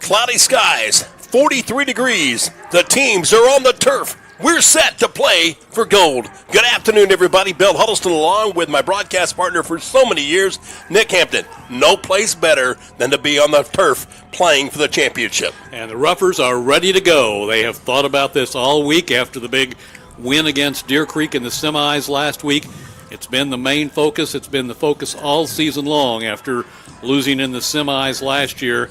Cloudy skies, 43 degrees. The teams are on the turf. We're set to play for gold. Good afternoon, everybody. Bill Huddleston along with my broadcast partner for so many years, Nick Hampton. No place better than to be on the turf playing for the championship. And the Roughers are ready to go. They have thought about this all week after the big win against Deer Creek in the semis last week. It's been the main focus. It's been the focus all season long after losing in the semis last year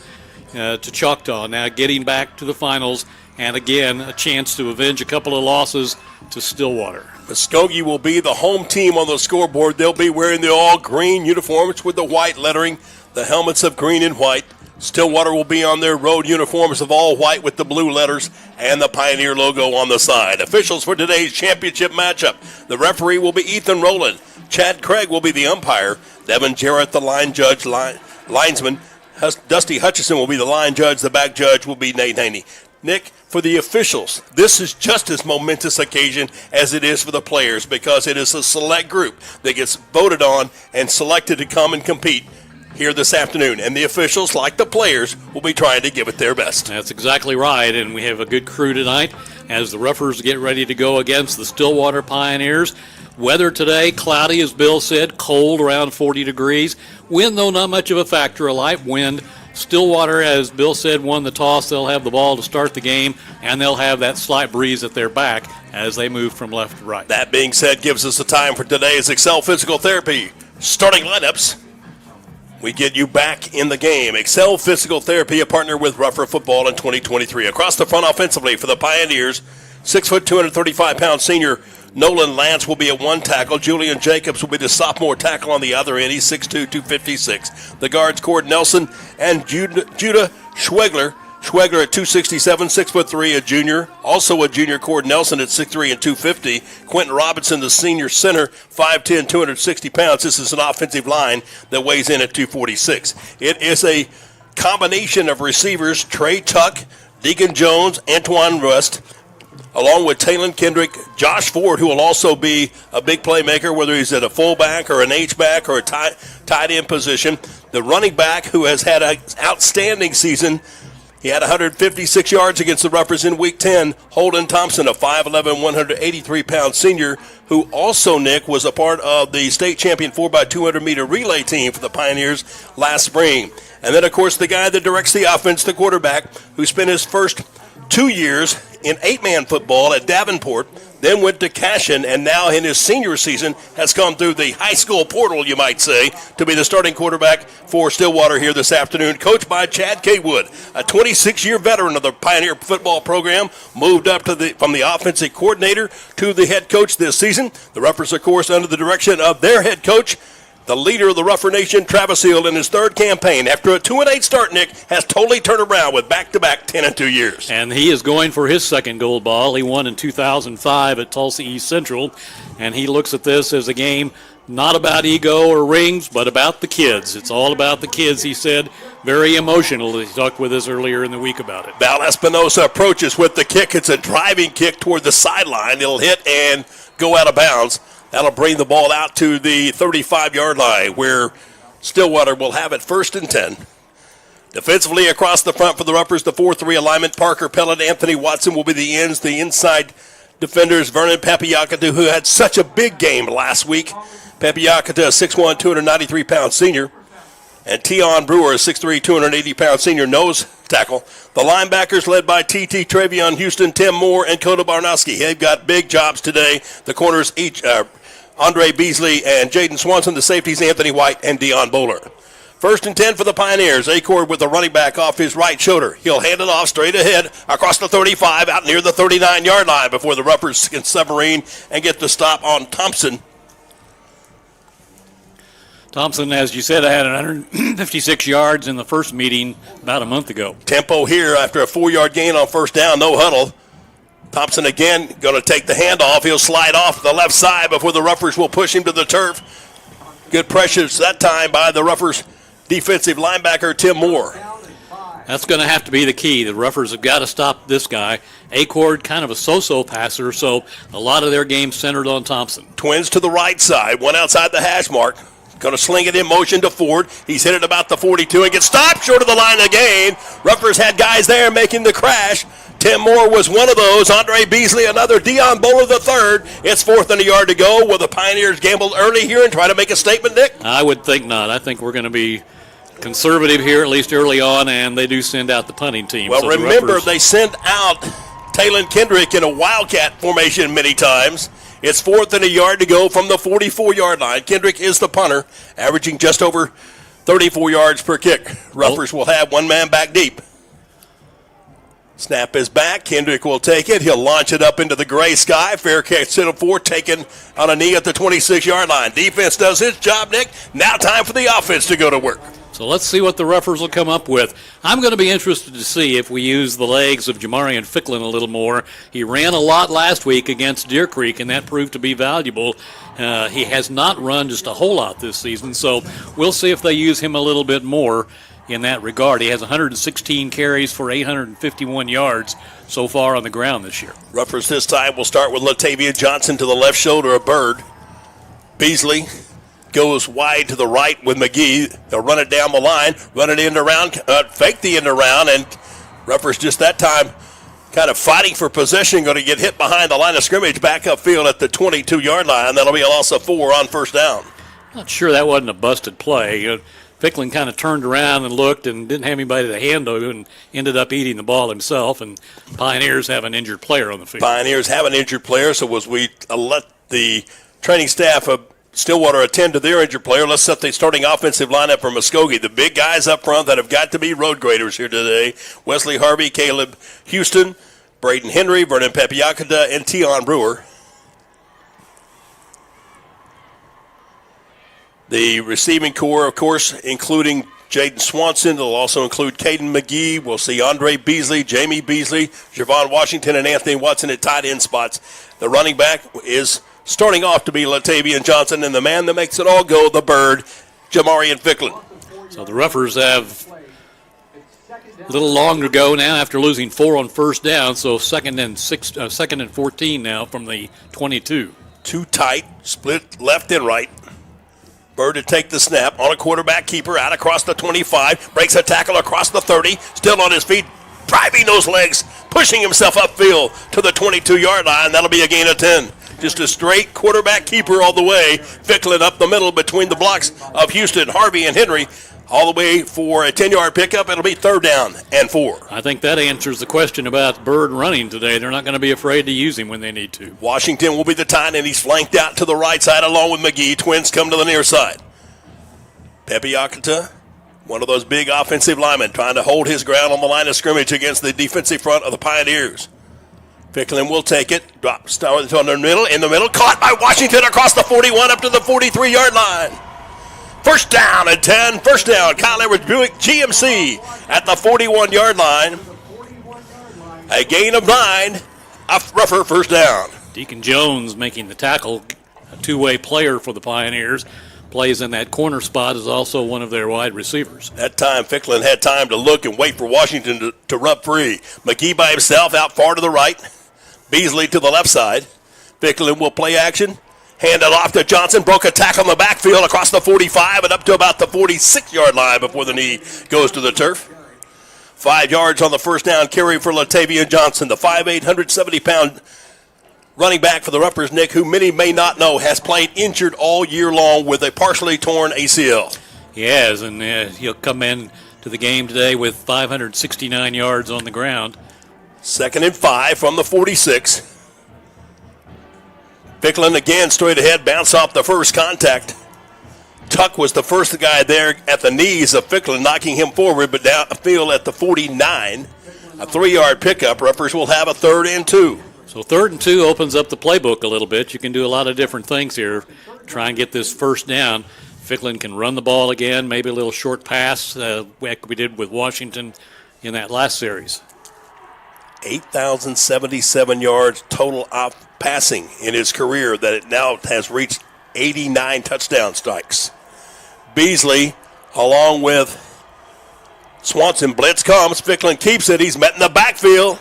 to Choctaw. Now getting back to the finals. And again, a chance to avenge a couple of losses to Stillwater. Muskogee will be the home team on the scoreboard. They'll be wearing the all-green uniforms with the white lettering, the helmets of green and white. Stillwater will be on their road uniforms of all white with the blue letters and the Pioneer logo on the side. Officials for today's championship matchup. The referee will be Ethan Rowland. Chad Craig will be the umpire. Devin Jarrett, the line judge, linesman. Dusty Hutchison will be the line judge. The back judge will be Nate Haney. Nick, for the officials, this is just as momentous occasion as it is for the players because it is a select group that gets voted on and selected to come and compete here this afternoon. And the officials, like the players, will be trying to give it their best. That's exactly right, and we have a good crew tonight as the Roughers get ready to go against the Stillwater Pioneers. Weather today, cloudy, as Bill said, cold, around 40 degrees. Wind, though, not much of a factor, a light wind. Stillwater, as Bill said, won the toss. They'll have the ball to start the game, and they'll have that slight breeze at their back as they move from left to right. That being said, gives us the time for today's Excel Physical Therapy starting lineups. We get you back in the game. Excel Physical Therapy, a partner with Rougher Football in 2023. Across the front offensively for the Pioneers, 6', 235-pound senior Nolan Lance will be at one tackle. Julian Jacobs will be the sophomore tackle on the other end. He's 6'2", 256. The guards, Cord Nelson and Judah Schwegler. Schwegler at 267, 6'3", a junior. Also a junior, Cord Nelson at 6'3" and 250. Quentin Robinson, the senior center, 5'10", 260 pounds. This is an offensive line that weighs in at 246. It is a combination of receivers, Trey Tuck, Deacon Jones, Antoine Rust, along with Talon Kendrick, Josh Ford, who will also be a big playmaker, whether he's at a fullback or an H-back or a tight end position. The running back, who has had an outstanding season, he had 156 yards against the Roughers in Week 10. Holden Thompson, a 5'11", 183-pound senior, who also, Nick, was a part of the state champion 4x200-meter relay team for the Pioneers last spring. And then, of course, the guy that directs the offense, the quarterback, who spent his first 2 years in 8-man football at Davenport, then went to Cashion, and now in his senior season has come through the high school portal, you might say, to be the starting quarterback for Stillwater here this afternoon, coached by Chad K. Wood, a 26-year veteran of the Pioneer football program, moved up from the offensive coordinator to the head coach this season. The Roughers, of course, under the direction of their head coach, the leader of the Rougher Nation, Travis Hill, in his third campaign, after a 2-8 start, Nick, has totally turned around with back-to-back 10-2 years. And he is going for his second gold ball. He won in 2005 at Tulsa East Central, and he looks at this as a game not about ego or rings, but about the kids. It's all about the kids, he said. Very emotional. He talked with us earlier in the week about it. Val Espinosa approaches with the kick. It's a driving kick toward the sideline. It'll hit and go out of bounds. That'll bring the ball out to the 35-yard line where Stillwater will have it 1st and 10. Defensively across the front for the Roughers, the 4-3 alignment. Parker Pellet, Anthony Watson will be the ends. The inside defenders, Vernon Papiakatu, who had such a big game last week. Papiakatu, a 6'1", 293-pound senior. And Tion Brewer, a 6'3", 280-pound senior nose tackle. The linebackers led by T.T. Travion Houston, Tim Moore, and Coda Barnowski. They've got big jobs today. The corners, each Andre Beasley and Jaden Swanson. The safeties, Anthony White and Deion Bowler. 1st and 10 for the Pioneers. Acord with the running back off his right shoulder. He'll hand it off straight ahead across the 35 out near the 39-yard line before the Roughers can submarine and get the stop on Thompson. Thompson, as you said, had 156 yards in the first meeting about a month ago. Tempo here after a 4-yard gain on first down, no huddle. Thompson again going to take the handoff. He'll slide off the left side before the Roughers will push him to the turf. Good pressures that time by the Roughers defensive linebacker Tim Moore. That's going to have to be the key. The Roughers have got to stop this guy. Acord, kind of a so-so passer, so a lot of their game centered on Thompson. Twins to the right side, one outside the hash mark. Going to sling it in motion to Ford. He's hit it about the 42 and gets stopped short of the line of gain. Ruffers had guys there making the crash. Tim Moore was one of those. Andre Beasley, another. Dion Bowler the third. It's 4th and a yard to go. Will the Pioneers gamble early here and try to make a statement, Nick? I would think not. I think we're going to be conservative here, at least early on, and they do send out the punting team. Well, So the remember, Ruffers- they sent out Talon Kendrick in a wildcat formation many times. It's 4th and a yard to go from the 44-yard line. Kendrick is the punter, averaging just over 34 yards per kick. Ruffers will have one man back deep. Snap is back. Kendrick will take it. He'll launch it up into the gray sky. Fair catch to the 4, taken on a knee at the 26-yard line. Defense does its job, Nick. Now time for the offense to go to work. So let's see what the Ruffers will come up with. I'm going to be interested to see if we use the legs of Jamarian Ficklin a little more. He ran a lot last week against Deer Creek, and that proved to be valuable. He has not run just a whole lot this season, so we'll see if they use him a little bit more in that regard. He has 116 carries for 851 yards so far on the ground this year. Ruffers this time will start with Latavia Johnson to the left shoulder of Bird. Beasley goes wide to the right with McGee. They'll run it down the line, run it end around, fake the end around, and Ruffers just that time kind of fighting for possession, going to get hit behind the line of scrimmage back upfield at the 22-yard line. That'll be a loss of 4 on first down. Not sure that wasn't a busted play. Ficklin kind of turned around and looked and didn't have anybody to handle and ended up eating the ball himself, and Pioneers have an injured player on the field. Pioneers have an injured player, so as we let the training staff of Stillwater attend to their injured player, let's set the starting offensive lineup for Muskogee. The big guys up front that have got to be road graders here today: Wesley Harvey, Caleb Houston, Braden Henry, Vernon Pepiakata, and Tion Brewer. The receiving core, of course, including Jaden Swanson. They'll also include Caden McGee. We'll see Andre Beasley, Jamie Beasley, Javon Washington, and Anthony Watson at tight end spots. The running back is starting off to be Latavian Johnson, and the man that makes it all go, the Bird, Jamarian Ficklin. So the Ruffers have a little longer to go now after losing 4 on first down, so second and 14 now from the 22. Too tight, split left and right. Bird to take the snap on a quarterback keeper out across the 25, breaks a tackle across the 30, still on his feet, driving those legs, pushing himself upfield to the 22-yard line. That'll be a gain of 10. Just a straight quarterback keeper all the way. Ficklin up the middle between the blocks of Houston, Harvey, and Henry. All the way for a 10-yard pickup. It'll be 3rd down and 4. I think that answers the question about Bird running today. They're not going to be afraid to use him when they need to. Washington will be the tight end. He's flanked out to the right side along with McGee. Twins come to the near side. Pepiakata, one of those big offensive linemen, trying to hold his ground on the line of scrimmage against the defensive front of the Pioneers. Ficklin will take it, drops down in the middle, caught by Washington across the 41 up to the 43-yard line. First down and 10, first down. Kyle Edwards Buick GMC at the 41-yard line. A gain of 9, a Ruffer first down. Deacon Jones making the tackle, a two-way player for the Pioneers. Plays in that corner spot, is also one of their wide receivers. That time, Ficklin had time to look and wait for Washington to rub free. McGee by himself out far to the right. Beasley to the left side. Ficklin will play action. Hand it off to Johnson. Broke a tackle in the backfield across the 45 and up to about the 46-yard line before the knee goes to the turf. 5 yards on the first down carry for Latavian Johnson, the 5'8", 170-pound running back for the Ruffers, Nick, who many may not know has played injured all year long with a partially torn ACL. He has, and he'll come in to the game today with 569 yards on the ground. 2nd and 5 from the 46. Ficklin again straight ahead, bounce off the first contact. Tuck was the first guy there at the knees of Ficklin, knocking him forward, but downfield at the 49. A 3-yard pickup. Ruffers will have a 3rd and 2. So 3rd and 2 opens up the playbook a little bit. You can do a lot of different things here. Try and get this first down. Ficklin can run the ball again, maybe a little short pass like we did with Washington in that last series. 8,077 yards total off passing in his career, that it now has reached 89 touchdown strikes. Beasley, along with Swanson, blitz comes. Ficklin keeps it. He's met in the backfield.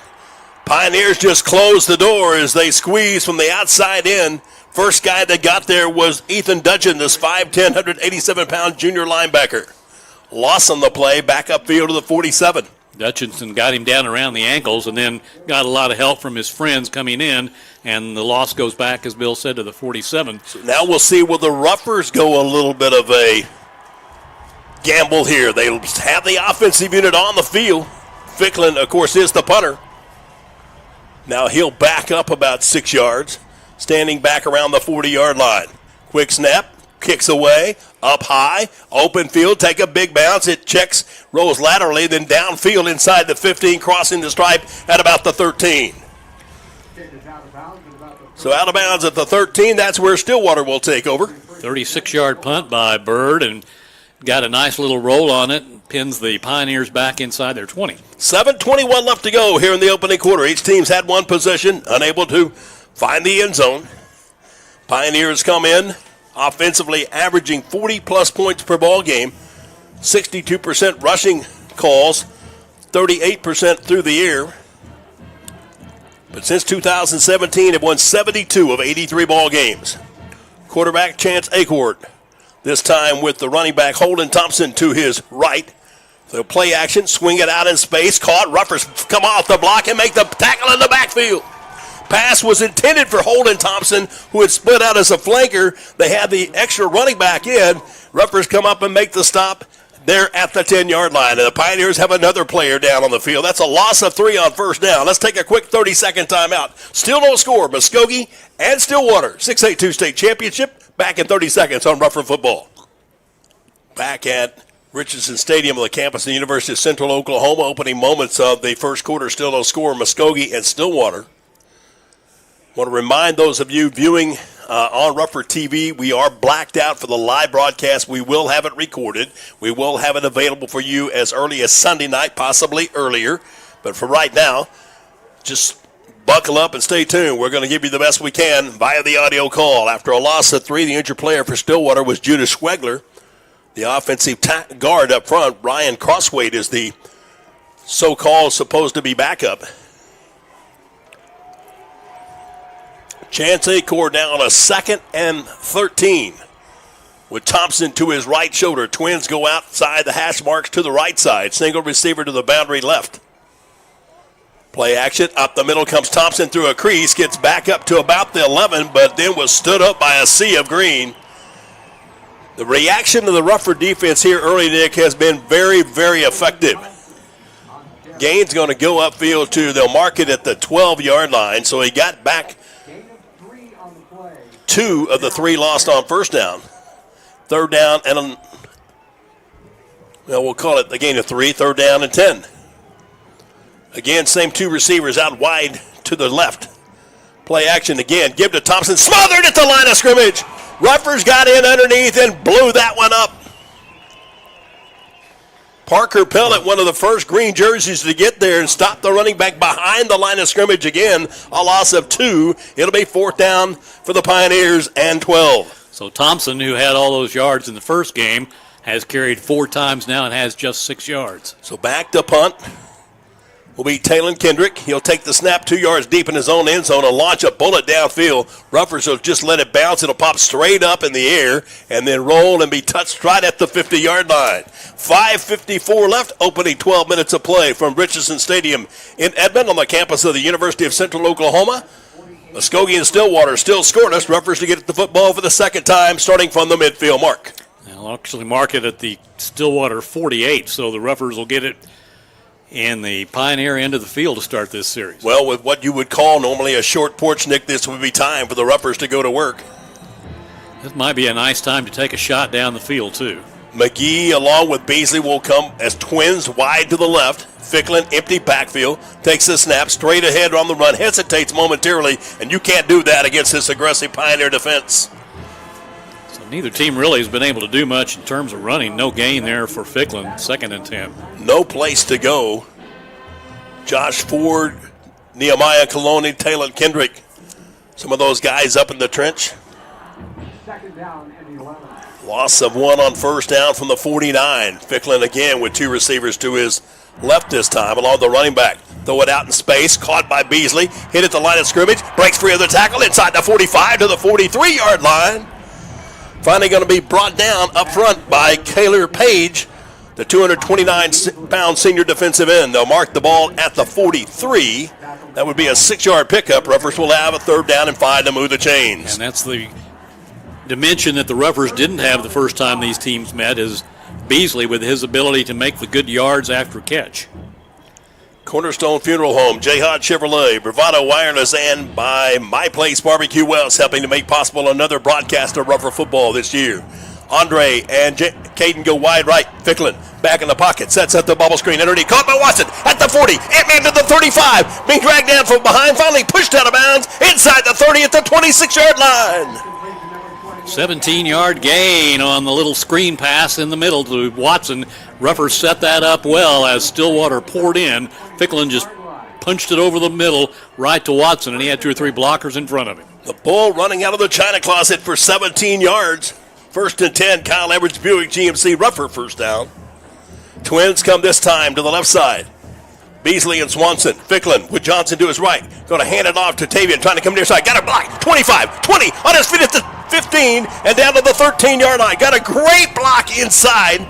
Pioneers just closed the door as they squeeze from the outside in. First guy that got there was Ethan Dudgeon, this 5'10", 187-pound junior linebacker. Loss on the play, back upfield to the 47. Dutchinson got him down around the ankles and then got a lot of help from his friends coming in, and the loss goes back, as Bill said, to the 47. So now we'll see, will the Ruffers go a little bit of a gamble here? They have the offensive unit on the field. Ficklin, of course, is the punter. Now he'll back up about 6 yards, standing back around the 40-yard line. Quick snap, kicks away, up high, open field, take a big bounce. It checks, rolls laterally, then downfield inside the 15, crossing the stripe at about the 13. So out of bounds at the 13, that's where Stillwater will take over. 36-yard punt by Bird, and got a nice little roll on it. Pins the Pioneers back inside their 20. 7:21 left to go here in the opening quarter. Each team's had one possession, unable to find the end zone. Pioneers come in offensively averaging 40-plus points per ball game, 62% rushing calls, 38% through the air. But since 2017, have won 72 of 83 ball games. Quarterback Chance Acord, this time with the running back Holden Thompson to his right. They'll play action, swing it out in space, caught. Ruffers come off the block and make the tackle in the backfield. Pass was intended for Holden Thompson, who had split out as a flanker. They had the extra running back in. Ruffers come up and make the stop there at the 10-yard line. And the Pioneers have another player down on the field. That's a loss of 3 on first down. Let's take a quick 30-second timeout. Still no score. Muskogee and Stillwater, 6A2 state championship. Back in 30 seconds on Rougher Football. Back at Richardson Stadium on the campus of the University of Central Oklahoma. Opening moments of the first quarter. Still no score. Muskogee and Stillwater. Want to remind those of you viewing on Rougher TV, we are blacked out for the live broadcast. We will have it recorded. We will have it available for you as early as Sunday night, possibly earlier. But for right now, just buckle up and stay tuned. We're going to give you the best we can via the audio call. After a loss of 3, the injured player for Stillwater was Judas Schwegler. The offensive guard up front, Ryan Crosswade, is the so-called supposed to be backup. Chance Acord now on a 2nd and 13 with Thompson to his right shoulder. Twins go outside the hash marks to the right side. Single receiver to the boundary left. Play action. Up the middle comes Thompson through a crease. Gets back up to about the 11, but then was stood up by a sea of green. The reaction to the Rougher defense here early, Nick, has been very, very effective. Gain's going to go upfield to, they'll mark it at the 12-yard line, so he got back 2 of the 3 lost on first down. Third down and, we'll call it a gain of 3, 3rd down and 10. Again, same 2 receivers out wide to the left. Play action again. Give to Thompson. Smothered at the line of scrimmage. Ruffers got in underneath and blew that one up. Parker Pellet, one of the first green jerseys to get there and stop the running back behind the line of scrimmage again. A loss of 2. It'll be 4th down for the Pioneers and 12. So Thompson, who had all those yards in the first game, has carried 4 times now and has just 6 yards. So back to punt will be Talon Kendrick. He'll take the snap 2 yards deep in his own end zone and launch a bullet downfield. Ruffers will just let it bounce. It'll pop straight up in the air and then roll and be touched right at the 50-yard line. 5:54 left, opening 12 minutes of play from Richardson Stadium in Edmond on the campus of the University of Central Oklahoma. Muskogee and Stillwater still scoreless. Ruffers to get at the football for the second time, starting from the midfield mark. They'll actually mark it at the Stillwater 48, so the Ruffers will get it in the Pioneer end of the field to start this series. Well, with what you would call normally a short porch, Nick, this would be time for the Ruffers to go to work. This might be a nice time to take a shot down the field, too. McGee, along with Beasley, will come as twins wide to the left. Ficklin, empty backfield, takes the snap straight ahead on the run, hesitates momentarily, and you can't do that against this aggressive Pioneer defense. So neither team really has been able to do much in terms of running. No gain there for Ficklin, 2nd and 10. No place to go. Josh Ford, Nehemiah Coloni, Talon Kendrick, some of those guys up in the trench. 2nd down and 11. Loss of 1 on first down from the 49. Ficklin again with 2 receivers to his left this time along the running back. Throw it out in space, caught by Beasley, hit at the line of scrimmage, breaks free of the tackle inside the 45 to the 43-yard line. Finally going to be brought down up front by Kaylor Page, the 229-pound senior defensive end. They'll mark the ball at the 43. That would be a 6-yard pickup. Ruffers will have a 3rd down and 5 to move the chains. And that's the dimension that the Ruffers didn't have the first time these teams met, is Beasley with his ability to make the good yards after catch. Cornerstone Funeral Home, Jayhawk Chevrolet, Bravado Wireless, and by My Place Barbecue Wells, helping to make possible another broadcast of Rougher football this year. Andre and Caden go wide right. Ficklin back in the pocket, sets up the bubble screen underneath. Caught by Watson at the 40. Ant-Man to the 35. Being dragged down from behind, finally pushed out of bounds inside the 30 at the 26-yard line. 17-yard gain on the little screen pass in the middle to Watson. Ruffers set that up well as Stillwater poured in. Ficklin just punched it over the middle right to Watson, and he had 2 or 3 blockers in front of him. The Bull running out of the China closet for 17 yards. 1st and 10, Kyle Edwards Buick GMC Ruffer 1st down. Twins come this time to the left side. Beasley and Swanson. Ficklin with Johnson to his right. Going to hand it off to Tavian, trying to come near side. Got a block. 25, 20, on his feet at the 15, and down to the 13-yard line. Got a great block inside.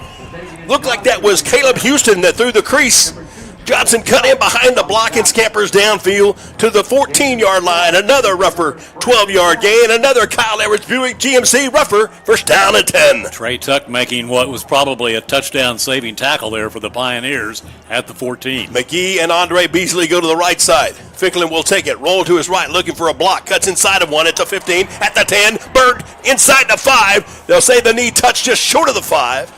Looked like that was Caleb Houston that threw the crease. Johnson cut in behind the block and scampers downfield to the 14-yard line. Another Ruffer 12-yard gain. Another Kyle Edwards Buick GMC Ruffer 1st down and 10. Trey Tuck making what was probably a touchdown-saving tackle there for the Pioneers at the 14. McGee and Andre Beasley go to the right side. Ficklin will take it, roll to his right, looking for a block. Cuts inside of one at the 15, at the 10, Burt inside the 5. They'll say the knee touched just short of the 5.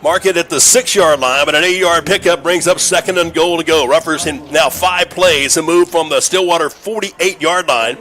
Mark it at the 6-yard line, but an 8-yard pickup brings up 2nd and goal to go. Ruffers in now 5 plays and move from the Stillwater 48-yard line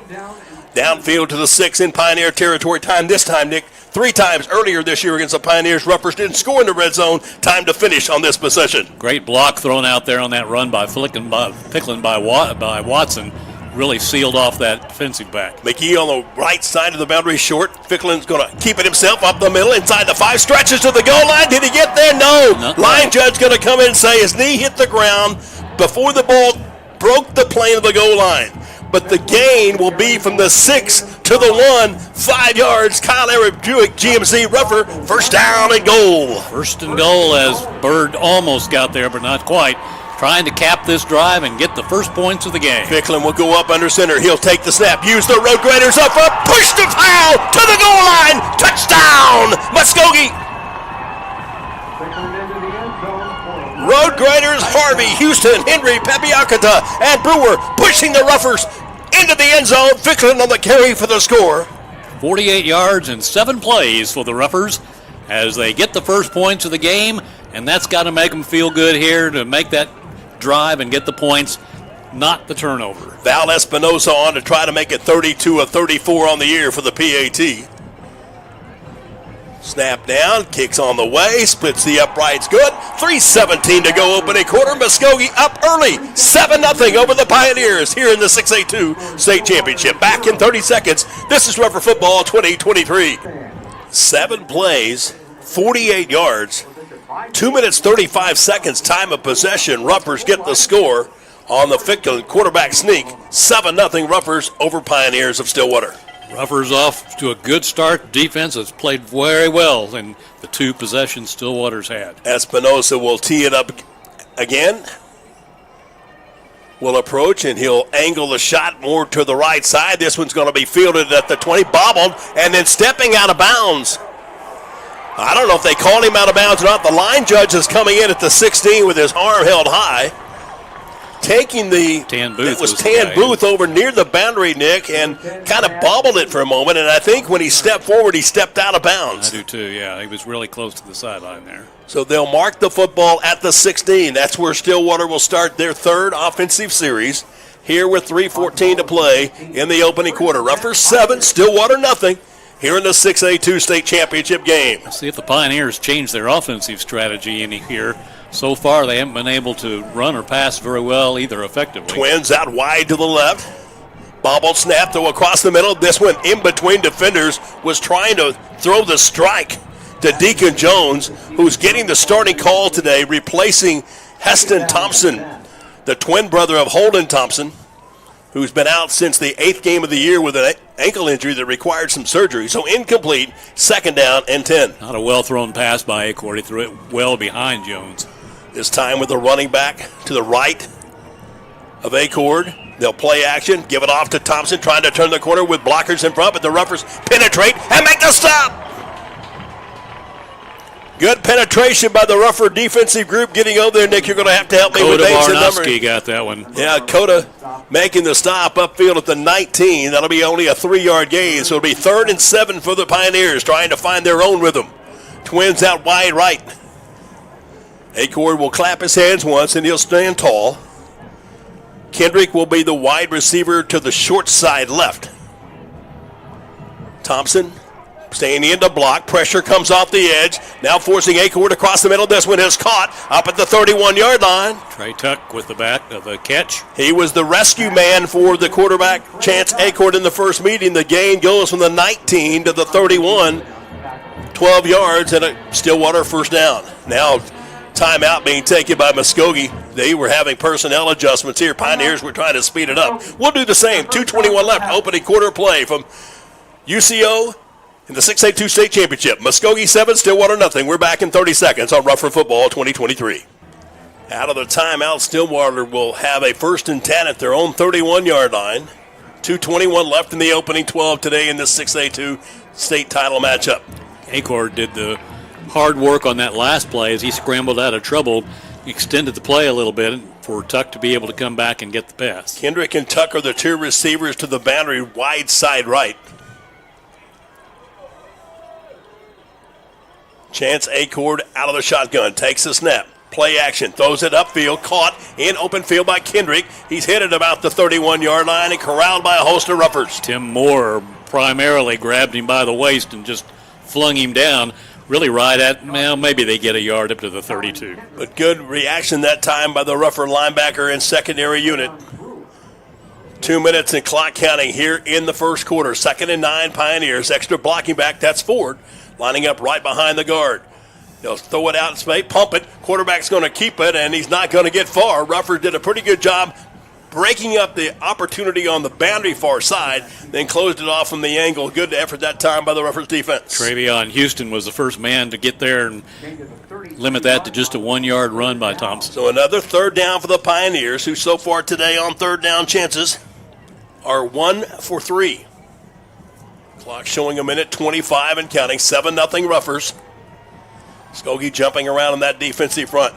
downfield to the 6 in Pioneer territory. Time this time, Nick, 3 times earlier this year against the Pioneers. Ruffers didn't score in the red zone. Time to finish on this possession. Great block thrown out there on that run by Ficklin by Watson. Really sealed off that defensive back. McGee on the right side of the boundary short. Ficklin's going to keep it himself up the middle inside the 5. Stretches to the goal line. Did he get there? No. Line judge going to come in and say his knee hit the ground before the ball broke the plane of the goal line. But the gain will be from the 6 to the 1, 5 yards. Kyle Edwards Buick GMC Ruffer 1st down and goal. 1st and goal as Bird almost got there, but not quite. Trying to cap this drive and get the first points of the game. Ficklin will go up under center. He'll take the snap. Use the Road Graders up front. Push the foul to the goal line. Touchdown, Muskogee. Road Graders, Harvey, Houston, Henry, Papiakata, and Brewer pushing the Ruffers into the end zone. Ficklin on the carry for the score. 48 yards and 7 plays for the Ruffers as they get the first points of the game, and that's got to make them feel good here to make that drive and get the points, not the turnover. Val Espinosa on to try to make it 32 of 34 on the year for the PAT. Snap down, kicks on the way, splits the uprights good. 3:17 to go opening quarter. Muskogee up early, 7-0 over the Pioneers here in the 6A2 state championship. Back in 30 seconds, this is Rougher Football 2023. 7 plays, 48 yards. 2 minutes, 35 seconds, time of possession. Ruffers get the score on the Ficklin quarterback sneak. 7-0 Ruffers over Pioneers of Stillwater. Ruffers off to a good start. Defense has played very well in the 2 possessions Stillwater's had. Espinosa will tee it up again. Will approach, and he'll angle the shot more to the right side. This one's going to be fielded at the 20, bobbled, and then stepping out of bounds. I don't know if they called him out of bounds or not. The line judge is coming in at the 16 with his arm held high. Taking the Tan Booth it was Tan Booth over near the boundary, Nick, and kind of bobbled it for a moment. And I think when he stepped forward, he stepped out of bounds. I do too, yeah. He was really close to the sideline there. So they'll mark the football at the 16. That's where Stillwater will start their 3rd offensive series. Here with 3:14 to play in the opening quarter. Ruffers 7, Stillwater nothing. Here in the 6A2 state championship game. Let's see if the Pioneers change their offensive strategy in here. So far, they haven't been able to run or pass very well either effectively. Twins out wide to the left. Bobble snap, throw across the middle. This one in between defenders was trying to throw the strike. to Deacon Jones, who's getting the starting call today, replacing Heston Thompson, the twin brother of Holden Thompson, who's been out since the 8th game of the year with an ankle injury that required some surgery. So incomplete, 2nd down and 10. Not a well-thrown pass by Acord. He threw it well behind Jones. This time with the running back to the right of Acord. They'll play action, give it off to Thompson, trying to turn the corner with blockers in front, but the Ruffers penetrate and make the stop. Good penetration by the Ruffer defensive group getting over there. Nick, you're going to have to help me with names and numbers. Barnowski got that one. Yeah, Coda making the stop upfield at the 19. That'll be only a 3-yard gain, so it'll be 3rd and 7 for the Pioneers, trying to find their own rhythm. Twins out wide right. Acord will clap his hands once, and he'll stand tall. Kendrick will be the wide receiver to the short side left. Thompson staying in the block. Pressure comes off the edge. Now forcing Acord across the middle. This one is caught up at the 31-yard line. Trey Tuck with the back of the catch. He was the rescue man for the quarterback, Chance Acord, in the first meeting. The gain goes from the 19 to the 31. 12 yards and a Stillwater first down. Now timeout being taken by Muskogee. They were having personnel adjustments here. Pioneers were trying to speed it up. We'll do the same. 2:21 left. Opening quarter play from UCO in the 6A2 state championship. Muskogee 7, Stillwater nothing. We're back in 30 seconds on Rougher Football 2023. Out of the timeout, Stillwater will have a 1st and 10 at their own 31-yard line. 2:21 left in the opening 12 today in this 6A2 state title matchup. Acord did the hard work on that last play as he scrambled out of trouble, extended the play a little bit for Tuck to be able to come back and get the pass. Kendrick and Tuck are the 2 receivers to the boundary, wide side right. Chance Acord out of the shotgun, takes the snap, play action, throws it upfield, caught in open field by Kendrick. He's hit it about the 31-yard line and corralled by a host of Ruffers. Tim Moore primarily grabbed him by the waist and just flung him down, really right at, well, maybe they get a yard up to the 32. But good reaction that time by the Ruffer linebacker and secondary unit. 2 minutes and clock counting here in the first quarter. 2nd and 9 Pioneers. Extra blocking back, that's Ford, lining up right behind the guard. They'll throw it out in space, pump it. Quarterback's going to keep it, and he's not going to get far. Ruffer did a pretty good job breaking up the opportunity on the boundary far side, then closed it off from the angle. Good effort that time by the Ruffers defense. Travion Houston was the first man to get there and limit that to just a 1-yard run by Thompson. So another 3rd down for the Pioneers, who so far today on 3rd down chances are 1 for 3. Clock showing a minute 25 and counting. 7-0 Ruffers. Muskogee jumping around on that defensive front.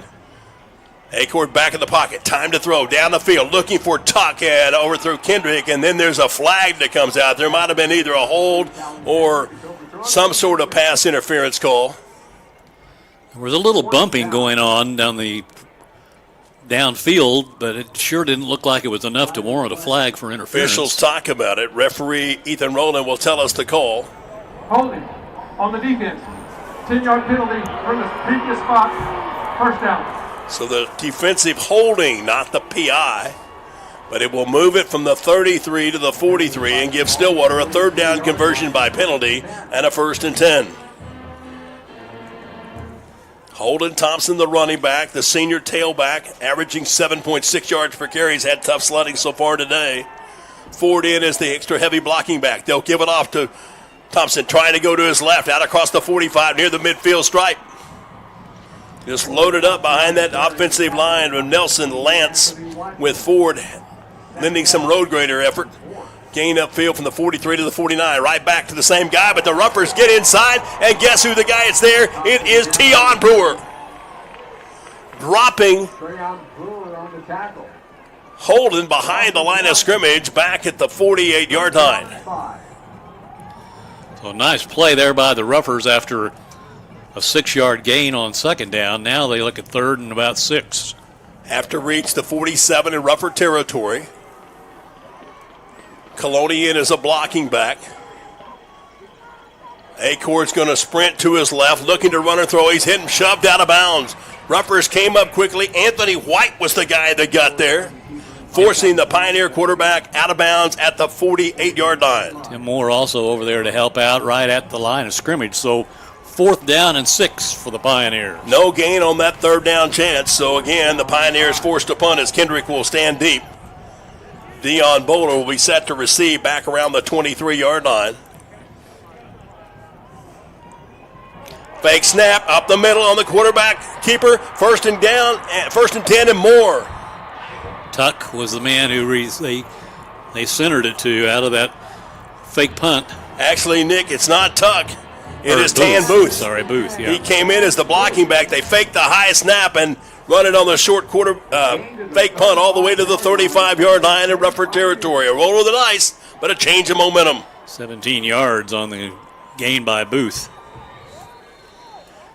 Acord back in the pocket. Time to throw down the field. Looking for Tuck and overthrow Kendrick. And then there's a flag that comes out. There might have been either a hold or some sort of pass interference call. There was a little bumping going on downfield, but it sure didn't look like it was enough to warrant a flag for interference. Officials talk about it. Referee Ethan Rowland will tell us the call. Holding on the defense. 10-yard penalty from the previous spot. First down. So the defensive holding, not the PI, but it will move it from the 33 to the 43 and give Stillwater a 3rd down conversion by penalty and a 1st and 10. Holden Thompson, the running back, the senior tailback, averaging 7.6 yards per carry. He's had tough sledding so far today. Ford in as the extra heavy blocking back. They'll give it off to Thompson, trying to go to his left, out across the 45 near the midfield stripe. Just loaded up behind that offensive line with Nelson Lance, with Ford lending some road grader effort. Gain upfield from the 43 to the 49. Right back to the same guy, but the Ruffers get inside, and guess who the guy is there? It is Tion Brewer. Dropping Holden behind the line of scrimmage back at the 48-yard line. So a nice play there by the Ruffers after a 6-yard gain on 2nd down. Now they look at 3rd and about 6. Have to reach the 47 in Ruffer territory. Colonian is a blocking back. Acord's going to sprint to his left, looking to run or throw. He's hit and shoved out of bounds. Ruffers came up quickly. Anthony White was the guy that got there, forcing the Pioneer quarterback out of bounds at the 48-yard line. Tim Moore also over there to help out right at the line of scrimmage. So 4th down and 6 for the Pioneers. No gain on that 3rd down chance. So again, the Pioneers forced to punt as Kendrick will stand deep. Dion Bowler will be set to receive back around the 23-yard line. Fake snap up the middle on the quarterback keeper. 1st and down, 1st and 10 and more. Tuck was the man who they centered it to out of that fake punt. Actually, Nick, it's not Tuck. It Or is Tan Booth. Sorry, Booth. Yeah. He came in as the blocking back. They faked the high snap and run it on the short fake punt all the way to the 35-yard line in Rufford territory. A roll of the dice, but a change of momentum. 17 yards on the gain by Booth.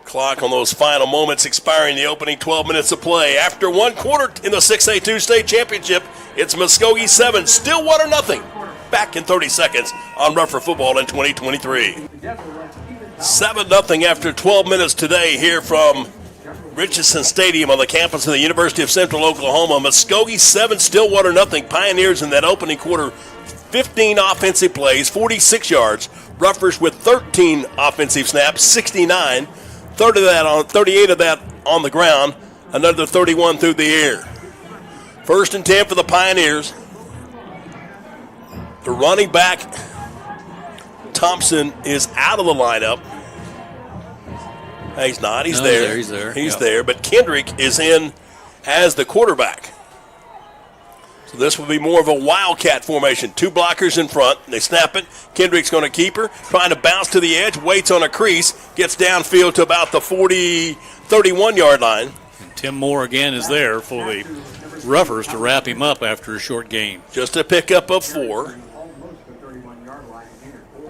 Clock on those final moments expiring the opening 12 minutes of play. After 1 quarter in the 6A2 state championship, it's Muskogee 7, Stillwater nothing. Back in 30 seconds on Rufford Football in 2023. 7-0 after 12 minutes today here from Richardson Stadium on the campus of the University of Central Oklahoma. Muskogee 7, Stillwater nothing. Pioneers in that opening quarter, 15 offensive plays, 46 yards. Ruffers with 13 offensive snaps, 69. 38 of that on the ground, another 31 through the air. 1st and 10 for the Pioneers. The running back, Thompson, is out of the lineup. He's not. He's there. He's there. He's there. But Kendrick is in as the quarterback. So this will be more of a wildcat formation. 2 blockers in front. They snap it. Kendrick's going to keep her. Trying to bounce to the edge. Waits on a crease. Gets downfield to about the 31-yard line. And Tim Moore again is there for the Ruffers to wrap him up after a short gain. Just a pickup of 4.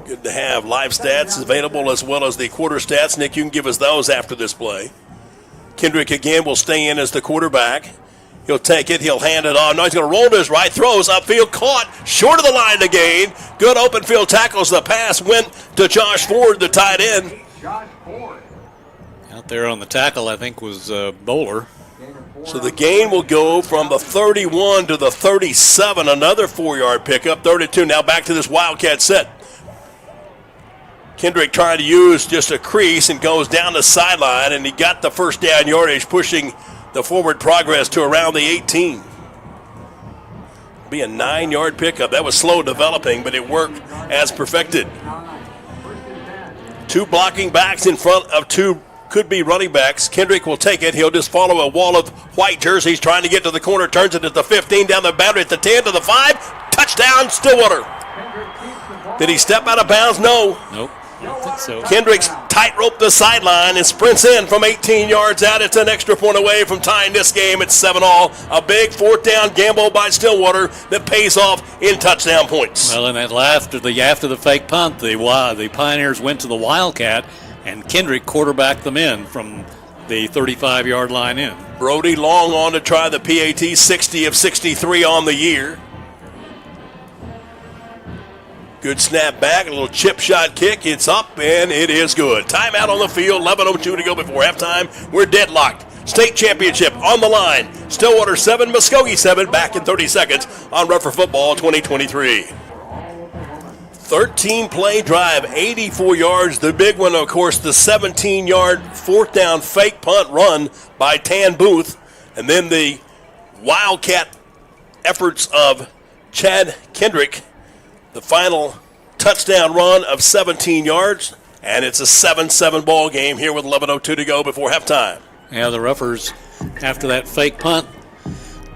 Good to have live stats available as well as the quarter stats. Nick, you can give us those after this play. Kendrick again will stay in as the quarterback. He'll take it. He'll hand it on. No, he's going to roll to his right. Throws upfield. Caught. Short of the line to gain. Good open field tackles. The pass went to Josh Ford, the tight end. Out there on the tackle, I think, was Bowler. So the gain will go from the 31 to the 37. Another 4-yard pickup. 32. Now back to this wildcat set. Kendrick trying to use just a crease and goes down the sideline, and he got the 1st down yardage, pushing the forward progress to around the 18. Be a 9-yard pickup. That was slow developing, but it worked as perfected. 2 blocking backs in front of 2 could-be running backs. Kendrick will take it. He'll just follow a wall of white jerseys, trying to get to the corner, turns it at the 15, down the boundary at the 10 to the 5. Touchdown, Stillwater. Did he step out of bounds? No. Nope. I don't think so. Kendrick's tightrope the sideline and sprints in from 18 yards out. It's an extra point away from tying this game. It's 7-all. A big 4th down gamble by Stillwater that pays off in touchdown points. Well, and that after the fake punt, the Pioneers went to the Wildcat, and Kendrick quarterbacked them in from the 35-yard line in. Brody Long on to try the PAT, 60 of 63 on the year. Good snap back, a little chip shot kick. It's up, and it is good. Timeout on the field, 11:02 to go before halftime. We're deadlocked. State championship on the line. Stillwater 7, Muskogee 7, back in 30 seconds on Rufford Football 2023. 13-play drive, 84 yards. The big one, of course, the 17-yard 4th down fake punt run by Tan Booth. And then the wildcat efforts of Chad Kendrick. The final touchdown run of 17 yards, and it's a 7-7 ball game here with 11:02 to go before halftime. Yeah, the Ruffers, after that fake punt,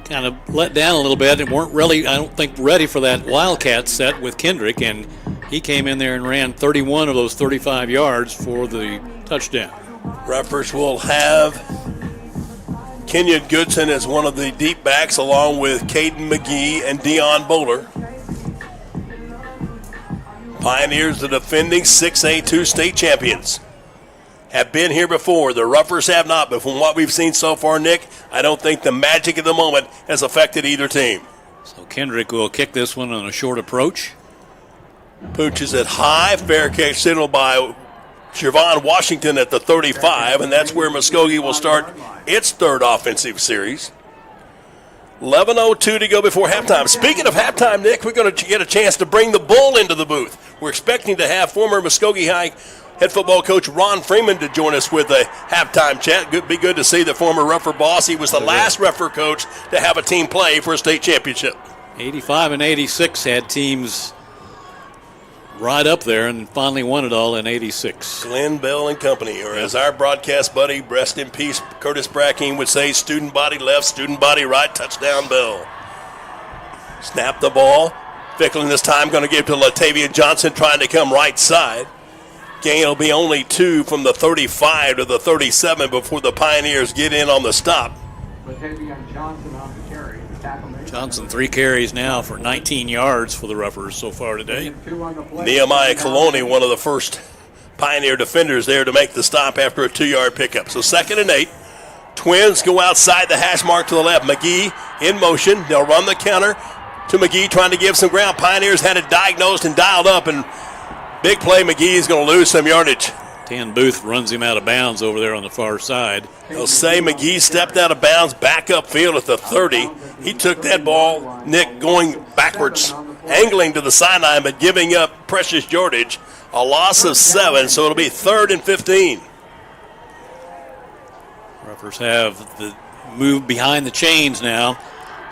kind of let down a little bit and weren't really, I don't think, ready for that Wildcat set with Kendrick, and he came in there and ran 31 of those 35 yards for the touchdown. Ruffers will have Kenyon Goodson as one of the deep backs, along with Caden McGee and Dion Bowler. Pioneers, the defending 6A2 state champions, have been here before. The Ruffers have not, but from what we've seen so far, Nick, I don't think the magic of the moment has affected either team. So Kendrick will kick this one on a short approach. Pooches it high. Fair catch signaled by Javon Washington at the 35, and that's where Muskogee will start its 3rd offensive series. 11:02 to go before halftime. Speaking of halftime, Nick, we're going to get a chance to bring the Bull into the booth. We're expecting to have former Muskogee High head football coach Ron Freeman to join us with a halftime chat. Be good to see the former Ruffer boss. He was the last Ruffer coach to have a team play for a state championship. 85 and 86 had teams right up there and finally won it all in 86. Glenn Bell and company, or as our broadcast buddy, rest in peace, Curtis Brackeen would say, student body left, student body right, touchdown Bell. Snap the ball. Ficklin this time going to give to Latavian Johnson, trying to come right side. Gain will be only 2 from the 35 to the 37 before the Pioneers get in on the stop. Latavian Johnson on the carry. Johnson 3 carries now for 19 yards for the Ruffers so far today. Nehemiah Coloni, one of the first Pioneer defenders there to make the stop after a 2-yard pickup. So 2nd and 8. Twins go outside the hash mark to the left. McGee in motion. They'll run the counter to McGee, trying to give some ground. Pioneers had it diagnosed and dialed up, and big play. McGee is going to lose some yardage. Dan Booth runs him out of bounds over there on the far side. They'll say McGee stepped out of bounds back upfield at the 30. He took that ball, Nick, going backwards, angling to the sideline, but giving up precious yardage. A loss of 7, so it'll be 3rd and 15. Ruffers have the move behind the chains now,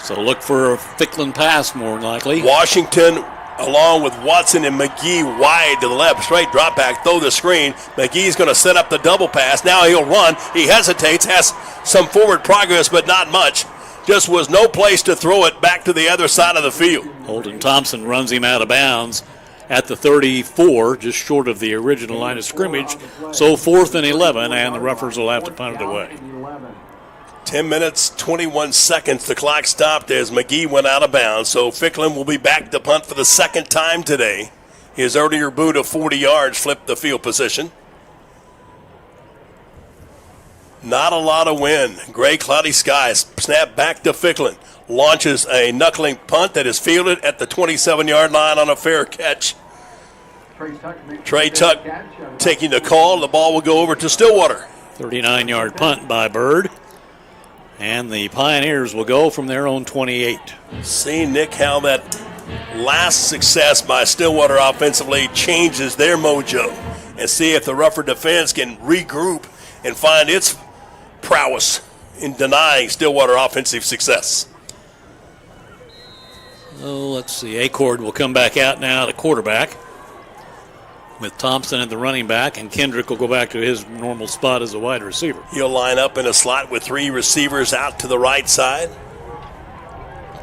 so look for a Ficklin pass more than likely. Washington, along with Watson and McGee, wide to the left. Straight drop back, throw the screen. McGee's going to set up the double pass. Now he'll run. He hesitates, has some forward progress, but not much. Just was no place to throw it back to the other side of the field. Holden Thompson runs him out of bounds at the 34, just short of the original line of scrimmage. So 4th and 11, and the Ruffers will have to punt it away. 10 minutes, 21 seconds. The clock stopped as McGee went out of bounds. So Ficklin will be back to punt for the 2nd time today. His earlier boot of 40 yards flipped the field position. Not a lot of wind. Gray, cloudy skies. Snap back to Ficklin. Launches a knuckling punt that is fielded at the 27-yard line on a fair catch. Trey Tuck taking the call. The ball will go over to Stillwater. 39-yard punt by Bird. And the Pioneers will go from their own 28. See, Nick, how that last success by Stillwater offensively changes their mojo. And see if the Ruffer defense can regroup and find its prowess in denying Stillwater offensive success. Oh, let's see. Acord will come back out now to quarterback with Thompson at the running back, and Kendrick will go back to his normal spot as a wide receiver. He'll line up in a slot with 3 receivers out to the right side.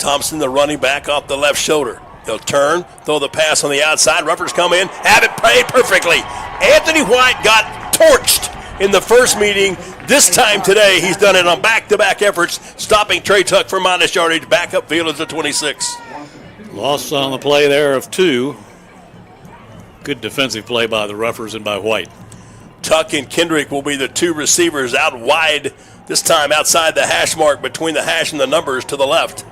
Thompson, the running back, off the left shoulder. They'll turn, throw the pass on the outside. Ruffers come in, have it played perfectly. Anthony White got torched in the first meeting. This time today, he's done it on back-to-back efforts, stopping Trey Tuck for minus yardage. Back upfield at the 26. Loss on the play there of 2. Good defensive play by the Ruffers and by White. Tuck and Kendrick will be the 2 receivers out wide, this time outside the hash mark between the hash and the numbers to the left.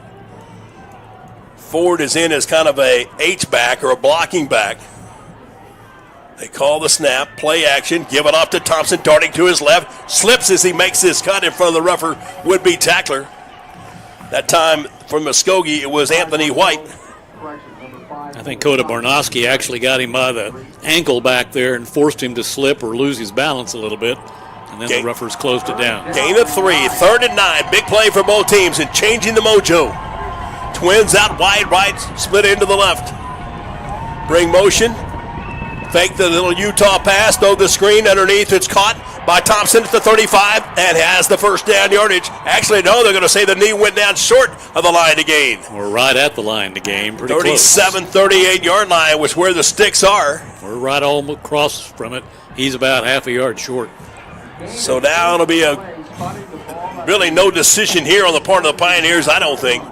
Ford is in as kind of a H-back or a blocking back. They call the snap, play action, give it off to Thompson, darting to his left, slips as he makes his cut in front of the Ruffer would-be tackler. That time from Muskogee, it was Anthony White. I think Coda Barnowski actually got him by the ankle back there and forced him to slip or lose his balance a little bit, and then the Ruffers closed it down. Gain of 3, 3rd and 9. Big play for both teams and changing the mojo. Twins out wide right, split into the left. Bring motion. Fake the little Utah pass, throw the screen underneath. It's caught by Thompson at the 35 and has the first down yardage. Actually, no, they're going to say the knee went down short of the line to gain. We're right at the line to gain, pretty 37, 38-yard line was where the sticks are. We're right all across from it. He's about half a yard short. So now it'll be really no decision here on the part of the Pioneers, I don't think.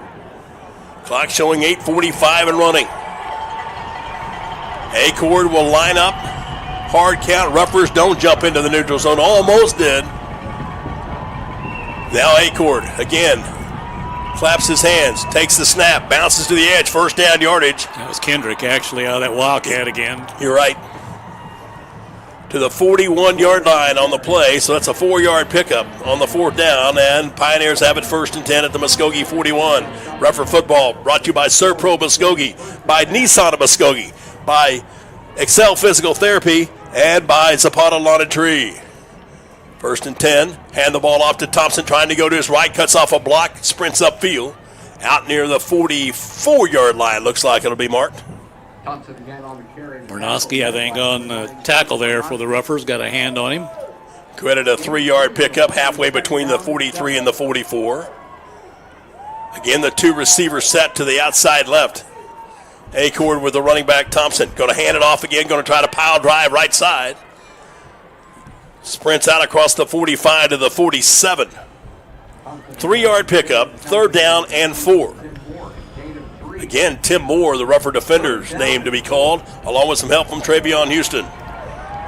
Clock showing 8:45 and running. Acord will line up. Hard count. Ruffers don't jump into the neutral zone. Almost did. Now Acord again. Claps his hands. Takes the snap. Bounces to the edge. First down yardage. That was Kendrick actually out of that Wildcat again. You're right. To the 41-yard line on the play. So that's a 4-yard pickup on the 4th down. And Pioneers have it 1st and 10 at the Muskogee 41. Ruffer football brought to you by Serpro Muskogee, by Nissan of Muskogee, by Excel Physical Therapy, and by Zapata Tree. 1st and 10. Hand the ball off to Thompson, trying to go to his right. Cuts off a block, sprints upfield. Out near the 44-yard line, looks like it'll be marked. Bernoski, I think, on the tackle there for the Ruffers. Got a hand on him. Credit a 3-yard pickup halfway between the 43 and the 44. Again, the two receivers set to the outside left. Acord with the running back Thompson. Going to hand it off again. Going to try to pile drive right side. Sprints out across the 45 to the 47. 3-yard pickup. 3rd down and 4. Again, Tim Moore, the Ruffer defender's name to be called, along with some help from Travion Houston.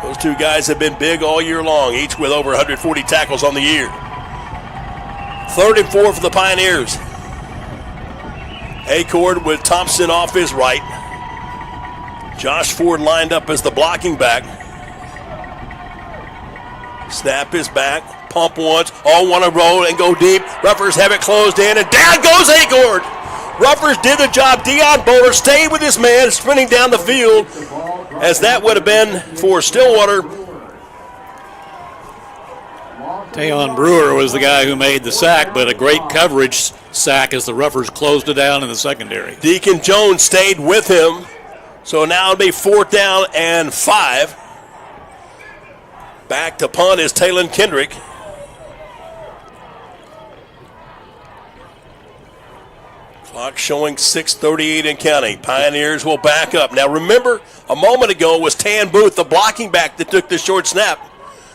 Those two guys have been big all year long, each with over 140 tackles on the year. 3rd and 4 for the Pioneers. Acord with Thompson off his right. Josh Ford lined up as the blocking back. Snap is back. Pump once. All want to roll and go deep. Ruffers have it closed in, and down goes Acord. Ruffers did the job. Dion Bowler stayed with his man, sprinting down the field, as that would have been for Stillwater. Tayon Brewer was the guy who made the sack, but a great coverage sack as the Ruffers closed it down in the secondary. Deacon Jones stayed with him. So now it'll be 4th down and 5. Back to punt is Talon Kendrick. Clock showing 6:38 and counting. Pioneers will back up. Now remember, a moment ago was Tan Booth, the blocking back that took the short snap.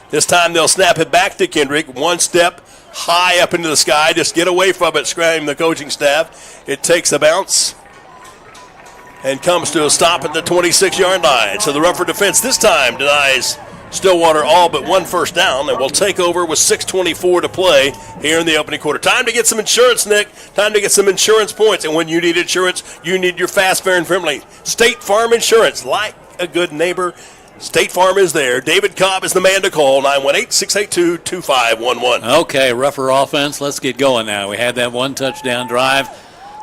This time they'll snap it back to Kendrick. One step high up into the sky. Just get away from it, screamed the coaching staff. It takes a bounce and comes to a stop at the 26-yard line. So the Ruffer defense this time denies Stillwater all but 1 first down, and will take over with 6:24 to play here in the opening quarter. Time to get some insurance, Nick. Time to get some insurance points. And when you need insurance, you need your fast, fair, and friendly State Farm Insurance. Like a good neighbor, State Farm is there. David Cobb is the man to call, 918-682-2511. Okay, Ruffer offense, let's get going now. We had that 1 touchdown drive.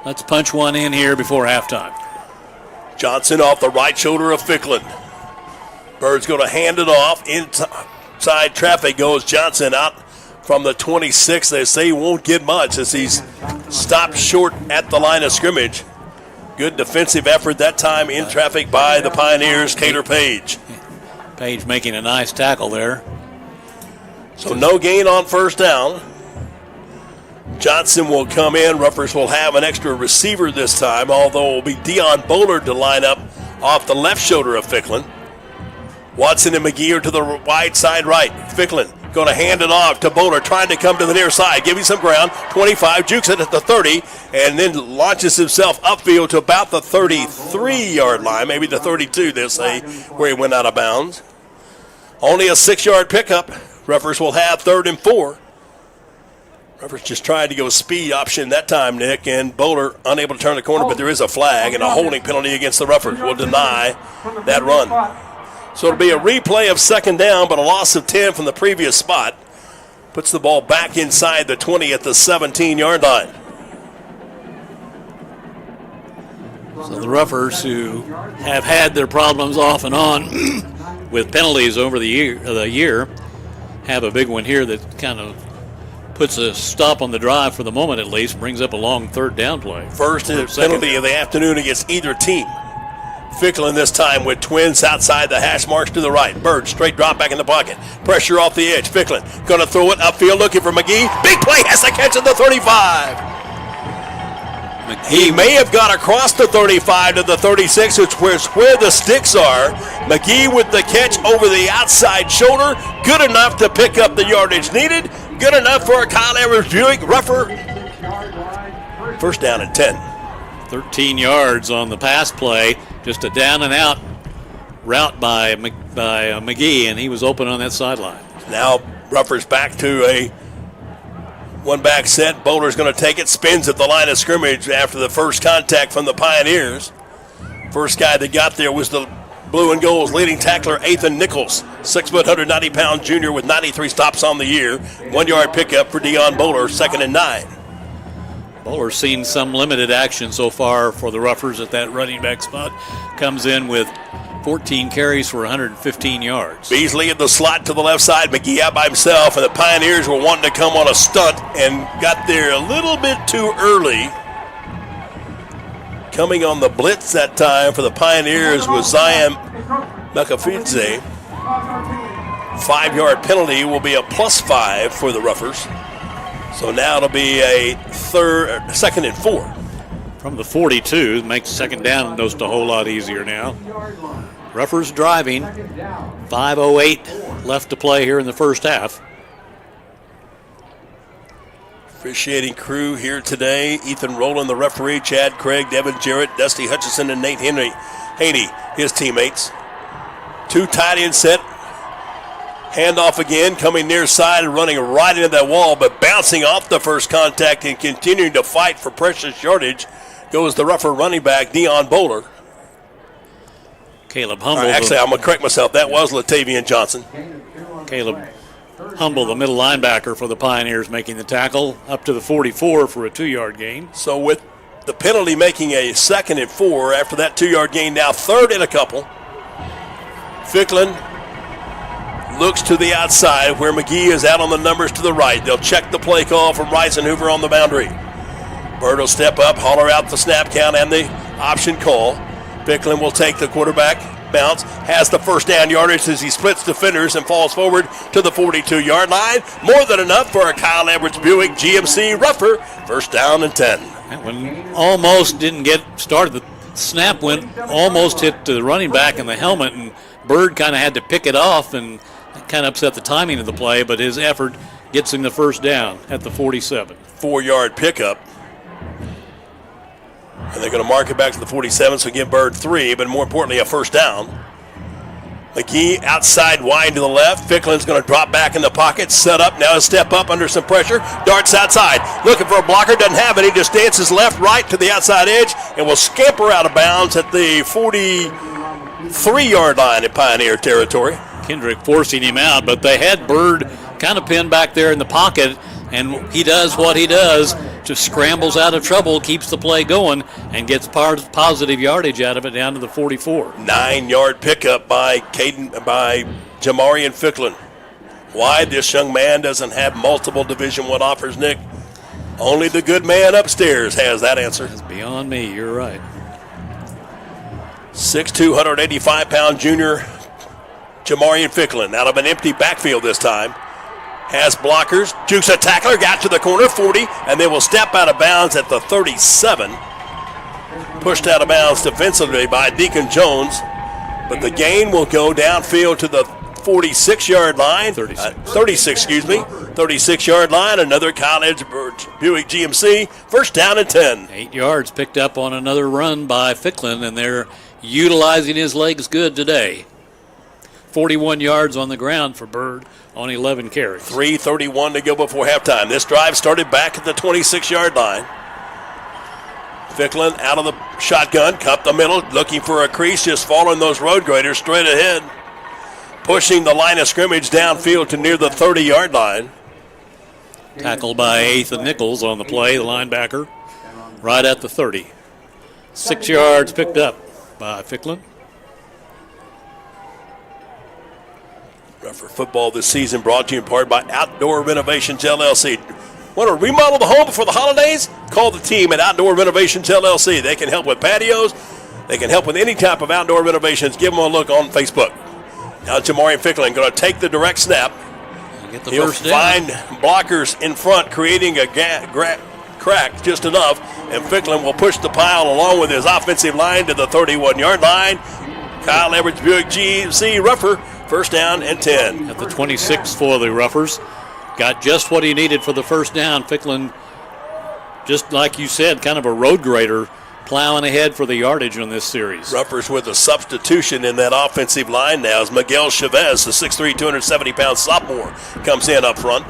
Let's punch one in here before halftime. Johnson off the right shoulder of Ficklin. Bird's going to hand it off. Inside traffic goes Johnson out from the 26. They say he won't get much as he's stopped short at the line of scrimmage. Good defensive effort that time in traffic by the Pioneers, Taylor Page. Page making a nice tackle there. So no gain on 1st down. Johnson will come in. Ruffers will have an extra receiver this time, although it will be Dion Bowler to line up off the left shoulder of Ficklin. Watson and McGee are to the wide side right. Ficklin going to hand it off to Bowler, trying to come to the near side, giving some ground. 25, jukes it at the 30, and then launches himself upfield to about the 33-yard line, maybe the 32, they'll say, where he went out of bounds. Only a 6-yard pickup. Ruffers will have 3rd and 4. Ruffers just tried to go speed option that time, Nick, and Bowler unable to turn the corner, but there is a flag, and a holding penalty against the Ruffers will deny that run. So it'll be a replay of 2nd down, but a loss of 10 from the previous spot. Puts the ball back inside the 20 at the 17-yard line. So the Ruffers, who have had their problems off and on with penalties over the year, have a big one here that kind of puts a stop on the drive for the moment at least, brings up a long 3rd down play. First penalty of the afternoon against either team. Ficklin this time with twins outside the hash marks to the right. Bird straight drop back in the pocket. Pressure off the edge. Ficklin going to throw it upfield looking for McGee. Big play, has to catch at the 35. He may have got across the 35 to the 36, which is where the sticks are. McGee with the catch over the outside shoulder. Good enough to pick up the yardage needed. Good enough for a Kyle Evers Buick Ruffer. 1st down and 10. 13 yards on the pass play. Just a down and out route by McGee, and he was open on that sideline. Now Ruffers back to a one-back set. Bowler's going to take it, spins at the line of scrimmage after the first contact from the Pioneers. First guy that got there was the Blue and Gold's leading tackler, Ethan Nichols, 6 foot, 190-pound junior with 93 stops on the year. 1-yard pickup for Dion Bowler, 2nd and 9. Bowler's seen some limited action so far for the Ruffers at that running back spot. Comes in with 14 carries for 115 yards. Beasley in the slot to the left side. McGee out by himself, and the Pioneers were wanting to come on a stunt and got there a little bit too early. Coming on the blitz that time for the Pioneers was Zion Makafidze. 5-yard penalty will be a +5 for the Ruffers. So now it'll be a 2nd and 4. From the 42, makes second down just a whole lot easier now. Ruffers driving. 5:08 left to play here in the first half. Officiating crew here today: Ethan Rowland, the referee; Chad Craig, Devin Jarrett, Dusty Hutchison, and Nate Haney, his teammates. 2 tight end set. Handoff again, coming near side and running right into that wall, but bouncing off the first contact and continuing to fight for precious yardage goes the Ruffer running back, Deion Bowler. Caleb Humble. Actually, I'm going to correct myself. That was Latavian Johnson. Caleb Humble, the middle linebacker for the Pioneers, making the tackle up to the 44 for a 2-yard gain. So with the penalty making a 2nd and 4 after that 2-yard gain, now 3rd and a couple. Ficklin looks to the outside where McGee is out on the numbers to the right. They'll check the play call from Reisenhoover on the boundary. Bird will step up, holler out the snap count and the option call. Ficklin will take the quarterback bounce, has the first down yardage as he splits defenders and falls forward to the 42-yard line. More than enough for a Kyle Edwards Buick GMC Ruffer. 1st down and 10. That one almost didn't get started. The snap went almost hit the running back in the helmet, and Bird kind of had to pick it off, and it kind of upset the timing of the play, but his effort gets him the first down at the 47. 4-yard pickup. And they're going to mark it back to the 47, so give Bird 3, but more importantly, a first down. McGee outside wide to the left. Ficklin's going to drop back in the pocket, set up, now a step up under some pressure, darts outside. Looking for a blocker, doesn't have it. He just dances left, right to the outside edge, and will scamper out of bounds at the 43-yard line in Pioneer territory. Kendrick forcing him out, but they had Bird kind of pinned back there in the pocket, and he does what he does, just scrambles out of trouble, keeps the play going, and gets positive yardage out of it down to the 44. 9-yard pickup by Jamarian Ficklin. Why this young man doesn't have multiple Division I offers, Nick? Only the good man upstairs has that answer. That's beyond me, you're right. 6'2", 185-pound junior Jamarian Ficklin out of an empty backfield this time. Has blockers, jukes a tackler, got to the corner, 40, and they will step out of bounds at the 37. Pushed out of bounds defensively by Deacon Jones, but the gain will go downfield to the 46-yard line. 36-yard line, another College Buick GMC, 1st down and 10. 8 yards picked up on another run by Ficklin, and they're utilizing his legs good today. 41 yards on the ground for Bird on 11 carries. 3:31 to go before halftime. This drive started back at the 26-yard line. Ficklin out of the shotgun, cup the middle, looking for a crease, just following those road graders straight ahead. Pushing the line of scrimmage downfield to near the 30-yard line. Tackled by Ethan Nichols on the play, the linebacker, right at the 30. 6 yards picked up by Ficklin. Ruffer football this season brought to you in part by Outdoor Renovations LLC. Want to remodel the home before the holidays? Call the team at Outdoor Renovations LLC. They can help with patios. They can help with any type of outdoor renovations. Give them a look on Facebook. Now Jamarian Ficklin going to take the direct snap. He'll find blockers in front, creating a crack just enough, and Ficklin will push the pile along with his offensive line to the 31-yard line. Kyle Edwards Buick GMC Ruffer, 1st down and 10. At the 26 for the Ruffers. Got just what he needed for the first down. Ficklin, just like you said, kind of a road grader, plowing ahead for the yardage on this series. Ruffers with a substitution in that offensive line now as Miguel Chavez, the 6'3", 270-pound sophomore, comes in up front.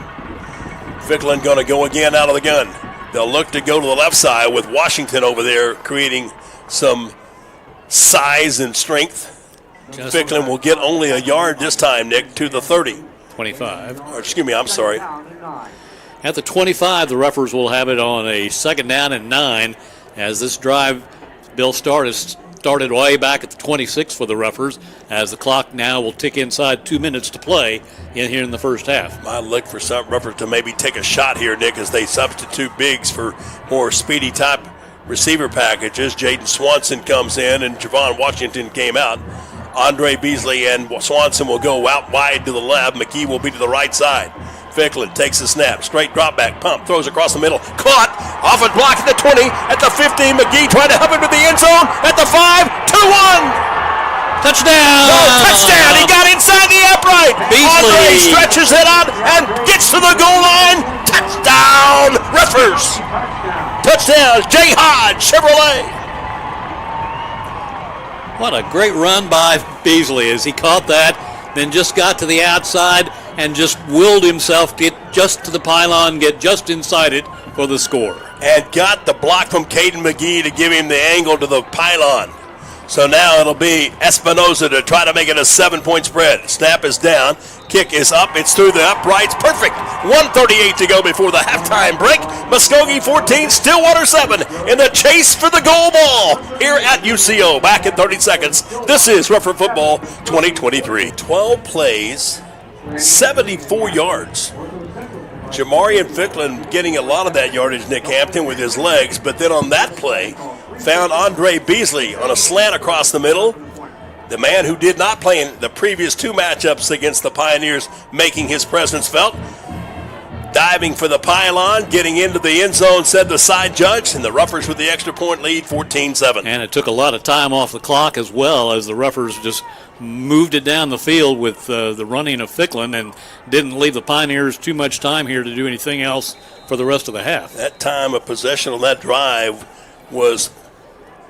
Ficklin going to go again out of the gun. They'll look to go to the left side with Washington over there creating some size and strength. Ficklin will get only a yard this time, Nick, to the 30. 25. Or, excuse me, I'm sorry. At the 25, the Ruffers will have it on a 2nd down and 9 as this drive Bill Start has started way back at the 26 for the Roughers, as the clock now will tick inside 2 minutes to play here in the first half. Might look for some Ruffers to maybe take a shot here, Nick, as they substitute bigs for more speedy type receiver packages. Jaden Swanson comes in and Javon Washington came out. Andre Beasley and Swanson will go out wide to the left. McGee will be to the right side. Ficklin takes the snap, straight drop back, pump, throws across the middle, caught, off and blocked at the 20, at the 15, McGee trying to help him to the end zone, at the 5, 2-1. Touchdown! No, touchdown, he got inside the upright. Beasley. Andre stretches it out and gets to the goal line. Touchdown, Ruffers. Touchdown, Jay Hodge, Chevrolet. What a great run by Beasley as he caught that, then just got to the outside and just willed himself get just to the pylon, get just inside it for the score. And got the block from Caden McGee to give him the angle to the pylon. So now it'll be Espinoza to try to make it a 7-point spread. Snap is down. Kick is up. It's through the uprights. Perfect. 1:38 to go before the halftime break. Muskogee 14, Stillwater 7 in the chase for the goal ball here at UCO. Back in 30 seconds. This is Rougher Football 2023. 12 plays, 74 yards. Jamarian Ficklin getting a lot of that yardage, Nick Hampton, with his legs, but then on that play, found Andre Beasley on a slant across the middle. The man who did not play in the previous two matchups against the Pioneers, making his presence felt. Diving for the pylon, getting into the end zone, said the side judge, and the Ruffers with the extra point lead, 14-7. And it took a lot of time off the clock as well, as the Ruffers just moved it down the field with the running of Ficklin and didn't leave the Pioneers too much time here to do anything else for the rest of the half. That time of possession on that drive was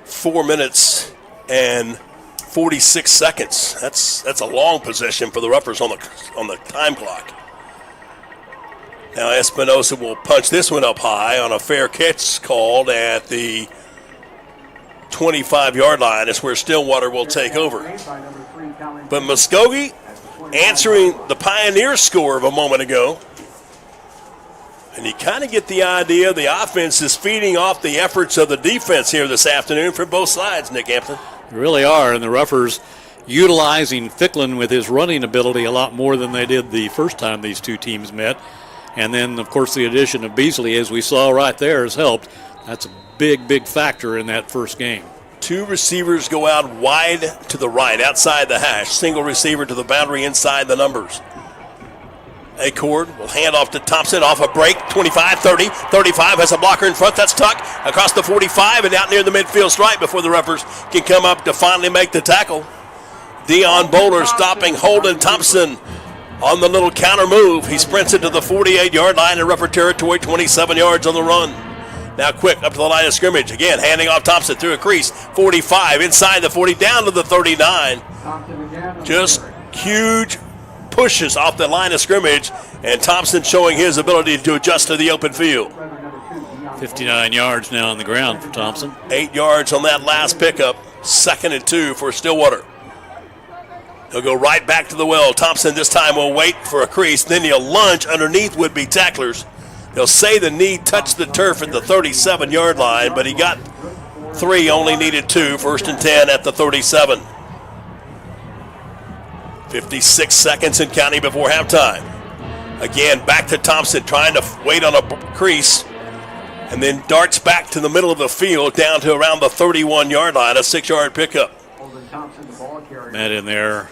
4 minutes and 46 seconds. That's a long possession for the Ruffers on the time clock. Now Espinoza will punch this one up high on a fair catch called at the 25-yard line. Is where Stillwater will take over. But Muskogee answering the Pioneer score of a moment ago. And you kind of get the idea the offense is feeding off the efforts of the defense here this afternoon from both sides, Nick Hampton. They really are, and the Ruffers utilizing Ficklin with his running ability a lot more than they did the first time these two teams met. And then, of course, the addition of Beasley, as we saw right there, has helped. That's a big, big factor in that first game. Two receivers go out wide to the right, outside the hash. Single receiver to the boundary inside the numbers. Acord will hand off to Thompson off a break. 25, 30, 35 has a blocker in front. That's Tuck across the 45 and out near the midfield stripe before the Ruffers can come up to finally make the tackle. Dion Bowler stopping Holden Thompson on the little counter move. He sprints it to the 48-yard line in Ruffer territory, 27 yards on the run. Now quick up to the line of scrimmage. Again, handing off Thompson through a crease. 45 inside the 40 down to the 39. Just huge pushes off the line of scrimmage, and Thompson showing his ability to adjust to the open field. 59 yards now on the ground for Thompson. 8 yards on that last pickup. 2nd and 2 for Stillwater. He'll go right back to the well. Thompson this time will wait for a crease. Then he'll lunge underneath would-be tacklers. They'll say the knee touched the turf at the 37-yard line, but he got 3, only needed 2. 1st and 10 at the 37. 56 seconds and counting before halftime. Again, back to Thompson, trying to wait on a crease, and then darts back to the middle of the field down to around the 31-yard line, a 6-yard pickup. That in there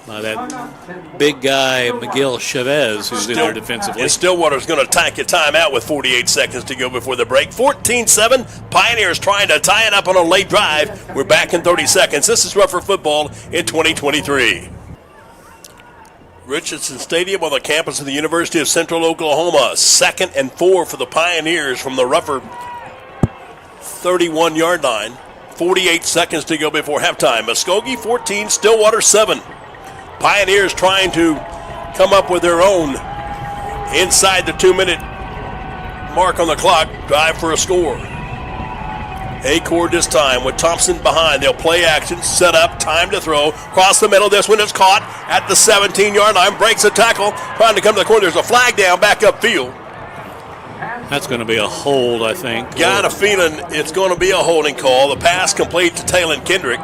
by that big guy, Miguel Chavez, who's in there defensively. And Stillwater's going to take a timeout with 48 seconds to go before the break. 14-7, Pioneers trying to tie it up on a late drive. We're back in 30 seconds. This is Rougher Football in 2023. Richardson Stadium on the campus of the University of Central Oklahoma. 2nd and 4 for the Pioneers from the Rougher 31-yard line. 48 seconds to go before halftime. Muskogee 14, Stillwater 7. Pioneers trying to come up with their own inside the 2-minute mark on the clock. Drive for a score. Acord this time with Thompson behind. They'll play action, set up, time to throw. Cross the middle. This one is caught at the 17-yard line. Breaks a tackle. Trying to come to the corner. There's a flag down back upfield. That's going to be a hold, I think. Got a feeling it's going to be a holding call. The pass complete to Talon Kendrick.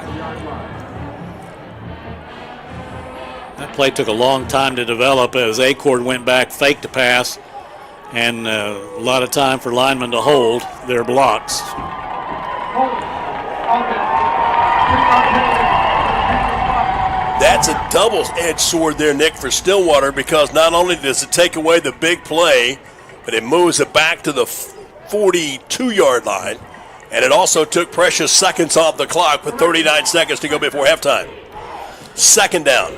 That play took a long time to develop as Acord went back, faked the pass, and a lot of time for linemen to hold their blocks. That's a double-edged sword there, Nick, for Stillwater, because not only does it take away the big play, but it moves it back to the 42-yard line, and it also took precious seconds off the clock with 39 seconds to go before halftime. Second down.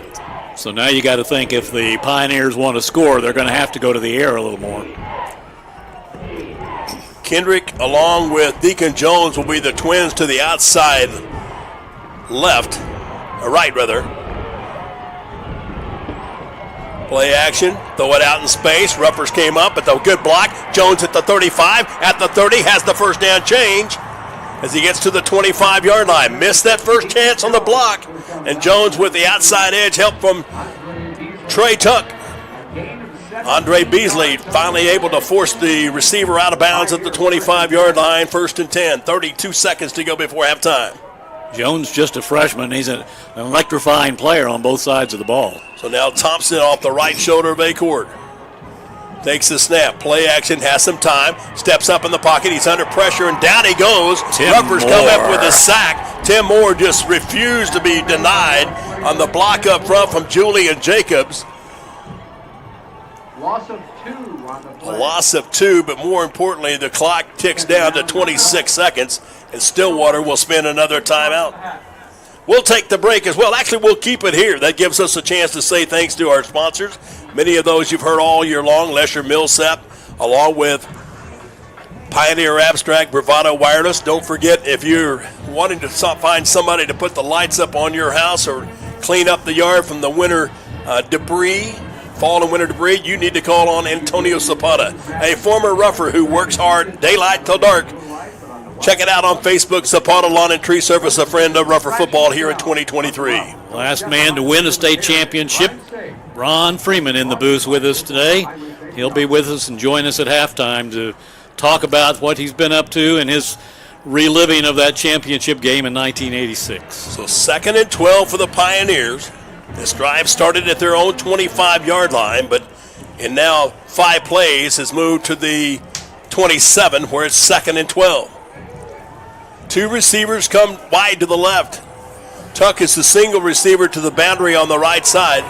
So now you got to think if the Pioneers want to score, they're going to have to go to the air a little more. Kendrick, along with Deacon Jones, will be the twins to the outside left, or right rather. Play action, throw it out in space. Ruffers came up, but the good block. Jones at the 35, at the 30, has the first down change as he gets to the 25-yard line. Missed that first chance on the block, and Jones with the outside edge, help from Trey Tuck. Andre Beasley finally able to force the receiver out of bounds at the 25-yard line. First and 10, 32 seconds to go before halftime. Jones just a freshman. He's an electrifying player on both sides of the ball. So now Thompson off the right shoulder of Acord. Takes the snap. Play action, has some time. Steps up in the pocket. He's under pressure, and down he goes. Ruffers come up with a sack. Tim Moore just refused to be denied on the block up front from Julian Jacobs. Loss of 2 on the play. A loss of 2, but more importantly, the clock ticks down to 26 seconds, and Stillwater will spend another timeout. We'll take the break as well. Actually, we'll keep it here. That gives us a chance to say thanks to our sponsors. Many of those you've heard all year long. Lesher Millsap, along with Pioneer Abstract, Bravado Wireless. Don't forget, if you're wanting to find somebody to put the lights up on your house or clean up the yard from the winter debris, fall and winter debris, you need to call on Antonio Zapata, a former rougher who works hard daylight till dark. Check it out on Facebook, Zapata Lawn and Tree Service, a friend of rougher football here in 2023. Last man to win a state championship, Ron Freeman in the booth with us today. He'll be with us and join us at halftime to talk about what he's been up to and his reliving of that championship game in 1986. So 2nd and 12 for the Pioneers. This drive started at their own 25-yard line, but in now 5 plays has moved to the 27, where it's 2nd and 12. 2 receivers come wide to the left. Tuck is the single receiver to the boundary on the right side.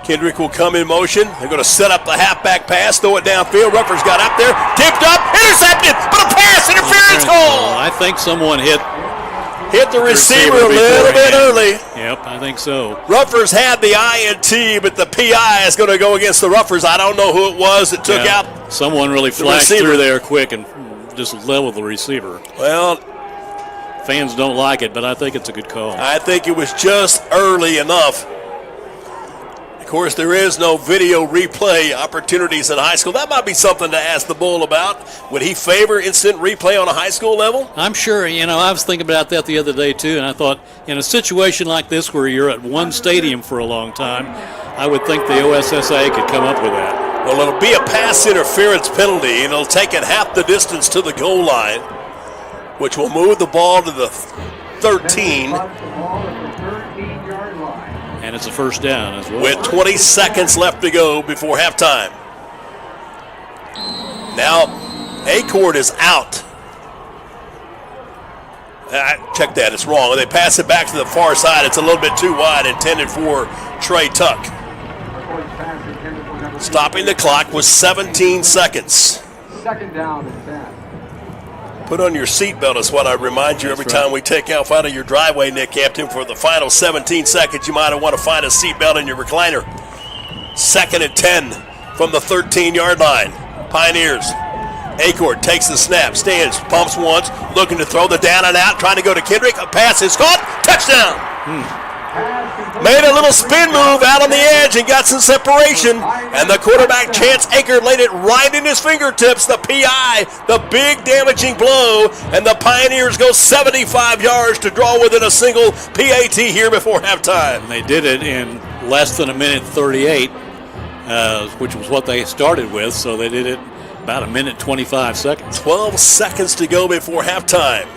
Kendrick will come in motion. They're going to set up the halfback pass, throw it downfield. Ruffers got up there, tipped up, intercepted, but a pass interference call. I think someone hit the receiver a little bit early. Yep, I think so. Ruffers had the INT, but the PI is going to go against the Ruffers. I don't know who it was that took out. Someone really flashed through there quick and just leveled the receiver. Well, fans don't like it, but I think it's a good call. I think it was just early enough. Of course, there is no video replay opportunities in high school. That might be something to ask the Bull about. Would he favor instant replay on a high school level? I'm sure. I was thinking about that the other day, too, and I thought in a situation like this where you're at one stadium for a long time, I would think the OSSA could come up with that. Well, it'll be a pass interference penalty, and it'll take it half the distance to the goal line, which will move the ball to the 13. And it's a first down as well. With 20 seconds left to go before halftime. Now, Acord is out. Check that, it's wrong. They pass it back to the far side. It's a little bit too wide, intended for Trey Tuck. Stopping the clock was 17 seconds. 2nd down and 10. Put on your seatbelt is what I remind you every time we take off out of your driveway, Nick Hampton. For the final 17 seconds, you might want to find a seatbelt in your recliner. 2nd and 10 from the 13-yard line. Pioneers. Acord takes the snap, stands, pumps once, looking to throw the down and out, trying to go to Kendrick. A pass is caught. Touchdown. Made a little spin move out on the edge and got some separation. And the quarterback, Chance Aker, laid it right in his fingertips. The PI, the big damaging blow. And the Pioneers go 75 yards to draw within a single PAT here before halftime. And they did it in less than a minute 38, which was what they started with, so they did it about a minute 25 seconds. 12 seconds to go before halftime.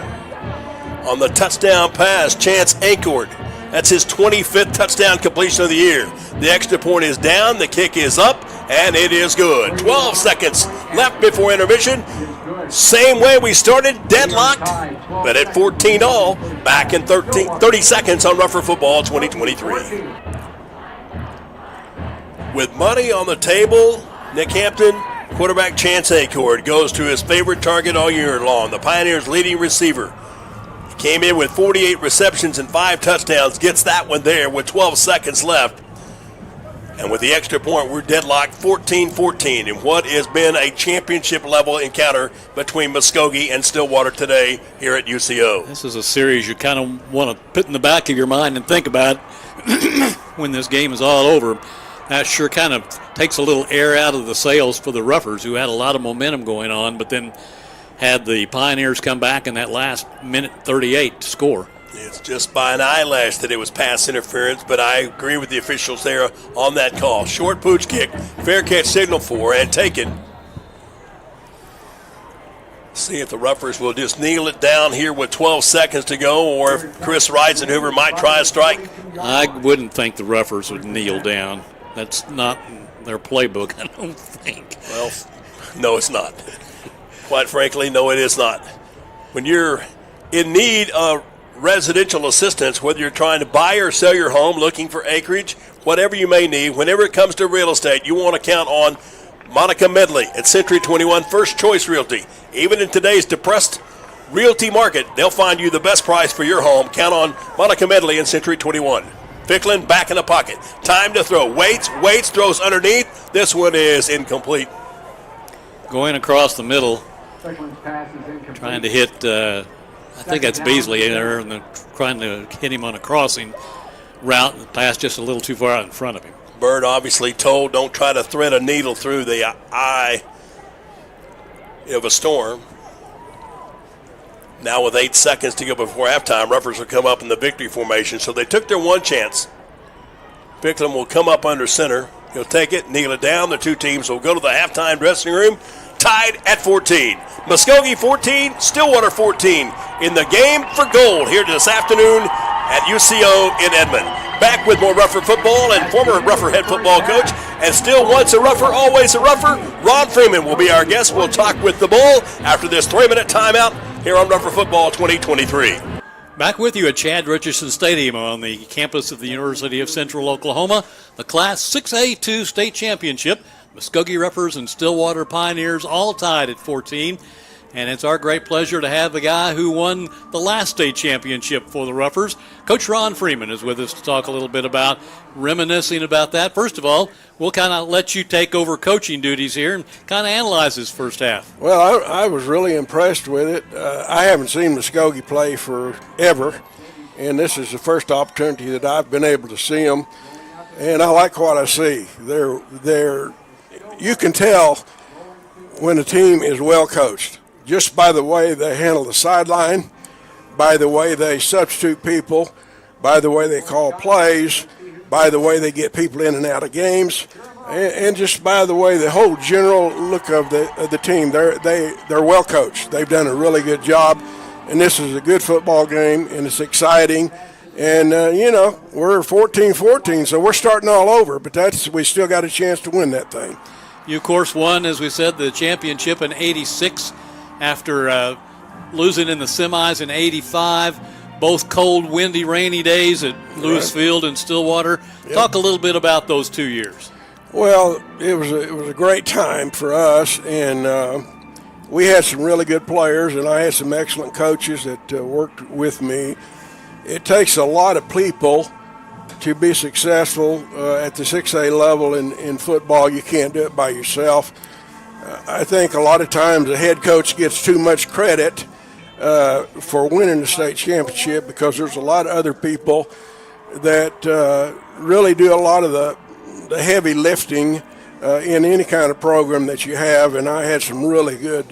On the touchdown pass, Chance Acord. That's his 25th touchdown completion of the year. The extra point is down, the kick is up, and it is good. 12 seconds left before intermission. Same way we started, deadlocked, but at 14 all, back in 30 seconds on Rougher Football 2023. With money on the table, Nick Hampton, quarterback Chance Acord goes to his favorite target all year long, the Pioneers' leading receiver. Came in with 48 receptions and 5 touchdowns, gets that one there with 12 seconds left. And with the extra point, we're deadlocked 14-14 in what has been a championship-level encounter between Muskogee and Stillwater today here at UCO. This is a series you kind of want to put in the back of your mind and think about when this game is all over. That sure kind of takes a little air out of the sails for the Roughers, who had a lot of momentum going on, but then had the Pioneers come back in that last minute 38 to score. It's just by an eyelash that it was pass interference, but I agree with the officials there on that call. Short pooch kick, fair catch signal for, and taken. See if the Roughers will just kneel it down here with 12 seconds to go, or if Chris Reisenhuber might try a strike. I wouldn't think the Roughers would kneel down. That's not their playbook, I don't think. Well, no, it's not. Quite frankly, no, it is not. When you're in need of residential assistance, whether you're trying to buy or sell your home, looking for acreage, whatever you may need, whenever it comes to real estate, you want to count on Monica Medley at Century 21 First Choice Realty. Even in today's depressed realty market, they'll find you the best price for your home. Count on Monica Medley and Century 21. Ficklin back in the pocket. Time to throw. Waits, throws underneath. This one is incomplete. Going across the middle, trying to hit, I think that's Beasley there, and they're trying to hit him on a crossing route. The pass just a little too far out in front of him. Bird obviously told, don't try to thread a needle through the eye of a storm. Now with 8 seconds to go before halftime, Roughers will come up in the victory formation. So they took their one chance. Ficklin will come up under center. He'll take it, kneel it down. The two teams will go to the halftime dressing room, tied at 14. Muskogee 14, Stillwater 14 in the game for gold here this afternoon at UCO in Edmond. Back with more Rougher football, and former Rougher head football coach, and still once a Rougher, always a Rougher, Ron Freeman will be our guest. We'll talk with the Bull after this 3-minute timeout here on Rougher Football 2023. Back with you at Chad Richardson Stadium on the campus of the University of Central Oklahoma. The Class 6A2 state championship. Muskogee Roughers and Stillwater Pioneers all tied at 14. And it's our great pleasure to have the guy who won the last state championship for the Roughers. Coach Ron Freeman is with us to talk a little bit about reminiscing about that. First of all, we'll kind of let you take over coaching duties here and kind of analyze this first half. Well, I was really impressed with it. I haven't seen Muskogee play forever, and this is the first opportunity that I've been able to see them. And I like what I see. You can tell when a team is well coached, just by the way they handle the sideline, by the way they substitute people, by the way they call plays, by the way they get people in and out of games, and just by the way the whole general look of the team. They're well coached. They've done a really good job, and this is a good football game, and it's exciting. And, we're 14-14, so we're starting all over, but we still got a chance to win that thing. You, of course, won, as we said, the championship in '86 after losing in the semis in '85. Both cold, windy, rainy days at Lewis Field and Stillwater. Yep. Talk a little bit about those 2 years. Well, it was a great time for us, and we had some really good players, and I had some excellent coaches that worked with me. It takes a lot of people to be successful at the 6A level in football. You can't do it by yourself. I think a lot of times the head coach gets too much credit for winning the state championship because there's a lot of other people that really do a lot of the heavy lifting in any kind of program that you have. And I had some really good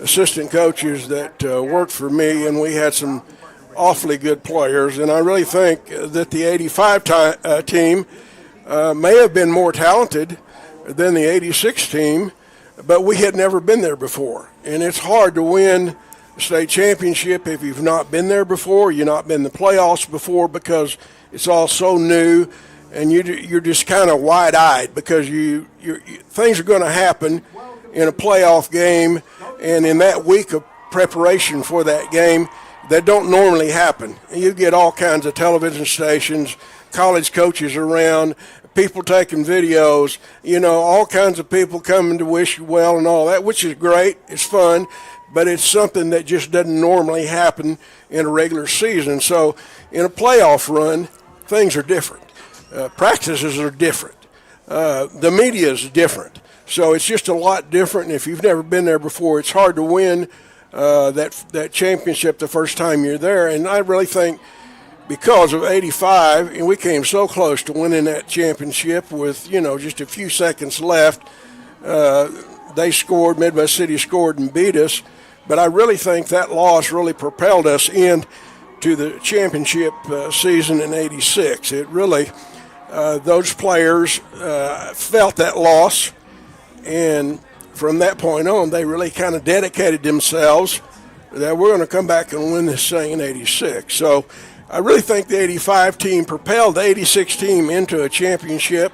assistant coaches that worked for me, and we had some awfully good players. And I really think that the '85 team may have been more talented than the 86 team, but we had never been there before. And it's hard to win a state championship if you've not been there before, you've not been in the playoffs before, because it's all so new, and you're just kind of wide-eyed because things are going to happen in a playoff game and in that week of preparation for that game that don't normally happen. You get all kinds of television stations, college coaches around, people taking videos, all kinds of people coming to wish you well and all that, which is great. It's fun, but it's something that just doesn't normally happen in a regular season. So in a playoff run, things are different. Practices are different. The media is different. So it's just a lot different. And if you've never been there before, it's hard to win that championship the first time you're there. And I really think because of 85, and we came so close to winning that championship with, just a few seconds left. They scored, Midwest City scored and beat us. But I really think that loss really propelled us into the championship season in 86. It really, those players felt that loss. And from that point on, they really kind of dedicated themselves that we're going to come back and win this thing in 86. So I really think the 85 team propelled the 86 team into a championship,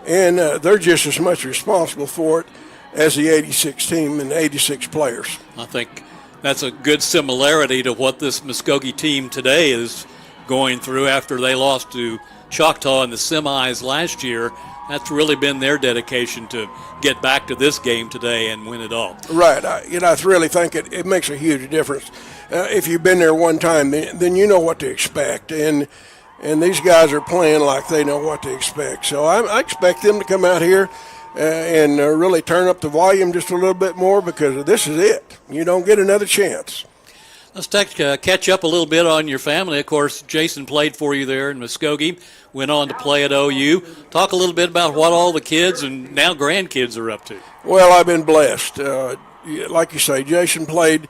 and they're just as much responsible for it as the 86 team and the 86 players. I think that's a good similarity to what this Muskogee team today is going through after they lost to Choctaw in the semis last year. That's really been their dedication to get back to this game today and win it all. Right. I really think it makes a huge difference. If you've been there one time, then you know what to expect. And these guys are playing like they know what to expect. So I expect them to come out here and really turn up the volume just a little bit more, because this is it. You don't get another chance. Let's catch up a little bit on your family. Of course, Jason played for you there in Muskogee, went on to play at OU. Talk a little bit about what all the kids and now grandkids are up to. Well, I've been blessed. Like you say, Jason played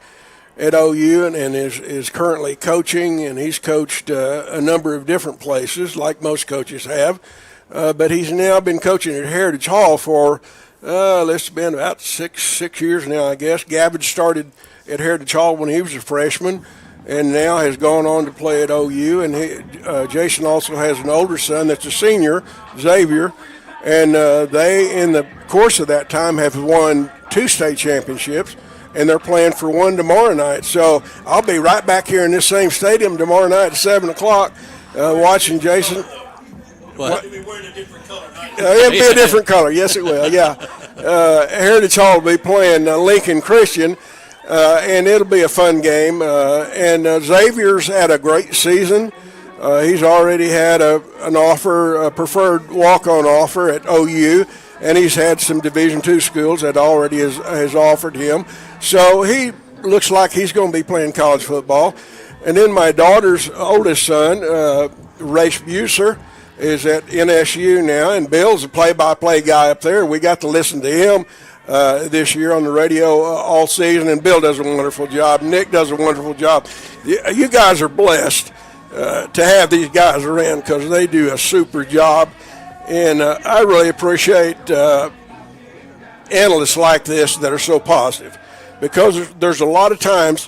at OU and is currently coaching, and he's coached a number of different places, like most coaches have. But he's now been coaching at Heritage Hall for, it's been about six years now, I guess. Gabbage started at Heritage Hall when he was a freshman, and now has gone on to play at OU. And Jason also has an older son that's a senior, Xavier, and they, in the course of that time, have won 2 state championships, and they're playing for one tomorrow night. So I'll be right back here in this same stadium tomorrow night at 7 o'clock watching Jason. What? It'll be wearing a different color. It'll be a different color. Yes, it will, yeah. Heritage Hall will be playing Lincoln Christian, and it'll be a fun game. And Xavier's had a great season. He's already had an offer, a preferred walk-on offer at OU, and he's had some Division II schools that already has offered him. So he looks like he's going to be playing college football. And then my daughter's oldest son, Race Buser, is at NSU now, and Bill's a play-by-play guy up there. We got to listen to him this year on the radio all season, and Bill does a wonderful job. Nick does a wonderful job. You guys are blessed to have these guys around, because they do a super job, and I really appreciate analysts like this that are so positive, because there's a lot of times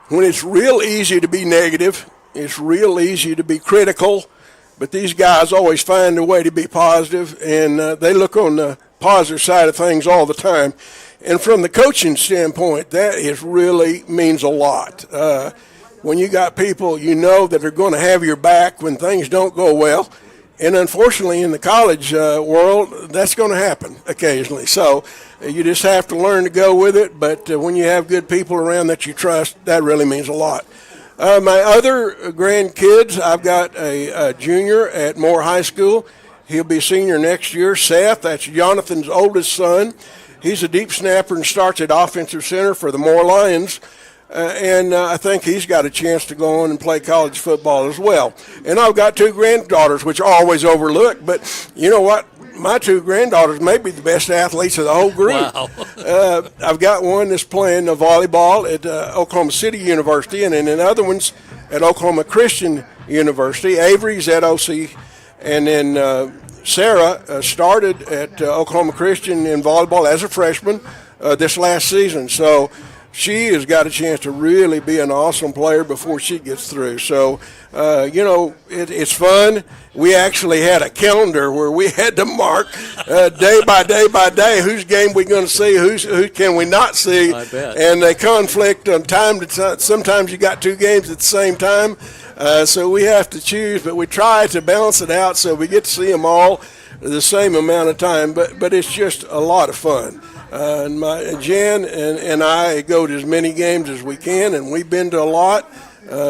when it's real easy to be negative, it's real easy to be critical, but these guys always find a way to be positive, and they look on the positive side of things all the time. And from the coaching standpoint, that really means a lot. When you got people that are going to have your back when things don't go well, and unfortunately in the college world, that's going to happen occasionally. So you just have to learn to go with it, but when you have good people around that you trust, that really means a lot. My other grandkids, I've got a junior at Moore High School. He'll be senior next year. Seth, that's Jonathan's oldest son. He's a deep snapper and starts at offensive center for the Moore Lions. And I think he's got a chance to go on and play college football as well. And I've got 2 granddaughters, which are always overlooked. But you know what? My 2 granddaughters may be the best athletes of the whole group. Wow. I've got one that's playing volleyball at Oklahoma City University, and then the other one's at Oklahoma Christian University. Avery's at OC, and then Sarah started at Oklahoma Christian in volleyball as a freshman this last season. So she has got a chance to really be an awesome player before she gets through. So, it's fun. We actually had a calendar where we had to mark day by day whose game we going to see, who can we not see. I bet. And they conflict on time to time. Sometimes you got two games at the same time. So we have to choose, but we try to balance it out so we get to see them all the same amount of time. But it's just a lot of fun. Jan and I go to as many games as we can, and we've been to a lot.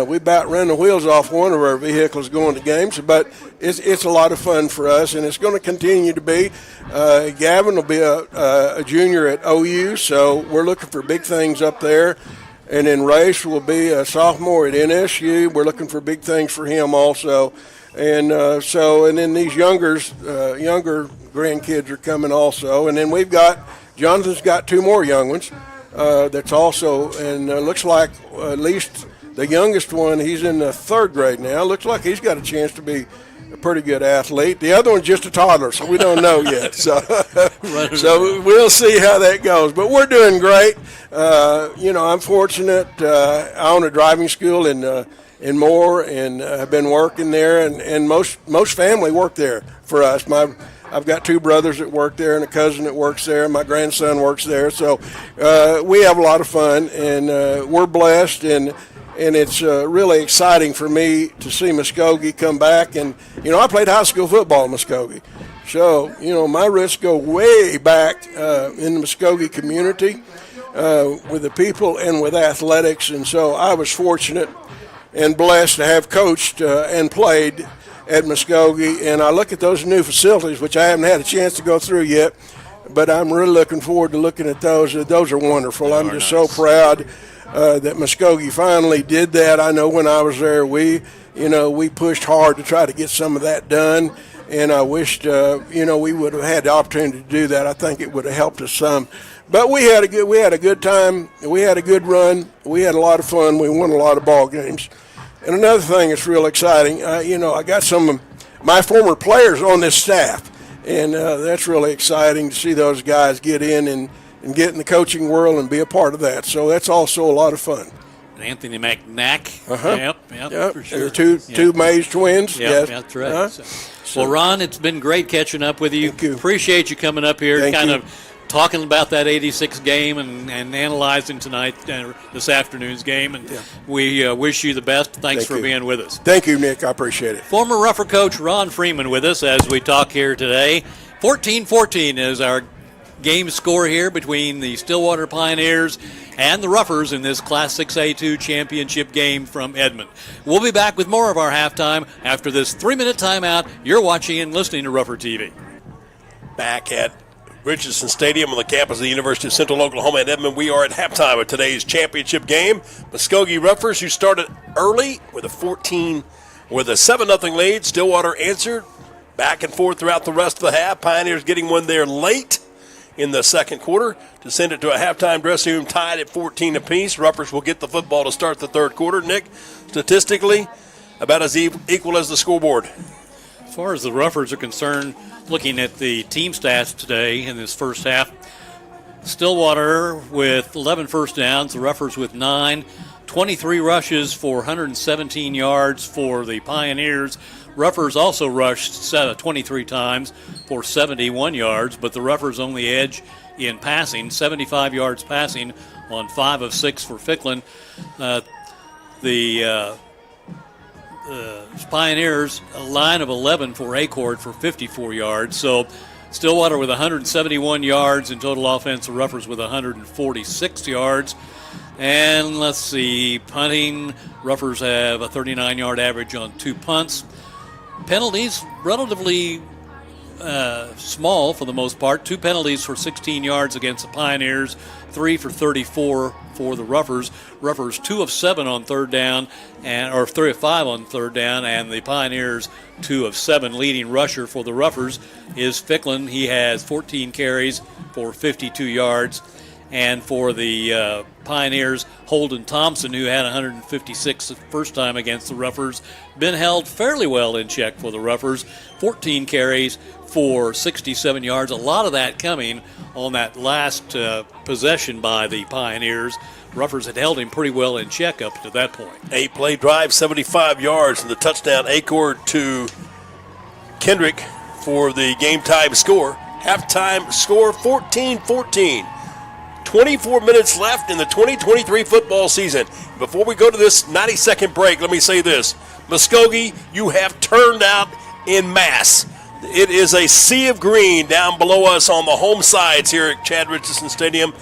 We about ran the wheels off one of our vehicles going to games, but it's a lot of fun for us, and it's going to continue to be. Gavin will be a junior at OU, so we're looking for big things up there. And then Race will be a sophomore at NSU. We're looking for big things for him also. And and then these younger grandkids are coming also. And then Jonathan's got two more young ones that's also, and looks like at least the youngest one, he's in the third grade now. Looks like he's got a chance to be a pretty good athlete. The other one's just a toddler, so we don't know yet. So, so we'll see how that goes. But we're doing great. I'm fortunate. I own a driving school in Moore, and I've been working there, and most family work there for us. I've got two brothers that work there and a cousin that works there, and my grandson works there. So we have a lot of fun, and we're blessed, and it's really exciting for me to see Muskogee come back. And, I played high school football in Muskogee. So, my roots go way back in the Muskogee community with the people and with athletics. And so I was fortunate and blessed to have coached and played at Muskogee. And I look at those new facilities, which I haven't had a chance to go through yet, but I'm really looking forward to looking at those. Those are wonderful. I'm just so proud that Muskogee finally did that. I know when I was there, we pushed hard to try to get some of that done, and I wished, we would have had the opportunity to do that. I think it would have helped us some. But we had a good time. We had a good run. We had a lot of fun. We won a lot of ball games. And another thing that's real exciting, I got some of my former players on this staff, and that's really exciting to see those guys get in and get in the coaching world and be a part of that. So that's also a lot of fun. Anthony McNack. Yep, for sure. And the two Mays twins. Yep, yes. That's right. Well, Ron, it's been great catching up with you. Thank you. Appreciate you coming up here, Thank you. of talking about that 86 game and analyzing tonight, this afternoon's game. And we wish you the best. Thanks for being with us. Thank you, Nick. I appreciate it. Former Rougher coach Ron Freeman with us as we talk here today. 14-14 is our game score here between the Stillwater Pioneers and the Roughers in this Class 6A2 championship game from Edmond. We'll be back with more of our halftime after this 3-minute timeout. You're watching and listening to Rougher TV. Back at Richardson Stadium on the campus of the University of Central Oklahoma in Edmond, we are at halftime of today's championship game. Muskogee Roughers, who started early with a 7-0 lead. Stillwater answered back and forth throughout the rest of the half. Pioneers getting one there late in the second quarter to send it to a halftime dressing room tied at 14 apiece. Roughers will get the football to start the third quarter. Nick, statistically, about as equal as the scoreboard. As far as the Roughers are concerned, looking at the team stats today in this first half, Stillwater with 11 first downs, the Roughers with 9, 23 rushes for 117 yards for the Pioneers. Roughers also rushed 23 times for 71 yards, but the Roughers on the edge in passing, 75 yards passing on 5 of 6 for Ficklin. The Pioneers, a line of 11 for Acord for 54 yards. So Stillwater with 171 yards in total offense, the Roughers with 146 yards. And let's see, punting, Roughers have a 39-yard average on 2 punts. Penalties, relatively small for the most part. 2 penalties for 16 yards against the Pioneers, 3 for 34 for the Roughers. Roughers 2 of 7 on third down, or 3 of 5 on third down, and the Pioneers 2 of 7. Leading rusher for the Roughers is Ficklin. He has 14 carries for 52 yards. And for the Pioneers, Holden Thompson, who had 156 the first time against the Ruffers, been held fairly well in check for the Ruffers. 14 carries for 67 yards. A lot of that coming on that last possession by the Pioneers. Ruffers had held him pretty well in check up to that point. 8-play drive, 75 yards, and the touchdown Acord to Kendrick for the game-time score. Halftime score 14-14. 24 minutes left in the 2023 football season. Before we go to this 90-second break, let me say this. Muskogee, you have turned out in mass. It is a sea of green down below us on the home sides here at Chad Richardson Stadium.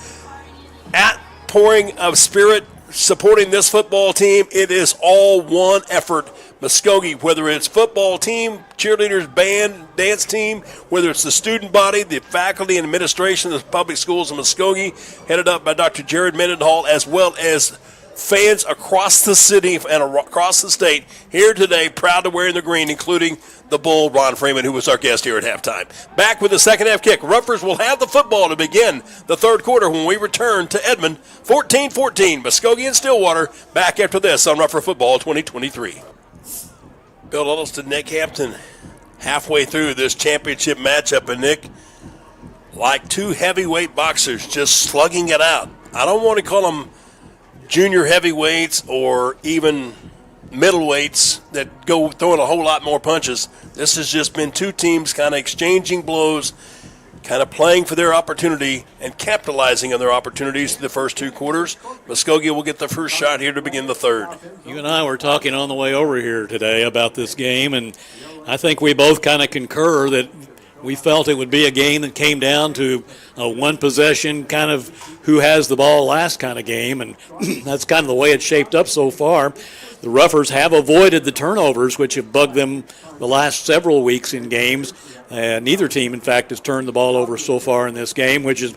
Outpouring of spirit supporting this football team. It is all one effort. Muskogee, whether it's football team, cheerleaders, band, dance team, whether it's the student body, the faculty and administration of the public schools of Muskogee, headed up by Dr. Jared Mendenhall, as well as fans across the city and across the state here today, proud to wear the green, including the Bull, Ron Freeman, who was our guest here at halftime. Back with the second half kick. Ruffers will have the football to begin the third quarter when we return to Edmond. 14-14, Muskogee and Stillwater. Back after this on Ruffer Football 2023. Bill Huddleston, Nick Hampton, halfway through this championship matchup, and Nick, like two heavyweight boxers just slugging it out. I don't want to call them junior heavyweights or even middleweights that go throwing a whole lot more punches. This has just been two teams kind of exchanging blows, kind of playing for their opportunity and capitalizing on their opportunities through the first two quarters. Muskogee will get the first shot here to begin the third. You and I were talking on the way over here today about this game, and I think we both kind of concur that we felt it would be a game that came down to a one possession kind of who has the ball last kind of game, and that's kind of the way it's shaped up so far. The Ruffers have avoided the turnovers, which have bugged them the last several weeks in games. Neither team, in fact, has turned the ball over so far in this game, which is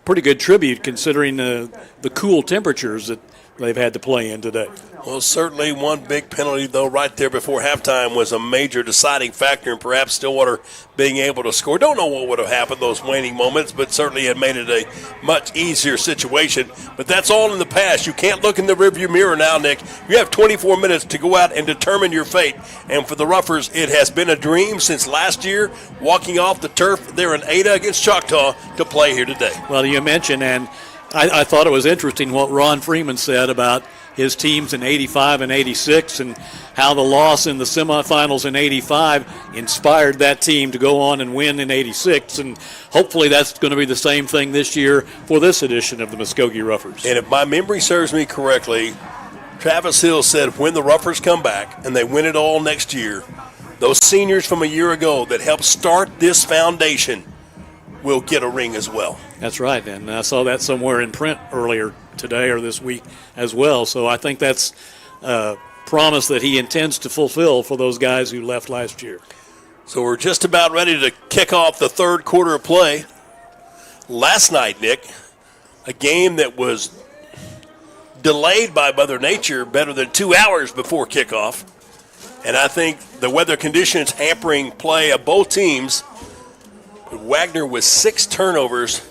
pretty good tribute considering the cool temperatures that they've had to play in today. Well, certainly one big penalty, though, right there before halftime was a major deciding factor in perhaps Stillwater being able to score. Don't know what would have happened those waning moments, but certainly had made it a much easier situation. But that's all in the past. You can't look in the rearview mirror now, Nick. You have 24 minutes to go out and determine your fate. And for the Ruffers, it has been a dream since last year, walking off the turf there in Ada against Choctaw to play here today. Well, you mentioned, and I thought it was interesting what Ron Freeman said about his teams in 85 and 86 and how the loss in the semifinals in 85 inspired that team to go on and win in 86. And hopefully that's going to be the same thing this year for this edition of the Muskogee Ruffers. And if my memory serves me correctly, Travis Hill said when the Ruffers come back and they win it all next year, those seniors from a year ago that helped start this foundation will get a ring as well. That's right, and I saw that somewhere in print earlier today or this week as well. So I think that's a promise that he intends to fulfill for those guys who left last year. So we're just about ready to kick off the third quarter of play. Last night, Nick, a game that was delayed by Mother Nature better than 2 hours before kickoff. And I think the weather conditions hampering play of both teams. Wagner with 6 turnovers,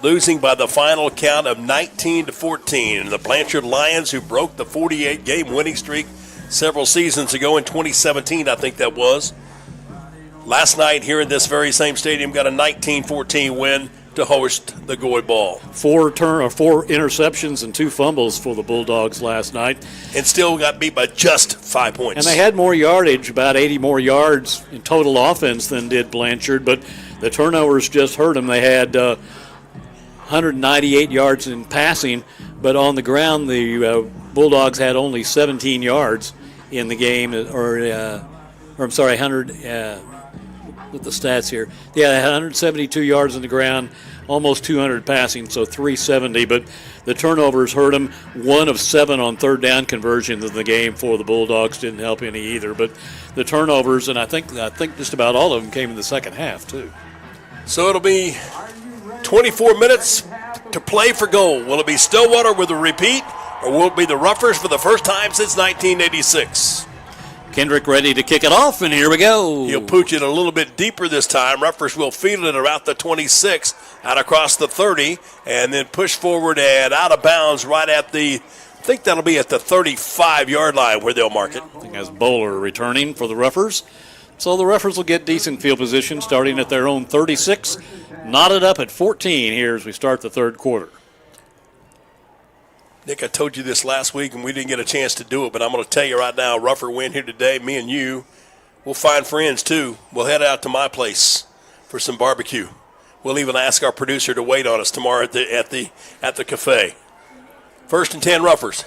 losing by the final count of 19-14. And the Blanchard Lions, who broke the 48-game winning streak several seasons ago in 2017, I think that was. Last night here in this very same stadium, got a 19-14 win to host the Goy Ball. 4 interceptions and 2 fumbles for the Bulldogs last night. And still got beat by just 5 points. And they had more yardage, about 80 more yards in total offense than did Blanchard, but the turnovers just hurt them. They had 198 yards in passing, but on the ground the Bulldogs had only 17 yards in the game, or I'm sorry, 100. With the stats here, yeah, they had 172 yards on the ground, almost 200 passing, so 370. But the turnovers hurt them. 1 of 7 on third down conversions in the game for the Bulldogs didn't help any either. But the turnovers, and I think just about all of them came in the second half too. So it'll be 24 minutes to play for goal. Will it be Stillwater with a repeat, or will it be the Ruffers for the first time since 1986? Kendrick ready to kick it off, and here we go. He'll pooch it a little bit deeper this time. Ruffers will field it around the 26, out across the 30, and then push forward and out of bounds right at the think that'll be at the 35-yard line where they'll mark it. I think that's Bowler returning for the Roughers. So the Roughers will get decent field position starting at their own 36, knotted up at 14 here as we start the third quarter. Nick, I told you this last week, and we didn't get a chance to do it, but I'm going to tell you right now, Rougher win here today. Me and you, we'll find friends, too. We'll head out to my place for some barbecue. We'll even ask our producer to wait on us tomorrow at the cafe. 1st and 10 Roughers.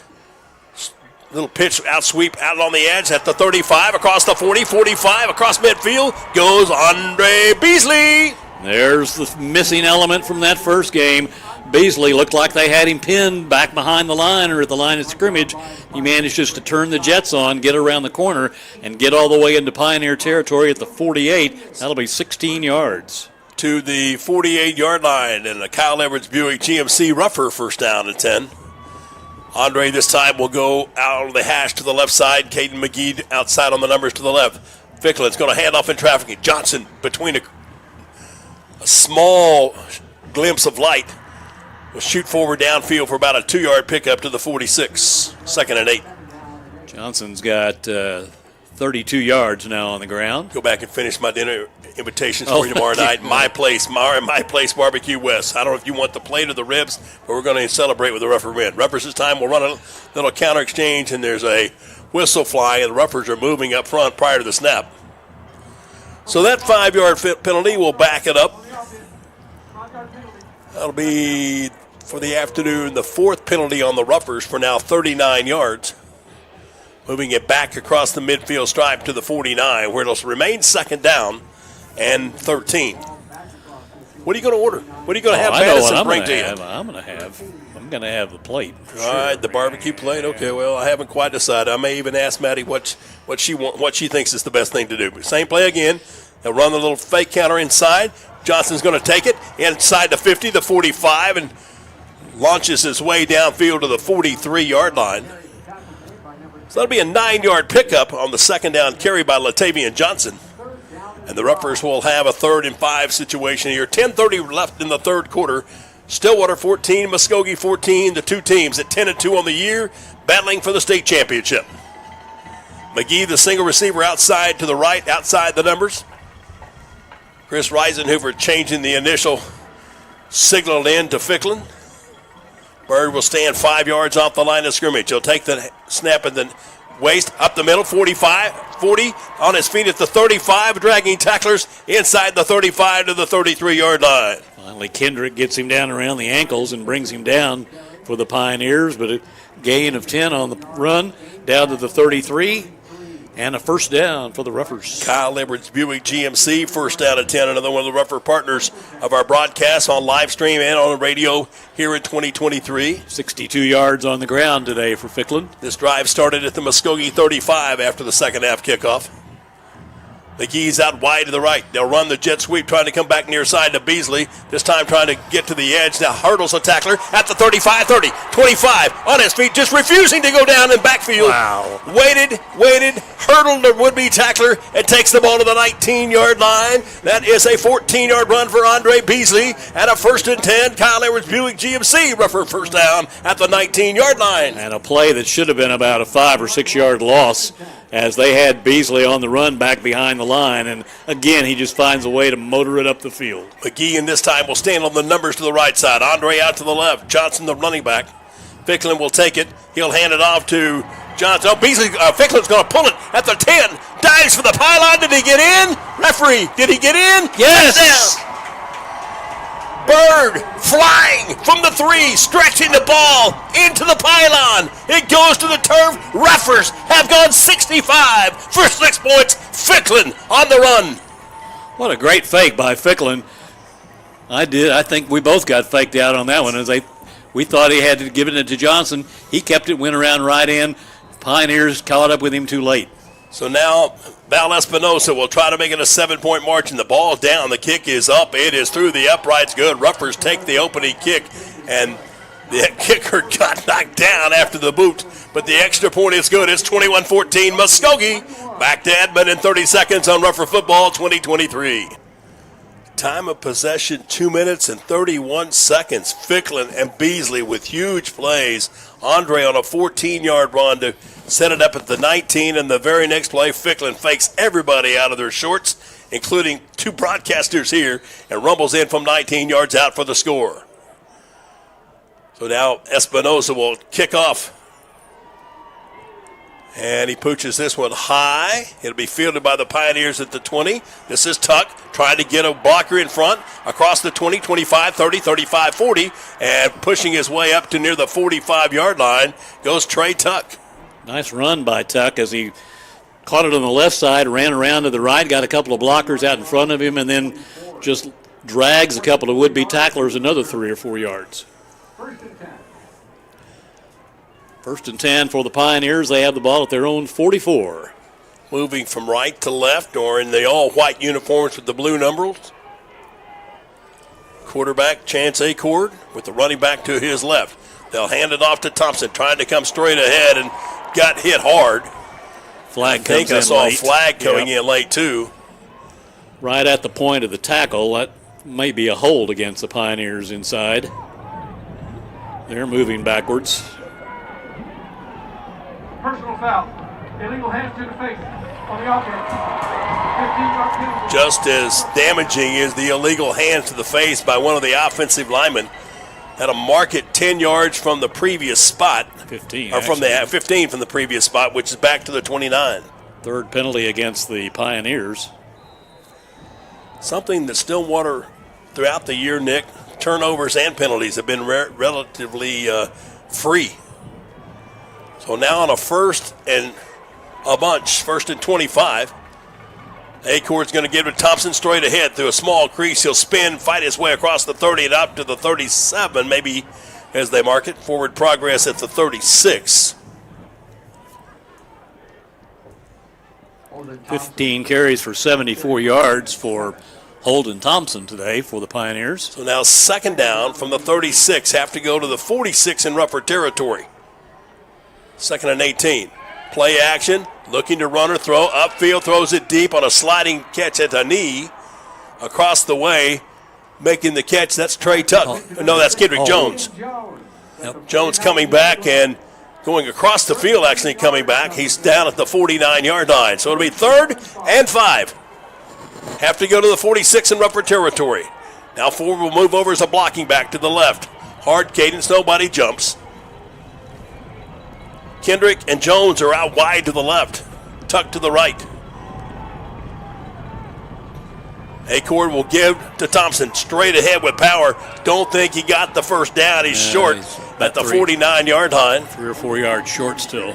Little pitch out sweep out on the edge at the 35, across the 40, 45, across midfield goes Andre Beasley. There's the missing element from that first game. Beasley looked like they had him pinned back behind the line or at the line of scrimmage. He managed just to turn the Jets on, get around the corner, and get all the way into Pioneer territory at the 48. That'll be 16 yards. To the 48-yard line, and a Kyle Edwards Buick GMC Rougher 1st down and 10. Andre this time will go out of the hash to the left side. Caden McGee outside on the numbers to the left. Ficklin's going to hand off in traffic. Johnson between a small glimpse of light will shoot forward downfield for about a 2-yard pickup to the 46. 2nd and 8. Johnson's got 32 yards now on the ground. Go back and finish my dinner invitations for you tomorrow night. My Place Barbecue West. I don't know if you want the plate or the ribs, but we're going to celebrate with the Rougher win. Roughers this time will run a little counter exchange, and there's a whistle flying, and the Roughers are moving up front prior to the snap. So that 5-yard penalty will back it up. That'll be, for the afternoon, the 4th penalty on the Roughers for now 39 yards. Moving it back across the midfield stripe to the 49, where it'll remain 2nd down and 13. What are you going to order? What are you going to have Madison bring to you? I'm going to have the plate. All right, the barbecue plate. Okay, well, I haven't quite decided. I may even ask Maddie what she thinks is the best thing to do. Same play again. They'll run the little fake counter inside. Johnson's going to take it inside the 50, the 45, and launches his way downfield to the 43-yard line. So that'll be a 9-yard pickup on the 2nd down carry by Latavian Johnson. And the Roughers will have a 3rd and 5 situation here. 10:30 left in the third quarter. Stillwater 14, Muskogee 14. The two teams at 10-2 on the year, battling for the state championship. McGee, the single receiver outside to the right, outside the numbers. Chris Reisenhofer changing the initial signal in to Ficklin. Bird will stand 5 yards off the line of scrimmage. He'll take the snap and then waist up the middle, 45, 40, on his feet at the 35, dragging tacklers inside the 35 to the 33-yard line. Finally, Kendrick gets him down around the ankles and brings him down for the Pioneers, but a gain of 10 on the run, down to the 33, and a 1st down for the Roughers. Kyle Edwards Buick GMC, 1st down and 10, another one of the Rougher partners of our broadcast on live stream and on the radio here in 2023. 62 yards on the ground today for Ficklin. This drive started at the Muskogee 35 after the second half kickoff. McGee's out wide to the right. They'll run the jet sweep, trying to come back near side to Beasley. This time trying to get to the edge. Now hurdles a tackler at the 35, 30, 25. On his feet, just refusing to go down in backfield. Wow. Waited, hurdled the would-be tackler, and takes the ball to the 19-yard line. That is a 14-yard run for Andre Beasley. And a 1st and 10, Kyle Edwards Buick GMC. Rougher 1st down at the 19-yard line. And a play that should have been about a 5 or 6 yard loss, as they had Beasley on the run back behind the line. And again, he just finds a way to motor it up the field. McGee in this time will stand on the numbers to the right side. Andre out to the left. Johnson, the running back. Ficklin will take it. He'll hand it off to Johnson. Oh, Beasley, Ficklin's going to pull it at the 10. Dives for the pylon. Did he get in? Referee, did he get in? Yes! Bird flying from the 3, stretching the ball into the pylon. It goes to the turf. Roughers have gone 65 for 6 points. Ficklin on the run. What a great fake by Ficklin. I think we both got faked out on that one. We thought he had to give it to Johnson. He kept it, went around right in. Pioneers caught up with him too late. So now Val Espinosa will try to make it a 7-point margin. The ball's down. The kick is up. It is through the uprights. Good. Roughers take the opening kick, and the kicker got knocked down after the boot. But the extra point is good. It's 21-14 Muskogee. Back to Edmond in 30 seconds on Rougher Football 2023. Time of possession, 2 minutes and 31 seconds. Ficklin and Beasley with huge plays. Andre on a 14-yard run to set it up at the 19, and the very next play, Ficklin fakes everybody out of their shorts, including two broadcasters here, and rumbles in from 19 yards out for the score. So now Espinosa will kick off. And he pooches this one high. It'll be fielded by the Pioneers at the 20. This is Tuck trying to get a blocker in front across the 20, 25, 30, 35, 40, and pushing his way up to near the 45-yard line goes Trey Tuck. Nice run by Tuck as he caught it on the left side, ran around to the right, got a couple of blockers out in front of him, and then just drags a couple of would-be tacklers another 3 or 4 yards. First and 10 for the Pioneers. They have the ball at their own 44. Moving from right to left, or in the all-white uniforms with the blue numbers. Quarterback Chance Acord with the running back to his left. They'll hand it off to Thompson, trying to come straight ahead and got hit hard. Flag comes in late. I think I saw a flag coming in late, too. Right at the point of the tackle. That may be a hold against the Pioneers inside. They're moving backwards. Personal foul. Illegal hands to the face on the offense. 15-yard penalty. Just as damaging is the illegal hands to the face by one of the offensive linemen. Had a mark at 10 yards from the previous spot. 15. Or from the 15 from the previous spot, which is back to the 29. Third penalty against the Pioneers. Something that Stillwater throughout the year, Nick, turnovers and penalties have been relatively free. So now on a first and a bunch, first and 25, Acord's going to give it to Thompson straight ahead through a small crease. He'll spin, fight his way across the 30 and up to the 37, maybe as they mark it. Forward progress at the 36. 15 carries for 74 yards for Holden Thompson today for the Pioneers. So now second down from the 36. Have to go to the 46 in rougher territory. Second and 18. Play action. Looking to run or throw. Upfield, throws it deep on a sliding catch at the knee. Across the way, making the catch. That's Trey Tuck. No, that's Kendrick Jones. Yep. Jones coming back and going across the field, actually coming back. He's down at the 49-yard line. So it'll be 3rd and 5. Have to go to the 46 in rougher territory. Now Ford will move over as a blocking back to the left. Hard cadence, nobody jumps. Kendrick and Jones are out wide to the left. Tuck to the right. Acord will give to Thompson straight ahead with power. Don't think he got the first down. He's short at the 49-yard line. 3 or 4 yards short still.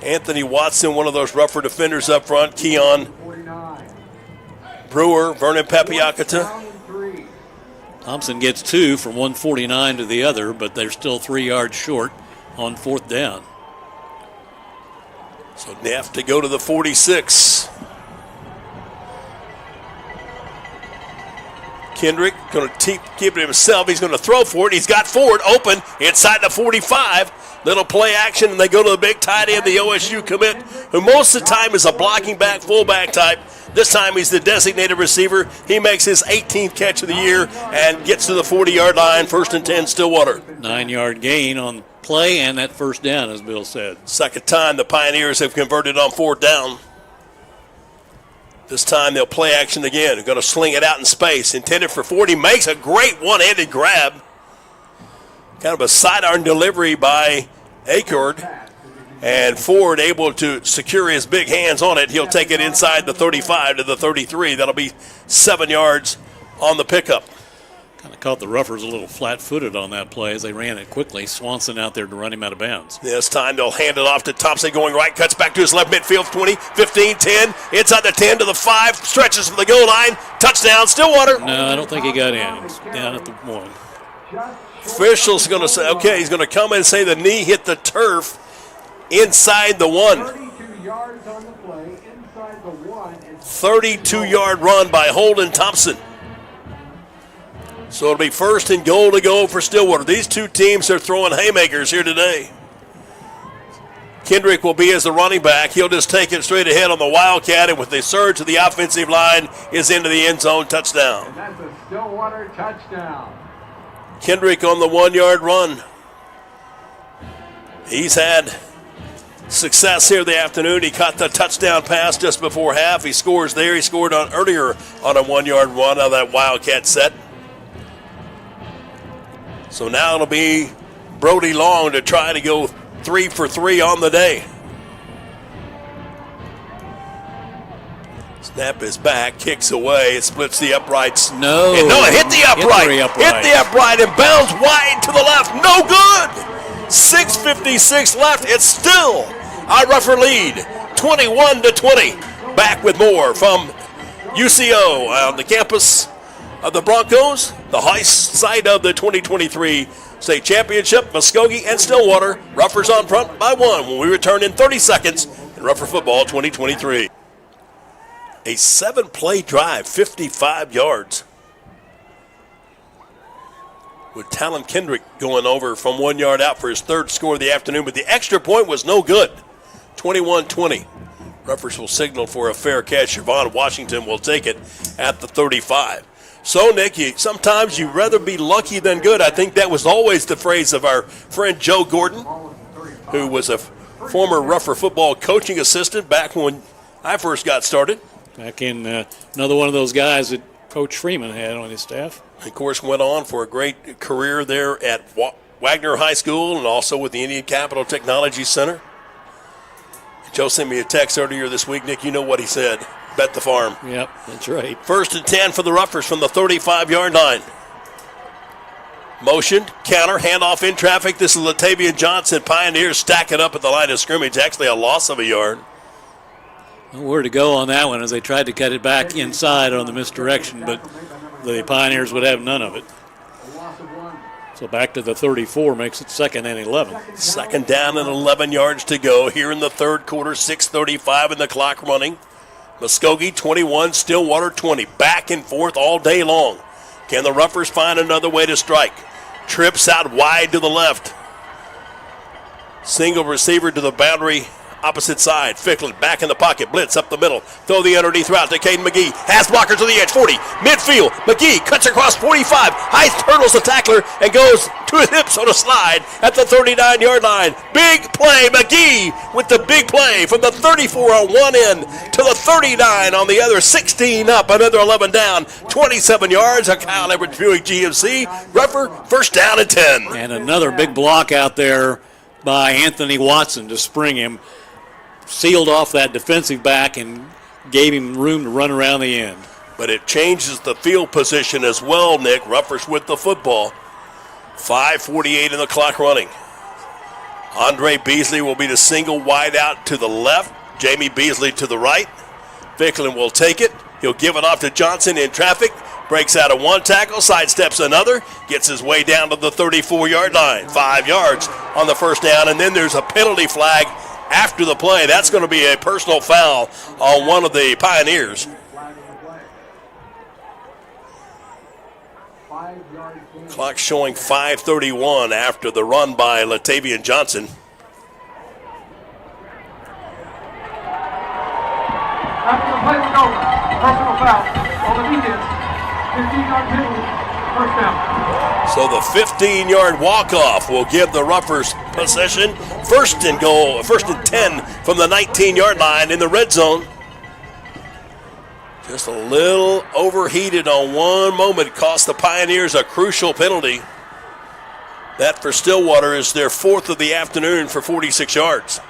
Anthony Watson, one of those rougher defenders up front. Keon Brewer, Vernon Papiakata. Thompson gets 2 from 149 to the other, but they're still 3 yards short on 4th down. So Neff to go to the 46. Kendrick going to keep it himself. He's going to throw for it. He's got Ford open inside the 45. Little play action, and they go to the big tight end, the OSU commit, who most of the time is a blocking back, fullback type. This time he's the designated receiver. He makes his 18th catch of the year and gets to the 40-yard line, 1st and 10, Stillwater. 9-yard gain on play and that first down, as Bill said. Second time the Pioneers have converted on 4th down. This time they'll play action again. They're going to sling it out in space. Intended for 40. Makes a great one-handed grab. Kind of a sidearm delivery by Acord. And Ford able to secure his big hands on it. He'll take it inside the 35 to the 33. That'll be 7 yards on the pickup. Kind of caught the Ruffers a little flat-footed on that play as they ran it quickly. Swanson out there to run him out of bounds. This time they'll hand it off to Thompson going right, cuts back to his left midfield, 20, 15, 10, inside the 10 to the 5, stretches from the goal line, touchdown, Stillwater. No, I don't think he got in. He's down at the 1. Official's going to say, okay, he's going to come in and say the knee hit the turf inside the 1. 32 yards on the play, inside the 1. 32-yard run by Holden Thompson. So it'll be 1st and goal to go for Stillwater. These two teams are throwing haymakers here today. Kendrick will be as the running back. He'll just take it straight ahead on the Wildcat, and with the surge to the offensive line, is into the end zone. Touchdown. And that's a Stillwater touchdown. Kendrick on the 1-yard run. He's had success here the afternoon. He caught the touchdown pass just before half. He scores there. He scored earlier on a 1-yard run out of that Wildcat set. So now it'll be Brody Long to try to go 3 for 3 on the day. Snap is back, kicks away, it splits the uprights. No. And it hit the upright. Hit the upright and bounds wide to the left. No good. 6:56 left. It's still our Rougher lead, 21-20. Back with more from UCO on the campus of the Broncos, the high side of the 2023 state championship. Muskogee and Stillwater. Ruffers on front by 1 when we return in 30 seconds in Rougher Football 2023. A 7-play drive, 55 yards. With Talon Kendrick going over from 1 yard out for his third score of the afternoon, but the extra point was no good. 21-20. Ruffers will signal for a fair catch. Siobhan Washington will take it at the 35. So, Nick, sometimes you'd rather be lucky than good. I think that was always the phrase of our friend Joe Gordon, who was a former Rougher football coaching assistant back when I first got started. Back in another one of those guys that Coach Freeman had on his staff. Of course, went on for a great career there at Wagner High School and also with the Indian Capital Technology Center. Joe sent me a text earlier this week. Nick, you know what he said. Bet the farm. Yep, that's right. 1st and 10 for the Ruffers from the 35-yard line. Motion, counter, handoff in traffic. This is Latavian Johnson. Pioneers stack it up at the line of scrimmage. Actually a loss of a yard. Nowhere to go on that one as they tried to cut it back inside on the misdirection, but the Pioneers would have none of it. So back to the 34 makes it 2nd and 11. 2nd down and 11 yards to go here in the third quarter. 6:35 in the clock running. Muskogee 21, Stillwater 20. Back and forth all day long. Can the Ruffers find another way to strike? Trips out wide to the left. Single receiver to the boundary. Opposite side, Ficklin back in the pocket, blitz up the middle, throw the underneath route to Caden McGee, has blocker to the edge, 40, midfield, McGee cuts across 45, Heist hurdles the tackler and goes to his hips on a slide at the 39-yard line. Big play, McGee with the big play from the 34 on one end to the 39 on the other, 16 up, another 11 down, 27 yards, a Kyle Edwards Buick GMC, Rougher, 1st down and 10. And another big block out there by Anthony Watson to spring him. Sealed off that defensive back and gave him room to run around the end. But it changes the field position as well, Nick. Ruffers with the football. 5:48 in the clock running. Andre Beasley will be the single wide out to the left. Jamie Beasley to the right. Ficklin will take it. He'll give it off to Johnson in traffic. Breaks out of one tackle, sidesteps another. Gets his way down to the 34-yard line. 5 yards on the 1st down, and then there's a penalty flag after the play. That's going to be a personal foul on one of the Pioneers. Clock showing 5:31 after the run by Latavian Johnson. After the play was over, personal foul on the defense, 15-yard penalty, 1st down. So the 15-yard walk-off will give the Ruffers possession. 1st and goal, 1st and 10 from the 19-yard line in the red zone. Just a little overheated on one moment. Cost the Pioneers a crucial penalty. That for Stillwater is their 4th of the afternoon for 46 yards.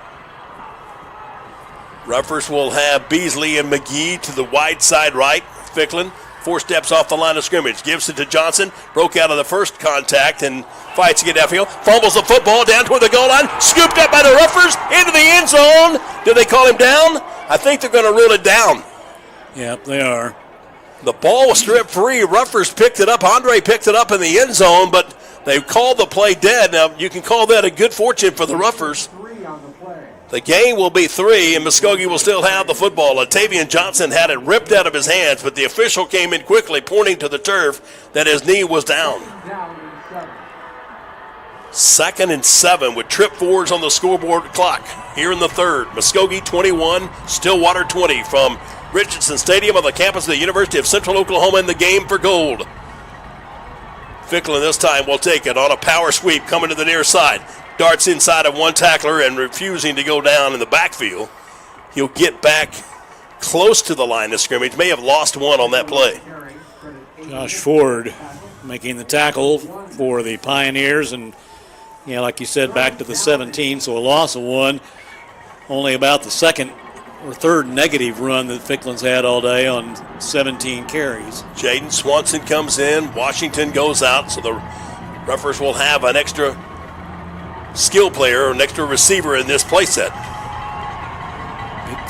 Ruffers will have Beasley and McGee to the wide side right. Ficklin 4 steps off the line of scrimmage. Gives it to Johnson. Broke out of the first contact and fights to get downfield. Fumbles the football down toward the goal line. Scooped up by the Ruffers into the end zone. Do they call him down? I think they're going to rule it down. Yep, they are. The ball was stripped free. Ruffers picked it up. Andre picked it up in the end zone, but they called the play dead. Now, you can call that a good fortune for the Ruffers. The game will be 3, and Muskogee will still have the football. Latavian Johnson had it ripped out of his hands, but the official came in quickly, pointing to the turf that his knee was down. 2nd and 7 with trip forwards on the scoreboard clock here in the third. Muskogee 21, Stillwater 20 from Richardson Stadium on the campus of the University of Central Oklahoma in the game for gold. Ficklin this time will take it on a power sweep coming to the near side. Darts inside of one tackler and refusing to go down in the backfield. He'll get back close to the line of scrimmage. May have lost one on that play. Josh Ford making the tackle for the Pioneers, and like you said, back to the 17, so a loss of one. Only about the second or third negative run that Ficklin's had all day on 17 carries. Jaden Swanson comes in. Washington goes out, so the Ruffers will have an extra skill player or an extra receiver in this play set.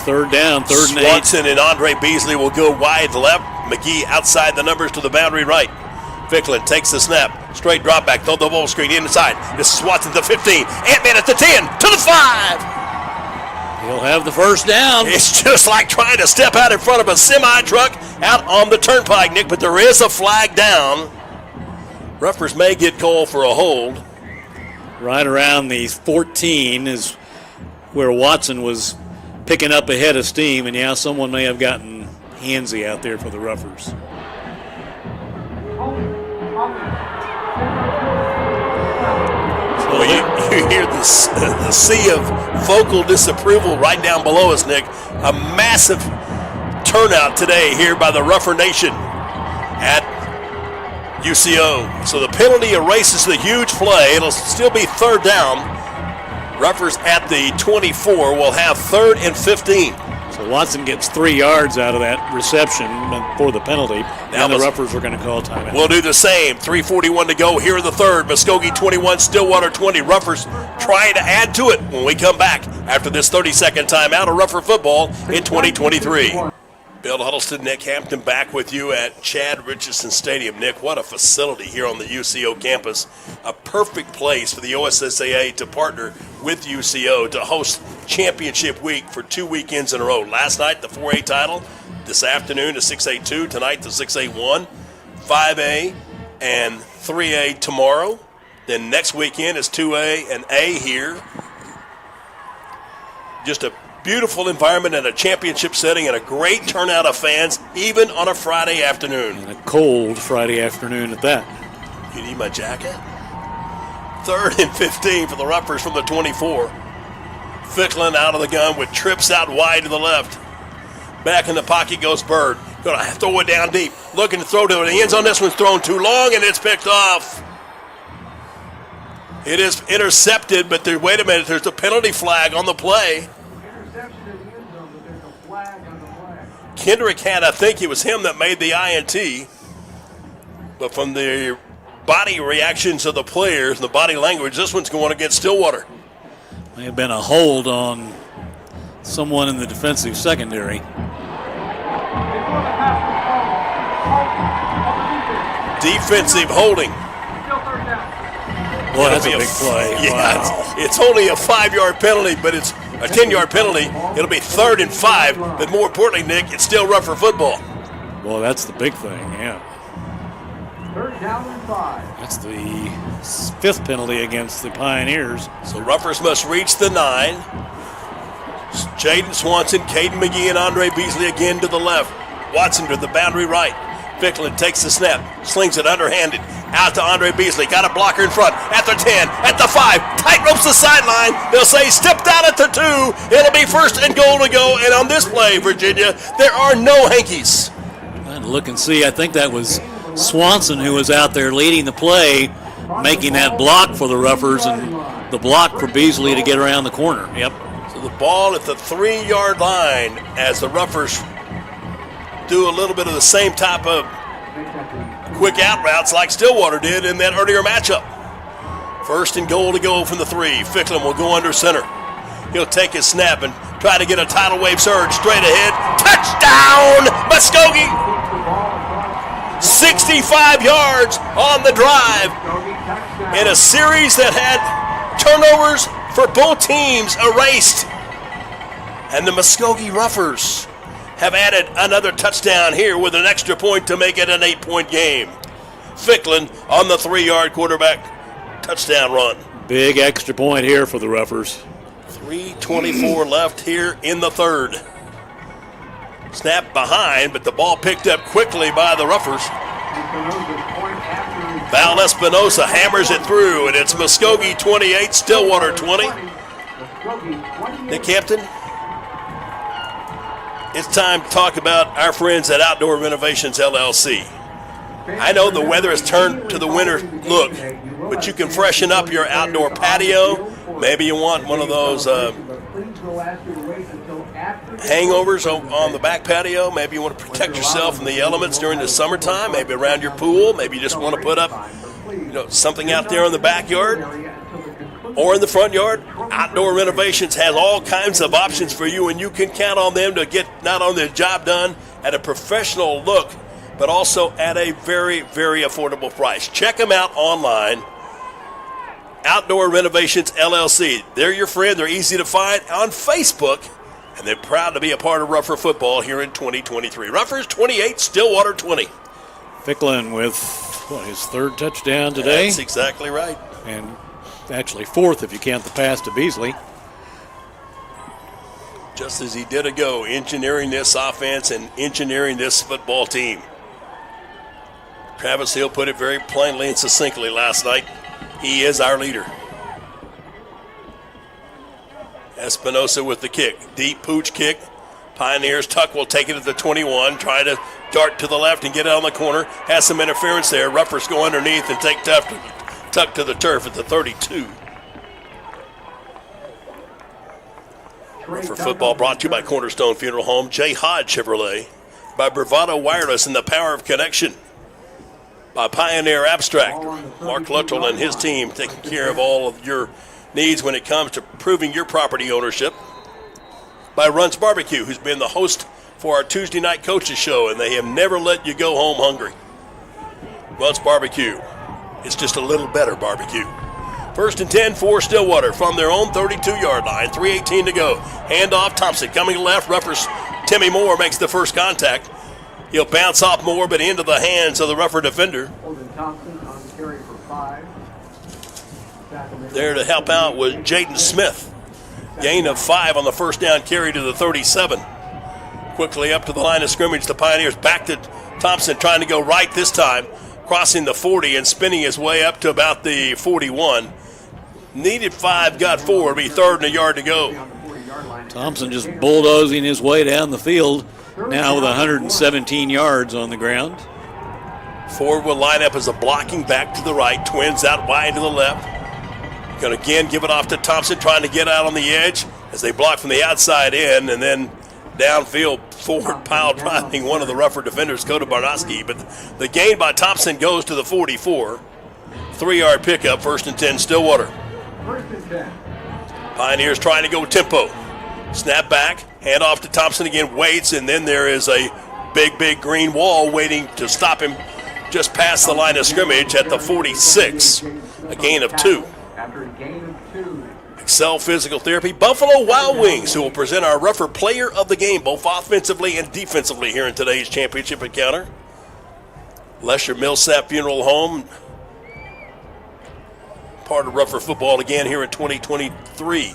Third down, third and 8. Swanson and Andre Beasley will go wide left. McGee outside the numbers to the boundary right. Ficklin takes the snap. Straight drop back. Throw the ball screen inside. This is Swanson to 15. Ant-Man at the 10. To the 5. He'll have the first down. It's just like trying to step out in front of a semi-truck out on the turnpike, Nick, but there is a flag down. Ruffers may get called for a hold. Right around the 14 is where Watson was picking up a head of steam, and someone may have gotten handsy out there for the Ruffers. Well, you hear the sea of vocal disapproval right down below us, Nick. A massive turnout today here by the Ruffer Nation at UCO. So the penalty erases the huge play. It'll still be third down. Ruffers at the 24 will have 3rd and 15. So Watson gets 3 yards out of that reception for the penalty, and the Ruffers are going to call timeout. We'll do the same. 3:41 to go here in the third. Muskogee 21, Stillwater 20. Ruffers trying to add to it when we come back after this 30-second timeout of Ruffer football in 2023. Bill Huddleston, Nick Hampton back with you at Chad Richardson Stadium. Nick, what a facility here on the UCO campus. A perfect place for the OSSAA to partner with UCO to host championship week for 2 weekends in a row. Last night, the 4A title. This afternoon, the 6A2. Tonight, the 6A1. 5A and 3A tomorrow. Then next weekend is 2A and A here. Just a beautiful environment and a championship setting and a great turnout of fans, even on a Friday afternoon. And a cold Friday afternoon at that. You need my jacket? 3rd and 15 for the Ruffers from the 24. Ficklin out of the gun with trips out wide to the left. Back in the pocket goes Bird. Going to throw it down deep. Looking to throw to the end zone. This one's thrown too long and it's picked off. It is intercepted, but wait a minute. There's a penalty flag on the play. Kendrick had, I think it was him that made the INT. But from the body reactions of the players and the body language, this one's going against Stillwater. May have been a hold on someone in the defensive secondary. Defensive holding. Well, that's a big play. Yeah, wow. It's only a 5-yard penalty, but it's a 10-yard penalty. It'll be 3rd and 5, but more importantly, Nick, it's still Ruffer football. Well, that's the big thing, yeah. 3rd down and 5. That's the 5th penalty against the Pioneers. So Ruffers must reach the 9. Jaden Swanson, Caden McGee, and Andre Beasley again to the left. Watson to the boundary right. Ficklin takes the snap, slings it underhanded. Out to Andre Beasley, got a blocker in front, at the 10, at the 5, tight ropes the sideline. They'll say step down at the 2. It'll be 1st and goal to go. And on this play, Virginia, there are no hankies. And look and see, I think that was Swanson who was out there leading the play, making that block for the Ruffers and the block for Beasley to get around the corner. Yep. So the ball at the 3-yard line as the Ruffers do a little bit of the same type of quick out routes like Stillwater did in that earlier matchup. 1st and goal to go from the 3. Ficklin will go under center. He'll take his snap and try to get a tidal wave surge straight ahead. Touchdown, Muskogee! 65 yards on the drive in a series that had turnovers for both teams erased. And the Muskogee Ruffers have added another touchdown here with an extra point to make it an 8-point game. Ficklin on the 3-yard quarterback touchdown run. Big extra point here for the Ruffers. 3:24 left here in the third. Snap behind, but the ball picked up quickly by the Ruffers. Val Espinosa hammers it through, and it's Muskogee 28, Stillwater 20. Nick Hampton, it's time to talk about our friends at Outdoor Renovations LLC. I know the weather has turned to the winter look, but you can freshen up your outdoor patio. Maybe you want one of those hangovers on the back patio. Maybe you want to protect yourself from the elements during the summertime. Maybe around your pool. Maybe you just want to put up, something out there in the backyard or in the front yard. Outdoor Renovations has all kinds of options for you, and you can count on them to get not only the job done at a professional look, but also at a very, very affordable price. Check them out online. Outdoor Renovations LLC. They're your friend. They're easy to find on Facebook, and they're proud to be a part of Ruffer football here in 2023. Ruffers 28, Stillwater 20. Ficklin with his third touchdown today. That's exactly right. And actually fourth if you count the pass to Beasley. Just as he did ago, engineering this offense and engineering this football team. Travis Hill put it very plainly and succinctly last night. He is our leader. Espinosa with the kick. Deep pooch kick. Pioneers, Tuck will take it at the 21. Try to dart to the left and get it on the corner. Has some interference there. Ruffers go underneath and take Tuck to the turf at the 32. Ruffer football brought to you by Cornerstone Funeral Home, J. Hodge Chevrolet, by Bravado Wireless and the Power of Connection, by Pioneer Abstract, Mark Luttrell and his team taking care of all of your needs when it comes to proving your property ownership, by Runts Barbecue, who's been the host for our Tuesday night coaches show, and they have never let you go home hungry. Runts Barbecue, it's just a little better barbecue. First and 10 for Stillwater from their own 32-yard line, 3:18 to go. Handoff, Thompson coming to left, Ruffers Timmy Moore makes the first contact. He'll bounce off Moore, but into the hands of the Ruffer defender. There to help out was Jaden Smith. Gain of 5 on the first down carry to the 37. Quickly up to the line of scrimmage, the Pioneers back to Thompson, trying to go right this time, crossing the 40 and spinning his way up to about the 41. Needed 5, got 4, it'll be third and a yard to go. Thompson just bulldozing his way down the field, now with 117 yards on the ground. Ford will line up as a blocking back to the right, twins out wide to the left. Going to again give it off to Thompson, trying to get out on the edge as they block from the outside in, and then downfield, Ford pile driving one of the Ruffer defenders, Koda Barnoski. But the gain by Thompson goes to the 44. 3-yard pickup, first and 10, Stillwater. Pioneers trying to go tempo. Snap back, hand off to Thompson again, waits, and then there is a big green wall waiting to stop him just past the line of scrimmage at the 46. A gain of 2. Excel Physical Therapy, Buffalo Wild Wings, who will present our Ruffer player of the game, both offensively and defensively here in today's championship encounter. Lesher Millsap Funeral Home, part of Ruffer football again here in 2023.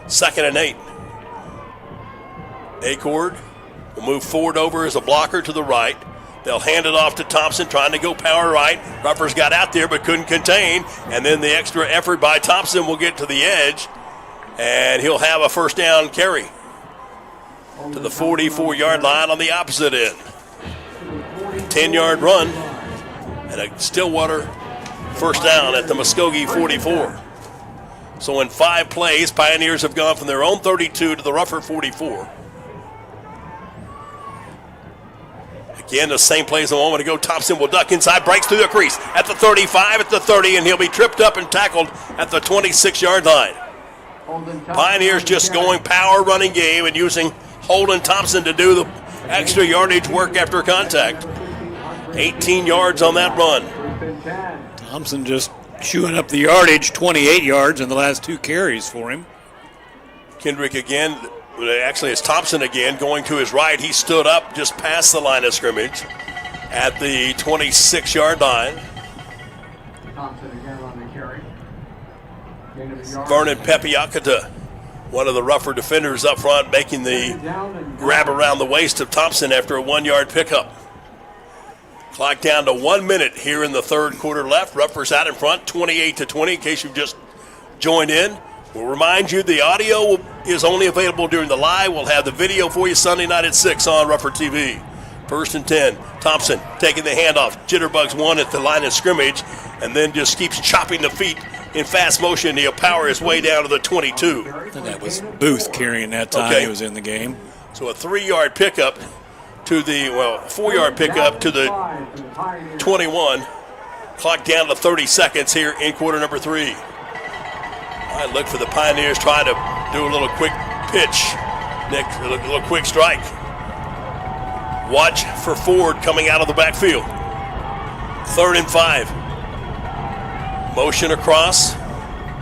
2nd and 8. Acord will move forward over as a blocker to the right. They'll hand it off to Thompson, trying to go power right. Ruffers got out there but couldn't contain. And then the extra effort by Thompson will get to the edge. And he'll have a first down carry to the 44-yard line on the opposite end. 10-yard run and a Stillwater first down at the Muskogee 44. So in 5 plays, Pioneers have gone from their own 32 to the Ruffer 44. Again, the same plays a moment ago. Thompson will duck inside, breaks through the crease at the 35, at the 30, and he'll be tripped up and tackled at the 26-yard line. Pioneers just going power running game and using Holden Thompson to do the extra yardage work after contact. 18 yards on that run. Thompson just chewing up the yardage, 28 yards in the last 2 carries for him. Kendrick again. Actually, it's Thompson again going to his right. He stood up just past the line of scrimmage at the 26-yard line. Thompson again on the carry. Vernon Pepiakata, one of the rougher defenders up front, making the grab around the waist of Thompson after a 1-yard pickup. Clock down to 1 minute here in the third quarter left. Ruffers out in front, 28-20, in case you've just joined in. We'll remind you the audio is only available during the live. We'll have the video for you Sunday night at 6 on Ruffer TV. First and 10. Thompson taking the handoff. Jitterbugs one at the line of scrimmage and then just keeps chopping the feet in fast motion. He'll power his way down to the 22. I think that was Booth carrying that time he was in the game. So a 3-yard pickup to the, 4-yard pickup to the 21. Clock down to 30 seconds here in quarter number 3. I look for the Pioneers trying to do a little quick pitch. Nick, a little quick strike. Watch for Ford coming out of the backfield. 3rd and 5. Motion across.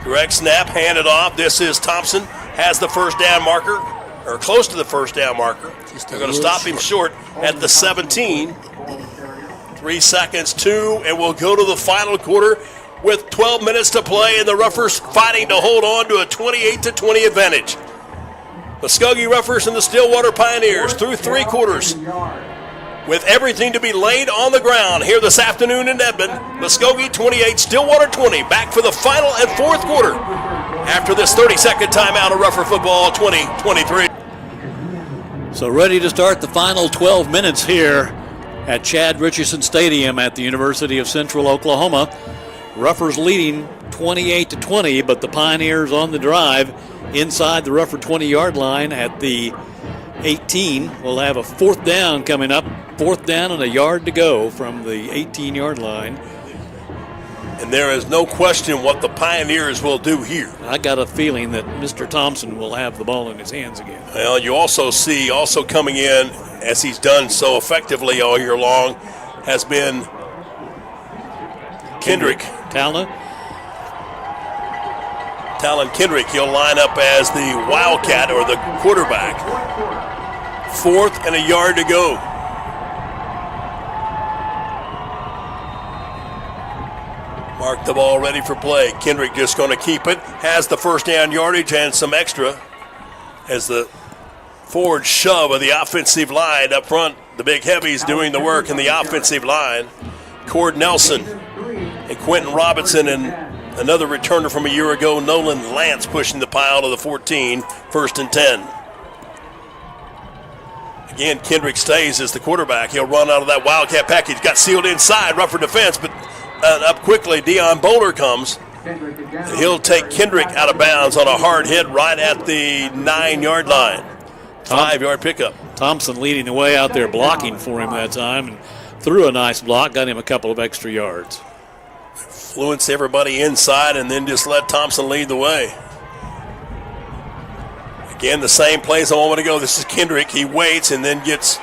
Direct snap, hand it off. This is Thompson. Has the first down marker, or close to the first down marker. They're going to stop him short at the 17. 3 seconds, 2, and we'll go to the final quarter with 12 minutes to play, and the Ruffers fighting to hold on to a 28-20 advantage. Muskogee Ruffers and the Stillwater Pioneers through 3 quarters with everything to be laid on the ground here this afternoon in Edmond. Muskogee 28, Stillwater 20. Back for the final and 4th quarter after this 30-second timeout of Ruffer Football 2023. So ready to start the final 12 minutes here at Chad Richardson Stadium at the University of Central Oklahoma. Ruffers leading 28-20, but the Pioneers on the drive inside the Ruffer 20-yard line at the 18. We'll have a 4th down coming up. 4th down and a yard to go from the 18-yard line. And there is no question what the Pioneers will do here. I got a feeling that Mr. Thompson will have the ball in his hands again. Well, you also see, coming in, as he's done so effectively all year long, has been Kendrick. Talon Kendrick. He'll line up as the Wildcat or the quarterback. 4th and a yard to go. Mark the ball ready for play. Kendrick just going to keep it. Has the first down yardage and some extra as the forward shove of the offensive line up front. The big heavies doing the work in the offensive line. Cord Nelson and Quentin Robinson and another returner from a year ago, Nolan Lance, pushing the pile to the 14, 1st and 10. Again, Kendrick stays as the quarterback. He'll run out of that Wildcat package. Got sealed inside, Ruffer defense, but up quickly, Deion Bowler comes. And he'll take Kendrick out of bounds on a hard hit right at the 9-yard line. 5-yard pickup. Thompson leading the way out there, blocking for him that time, and threw a nice block, got him a couple of extra yards. Influence everybody inside and then just let Thompson lead the way. Again, the same plays a moment ago. This is Kendrick. He waits and then gets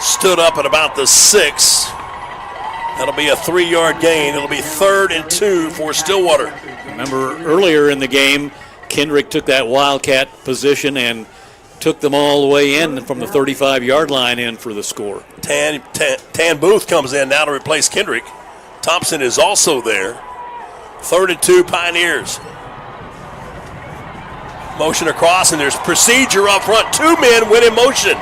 stood up at about the 6. That'll be a 3-yard gain. It'll be 3rd and 2 for Stillwater. Remember earlier in the game, Kendrick took that Wildcat position and took them all the way in from the 35-yard line in for the score. Tan Booth comes in now to replace Kendrick. Thompson is also there. 3rd and 2 Pioneers. Motion across, and there's procedure up front. 2 men went in motion.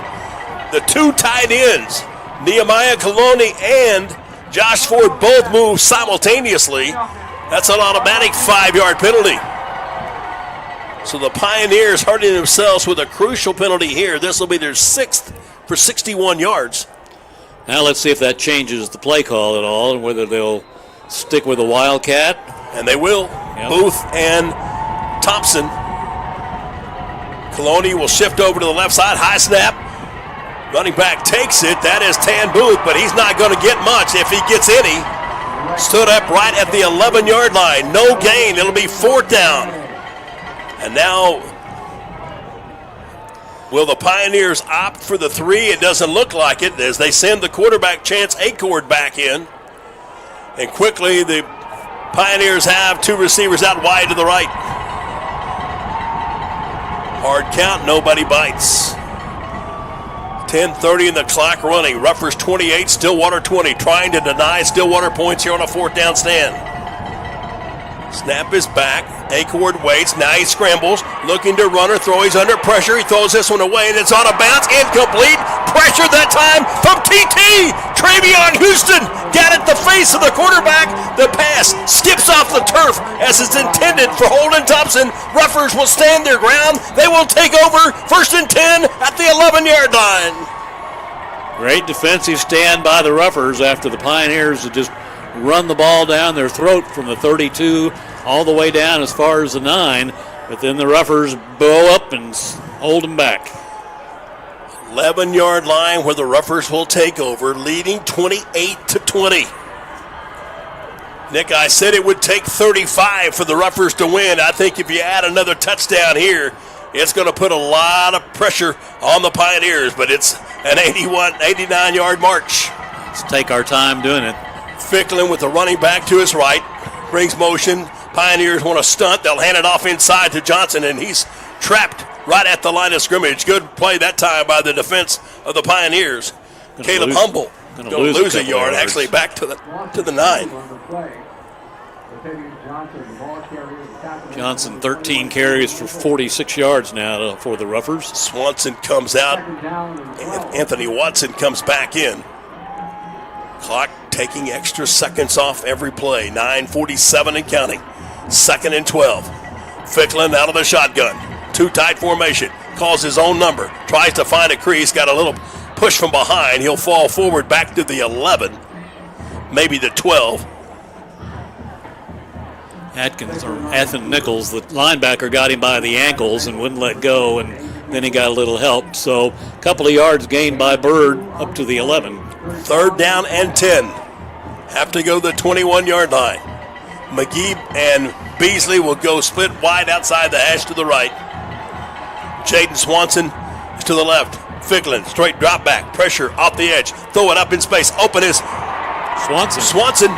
The 2 tight ends, Nehemiah Coloni and Josh Ford, both move simultaneously. That's an automatic 5-yard penalty. So the Pioneers hurting themselves with a crucial penalty here. This will be their 6th for 61 yards. Now let's see if that changes the play call at all and whether they'll stick with a Wildcat. And they will. Yep. Booth and Thompson. Coloni will shift over to the left side. High snap. Running back takes it. That is Tan Booth, but he's not going to get much if he gets any. Stood up right at the 11-yard line. No gain. It'll be 4th down. And now, will the Pioneers opt for the 3? It doesn't look like it as they send the quarterback Chance Acord back in. And quickly, the Pioneers have 2 receivers out wide to the right. Hard count, nobody bites. 10:30 in the clock running. Ruffers 28, Stillwater 20. Trying to deny Stillwater points here on a 4th down stand. Snap is back. Acord waits. Now he scrambles. Looking to runner. Throw. He's under pressure. He throws this one away, and it's on a bounce. Incomplete. Pressure that time from TT. Travion Houston got at the face of the quarterback. The pass skips off the turf as it's intended for Holden Thompson. Ruffers will stand their ground. They will take over 1st and 10 at the 11-yard line. Great defensive stand by the Ruffers after the Pioneers had just run the ball down their throat from the 32 all the way down as far as the 9. But then the Ruffers bow up and hold them back. 11-yard line where the Ruffers will take over, leading 28-20. Nick, I said it would take 35 for the Ruffers to win. I think if you add another touchdown here, it's going to put a lot of pressure on the Pioneers, but it's an 89-yard march. Let's take our time doing it. Ficklin with the running back to his right, brings motion. Pioneers want to stunt. They'll hand it off inside to Johnson, and he's trapped right at the line of scrimmage. Good play that time by the defense of the Pioneers. Caleb Humble going to lose a yard, actually back to the 9. Johnson 13 carries for 46 yards now for the Ruffers. Swanson comes out, and Anthony Watson comes back in. Clock taking extra seconds off every play. 9:47 and counting. 2nd and 12. Ficklin out of the shotgun. Too tight formation. Calls his own number. Tries to find a crease. Got a little push from behind. He'll fall forward back to the 11. Maybe the 12. Ethan Nichols, the linebacker, got him by the ankles and wouldn't let go, and then he got a little help. So a couple of yards gained by Bird up to the 11. 3rd down and 10. Have to go to the 21-yard line. McGee and Beasley will go split wide outside the hash to the right. Jaden Swanson is to the left. Ficklin, straight drop back. Pressure off the edge. Throw it up in space. Open is Swanson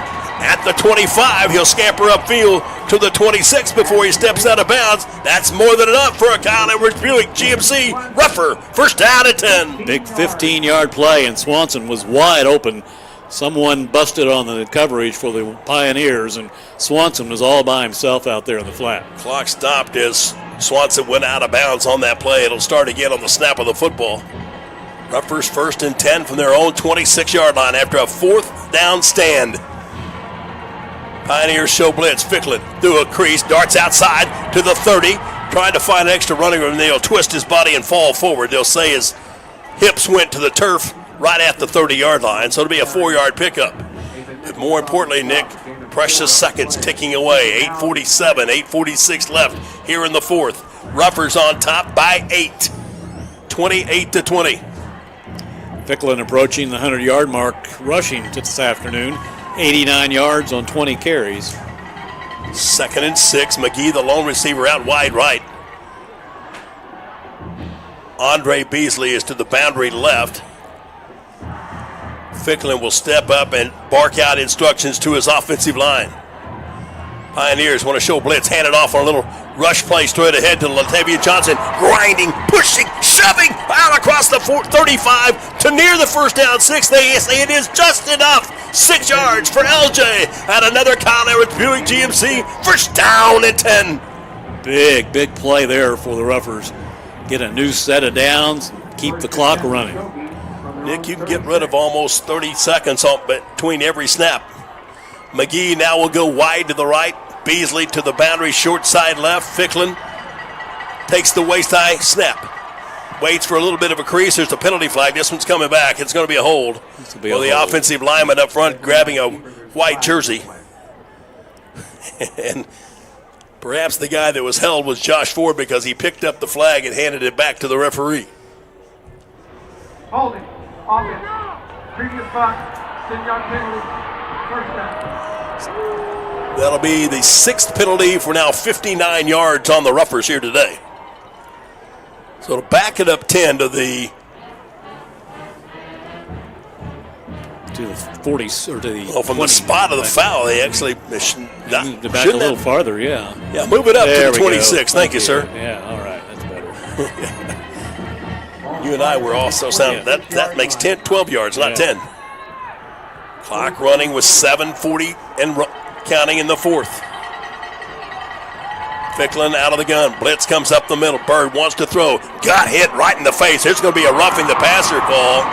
at the 25. He'll scamper upfield to the 26 before he steps out of bounds. That's more than enough for a Kyle Edwards Buick GMC Ruffer. 1st down at 10. Big 15-yard play, and Swanson was wide open. Someone busted on the coverage for the Pioneers, and Swanson was all by himself out there in the flat. Clock stopped as Swanson went out of bounds on that play. It'll start again on the snap of the football. Ruffers 1st and 10 from their own 26-yard line after a 4th down stand. Pioneers show blitz. Ficklin through a crease, darts outside to the 30, trying to find an extra running room. They'll twist his body and fall forward. They'll say his hips went to the turf right at the 30-yard line, so it'll be a 4-yard pickup. But more importantly, Nick, precious seconds ticking away. 8:47, 8:46 left here in the 4th. Ruffers on top by 8, 28-20. Ficklin approaching the 100-yard mark rushing this afternoon. 89 yards on 20 carries. 2nd and 6. McGee, the lone receiver, out wide right. Andre Beasley is to the boundary left. Ficklin will step up and bark out instructions to his offensive line. Pioneers want to show blitz, hand it off on a little rush play straight ahead to Latavius Johnson, grinding, pushing, shoving out across the 35 to near the 1st down 6. They say it is just enough. 6 yards for LJ at another Kyle Edwards Buick GMC. 1st down and 10. Big play there for the Ruffers. Get a new set of downs, keep the clock running. Nick, you can get rid of almost 30 seconds between every snap. McGee now will go wide to the right. Beasley to the boundary, short side left. Ficklin takes the waist high snap. Waits for a little bit of a crease. There's the penalty flag. This one's coming back. It's going to be a hold. The offensive lineman up front grabbing a white jersey. And perhaps the guy that was held was Josh Ford because he picked up the flag and handed it back to the referee. Holding. Offense. Previous spot. 10-yard penalty. 1st down. That'll be the 6th penalty for now 59 yards on the Ruffers here today. So to back it up 10 to the 40 or to the from 20, the spot of the foul, they actually back a little farther, yeah. Yeah, move it up there to the 26. Thank you, sir. Yeah, all right, that's better. You and I were also sound. That makes 12 yards, not 10. Clock running with 7:40 and counting in the 4th. Ficklin out of the gun. Blitz comes up the middle. Bird wants to throw. Got hit right in the face. There's going to be a roughing the passer call.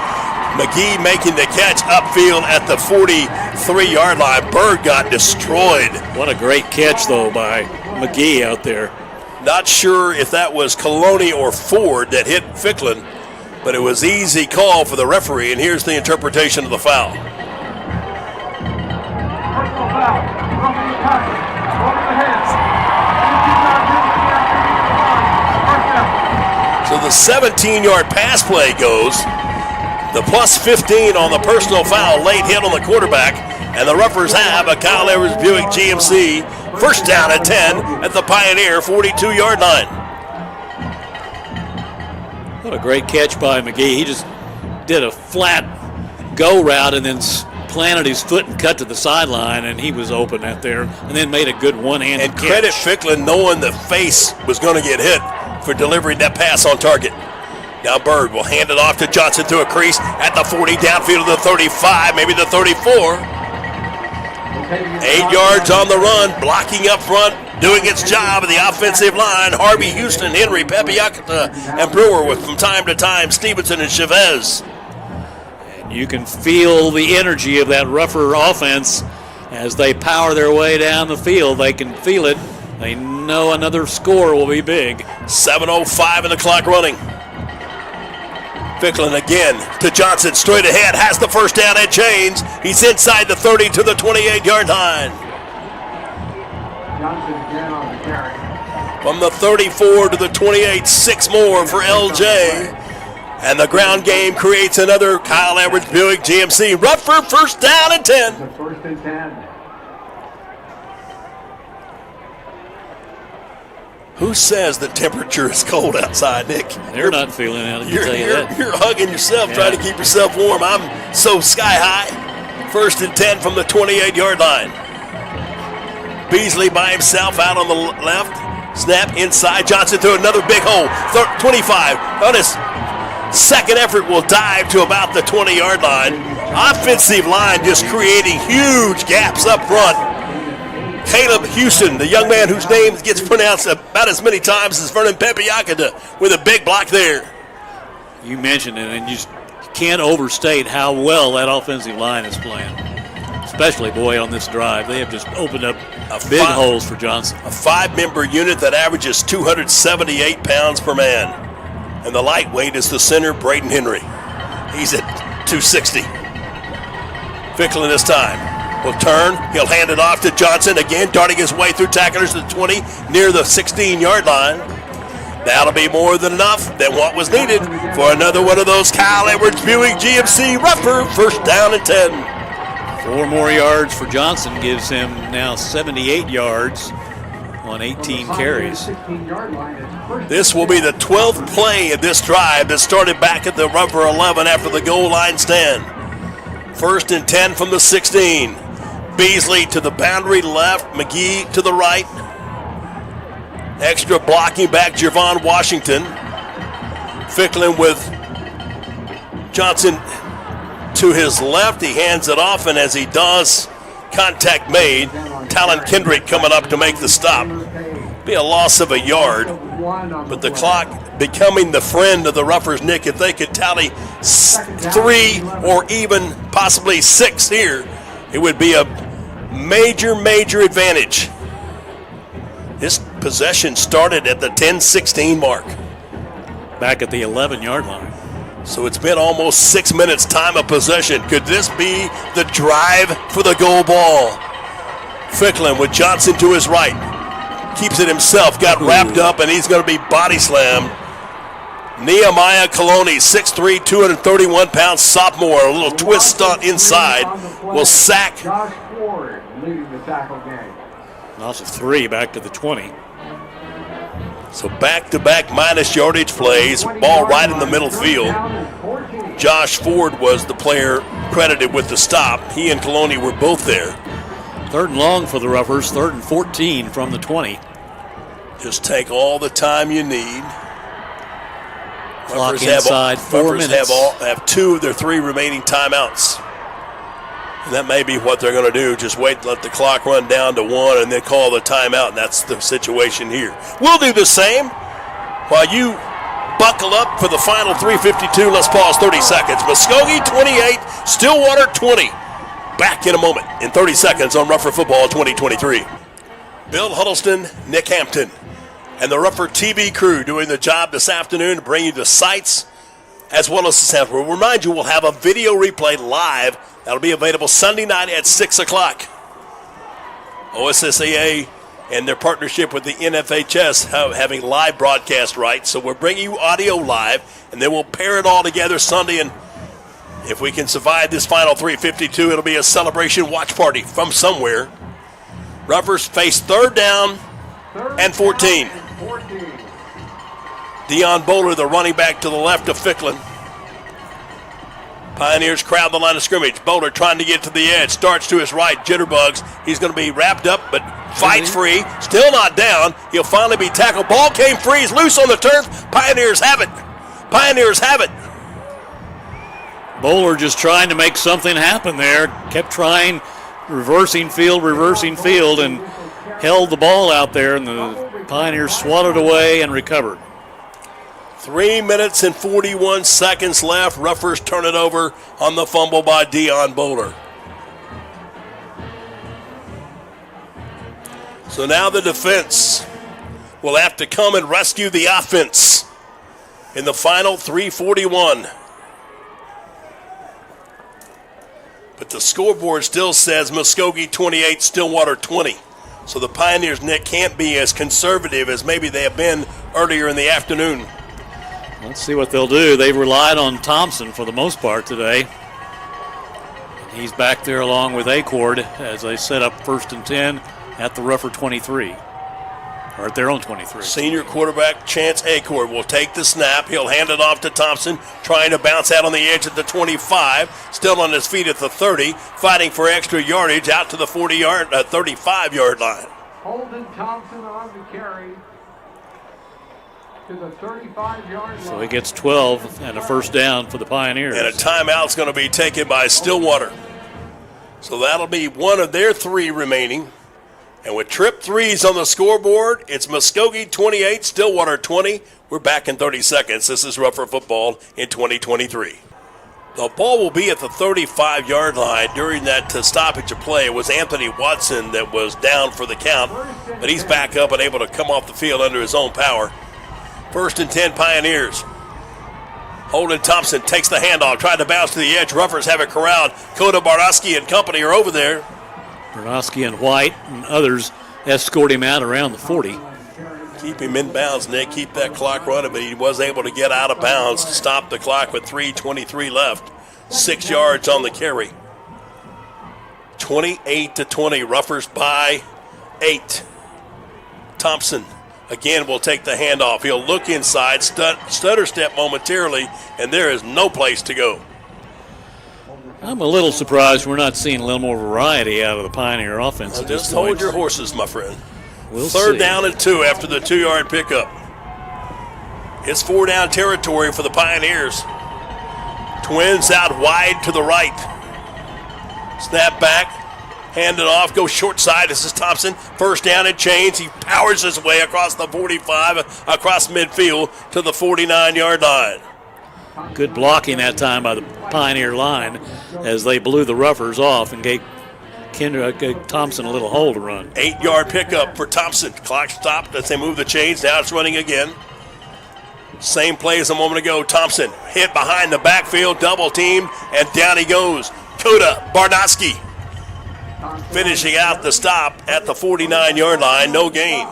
McGee making the catch upfield at the 43-yard line. Bird got destroyed. What a great catch, though, by McGee out there. Not sure if that was Coloni or Ford that hit Ficklin, but it was easy call for the referee, and here's the interpretation of the foul. Personal foul. Roughing the passer. Over the head. 15-yard penalty. First down. So the 17-yard pass play goes. The plus 15 on the personal foul, late hit on the quarterback, and the Ruffers have a Kyle Edwards Buick GMC first down at 10 at the Pioneer 42-yard line. What a great catch by McGee. He just did a flat go route and then planted his foot and cut to the sideline, and he was open out there, and then made a good one-handed And catch. credit Ficklin knowing the face was going to get hit for delivering that pass on target. Now Bird will hand it off to Johnson through a crease at the 40, downfield to the 35, maybe the 34. 8 yards on the run, blocking up front, doing its job of the offensive line. Harvey, Houston, Henry, Pepiakata, and Brewer with from time to time Stevenson and Chavez. And you can feel the energy of that Ruffer offense as they power their way down the field. They can feel it. They know another score will be big. 7:05 in the clock running. Ficklin again to Johnson, straight ahead, has the first down and chains. He's inside the 30 to the 28-yard line. Johnson again on the carry. From the 34 to the 28, 6 more for LJ. And the ground game creates another Kyle Edwards Buick GMC. Rutherford first down and 10. The first and 10. Who says the temperature is cold outside, Nick? They're not feeling it, I can tell you that. You're hugging yourself, trying to keep yourself warm. I'm so sky high. First and 10 from the 28-yard line. Beasley by himself out on the left. Snap inside. Johnson through another big hole. 25. On his second effort will dive to about the 20-yard line. Offensive line just creating huge gaps up front. Caleb Houston, the young man whose name gets pronounced about as many times as Vernon Pepiakata, with a big block there. You mentioned it, and you just can't overstate how well that offensive line is playing. Especially, boy, on this drive. They have just opened up big holes for Johnson. A 5-member unit that averages 278 pounds per man. And the lightweight is the center, Braden Henry. He's at 260. Ficklin this time will turn. He'll hand it off to Johnson again, darting his way through tacklers to the 20, near the 16-yard line. That'll be more than enough than what was needed for another one of those Kyle Edwards Buick GMC Ruffer first down and 10. 4 more yards for Johnson gives him now 78 yards on 18 carries. This will be the 12th play of this drive that started back at the Ruffer 11 after the goal line stand. First and 10 from the 16. Beasley to the boundary left, McGee to the right. Extra blocking back Javon Washington. Ficklin with Johnson to his left. He hands it off, and as he does, contact made. Talon Kendrick coming up to make the stop. Be a loss of a yard, but the clock becoming the friend of the Ruffers, Nick. If they could tally 3 or even possibly 6 here, it would be a major advantage. This possession started at the 10-16 mark. Back at the 11-yard line. So it's been almost 6 minutes time of possession. Could this be the drive for the goal ball? Ficklin with Johnson to his right. Keeps it himself, got wrapped up, and he's going to be body slammed. Nehemiah Coloni, 6'3", 231-pound sophomore, a little twist stunt inside, will sack. Josh Ford leading the tackle game. Loss of 3 back to the 20. So back-to-back minus yardage plays, ball right in the middle field. Josh Ford was the player credited with the stop. He and Coloni were both there. 3rd and long for the Ruffers, 3rd and 14 from the 20. Just take all the time you need. Clock inside 4 minutes. Have 2 of their 3 remaining timeouts. And that may be what they're going to do. Just wait, let the clock run down to 1, and then call the timeout, and that's the situation here. We'll do the same while you buckle up for the final 3:52. Let's pause 30 seconds. Muskogee 28, Stillwater 20. Back in a moment in 30 seconds on Rougher Football 2023. Bill Huddleston, Nick Hampton, and the Rougher TV crew doing the job this afternoon to bring you the sights as well as the sound. We'll remind you we'll have a video replay live that'll be available Sunday night at 6 o'clock. OSSAA and their partnership with the NFHS having live broadcast rights. So we're bringing you audio live, and then we'll pair it all together Sunday. And if we can survive this final 3:52, it'll be a celebration watch party from somewhere. Roughers face 3rd down and 14. Deion Bowler, the running back to the left of Ficklin. Pioneers crowd the line of scrimmage. Bowler trying to get to the edge. Starts to his right. Jitterbugs. He's going to be wrapped up, but fights free. Still not down. He'll finally be tackled. Ball came free. He's loose on the turf. Pioneers have it. Pioneers have it. Bowler just trying to make something happen there. Kept trying, reversing field, and held the ball out there, and the Pioneers swatted away and recovered. 3 minutes and 41 seconds left. Roughers turn it over on the fumble by Deion Bowler. So now the defense will have to come and rescue the offense in the final 3:41. But the scoreboard still says Muskogee 28, Stillwater 20. So the Pioneers, Nick, can't be as conservative as maybe they have been earlier in the afternoon. Let's see what they'll do. They've relied on Thompson for the most part today. He's back there along with Acord as they set up 1st and 10 at the Rougher 23. Or at their own 23. Senior quarterback Chance Acord will take the snap. He'll hand it off to Thompson, trying to bounce out on the edge at the 25. Still on his feet at the 30, fighting for extra yardage out to the 35-yard line. Holden Thompson on the carry to the 35-yard line. So he gets 12 and a 1st down for the Pioneers. And a timeout's going to be taken by Stillwater. So that'll be one of their 3 remaining. And with trip 3s on the scoreboard, it's Muskogee 28, Stillwater 20. We're back in 30 seconds. This is Rougher Football in 2023. The ball will be at the 35-yard line. During that stoppage of play, it was Anthony Watson that was down for the count, but he's back up and able to come off the field under his own power. 1st and 10 Pioneers. Holden Thompson takes the handoff, trying to bounce to the edge. Roughers have it corralled. Coda Barnowski and company are over there. Barnowski and White and others escort him out around the 40. Keep him in bounds, Nick. Keep that clock running, but he was able to get out of bounds to stop the clock with 3:23 left. 6 yards on the carry. 28-20. Roughers by 8. Thompson again will take the handoff. He'll look inside, stutter step momentarily, and there is no place to go. I'm a little surprised we're not seeing a little more variety out of the Pioneer offense. Just hold your horses, my friend. We'll 3rd see. down and 2 after the 2-yard pickup. It's 4-down territory for the Pioneers. Twins out wide to the right. Snap back, hand it off, go short side. This is Thompson. 1st down and change. He powers his way across the 45, across midfield to the 49-yard line. Good blocking that time by the Pioneer line as they blew the Roughers off and gave Thompson a little hole to run. 8-yard pickup for Thompson. Clock stopped as they move the chains. Now it's running again. Same play as a moment ago. Thompson hit behind the backfield, double teamed, and down he goes. Coda Barnowski finishing out the stop at the 49-yard line. No gain.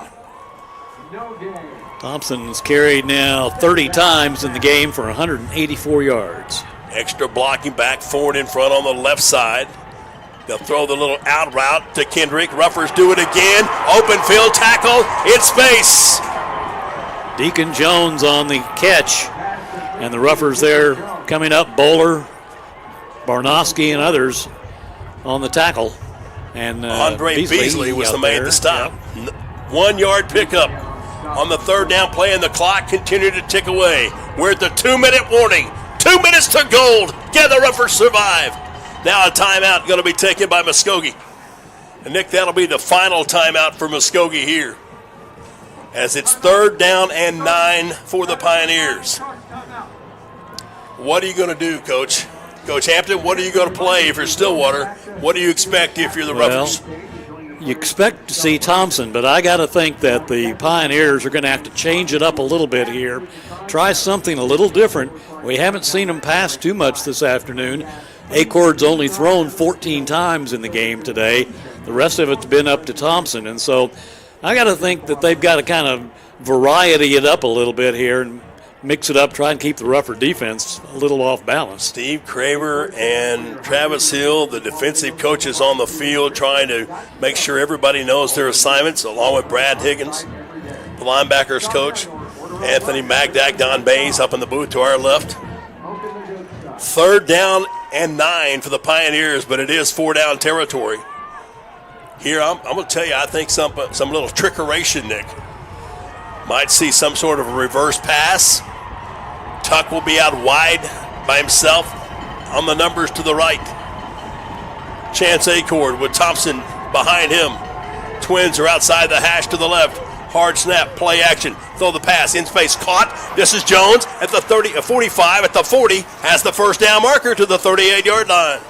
Thompson's carried now 30 times in the game for 184 yards. Extra blocking back, forward in front on the left side. They'll throw the little out route to Kendrick. Roughers do it again. Open field tackle in space. Deacon Jones on the catch. And the Roughers there coming up. Bowler, Barnowski, and others on the tackle. And Andre Beasley was the man to stop. Yep. 1-yard pickup on the 3rd down play, and the clock continued to tick away. We're at the 2-minute warning. 2 minutes to gold. Can the Roughers survive? Now a timeout going to be taken by Muskogee. And Nick, that'll be the final timeout for Muskogee here, as it's 3rd down and 9 for the Pioneers. What are you going to do, Coach? Coach Hampton, what are you going to play if you're Stillwater? What do you expect if you're the Ruffers? You expect to see Thompson, but I got to think that the Pioneers are going to have to change it up a little bit here, try something a little different. We haven't seen them pass too much this afternoon. Acord's only thrown 14 times in the game today. The rest of it's been up to Thompson, and so I got to think that they've got to kind of variety it up a little bit here and mix it up, try and keep the Ruffer defense a little off balance. Steve Craver and Travis Hill, the defensive coaches on the field, trying to make sure everybody knows their assignments, along with Brad Higgins, the linebackers coach, Anthony Magdak, Don Bays up in the booth to our left. 3rd down and 9 for the Pioneers, but it is 4-down territory. Here, I'm going to tell you, I think some little trickeration, Nick. Might see some sort of a reverse pass. Tuck will be out wide by himself on the numbers to the right. Chance Acord with Thompson behind him. Twins are outside the hash to the left. Hard snap, play action, throw the pass, in space, caught. This is Jones at the 45, at the 40, has the first down marker to the 38-yard line.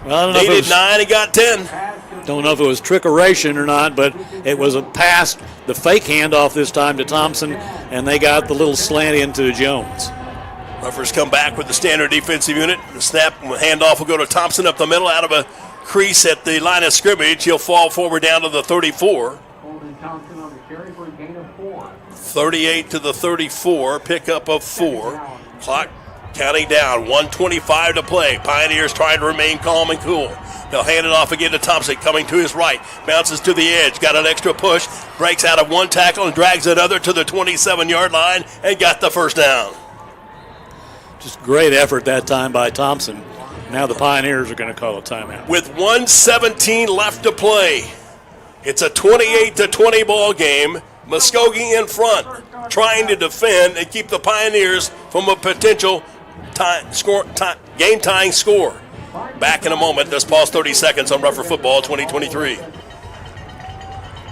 Well, I don't know Needed 9, he got 10. Don't know if it was trickeration or not, but it was a pass, the fake handoff this time to Thompson, and they got the little slant into Jones. Ruffers come back with the standard defensive unit. The snap and handoff will go to Thompson up the middle, out of a crease at the line of scrimmage. He'll fall forward down to the 34. 38 to the 34, pickup of 4. Clock counting down, 1:25 to play. Pioneers trying to remain calm and cool. They'll hand it off again to Thompson, coming to his right. Bounces to the edge, got an extra push, breaks out of one tackle and drags another to the 27-yard line and got the first down. Just great effort that time by Thompson. Now the Pioneers are going to call a timeout. With 1:17 left to play, it's a 28-20 ball game. Muskogee in front, trying to defend and keep the Pioneers from a potential game-tying score. Back in a moment. Let's pause 30 seconds on Ruffer Football 2023.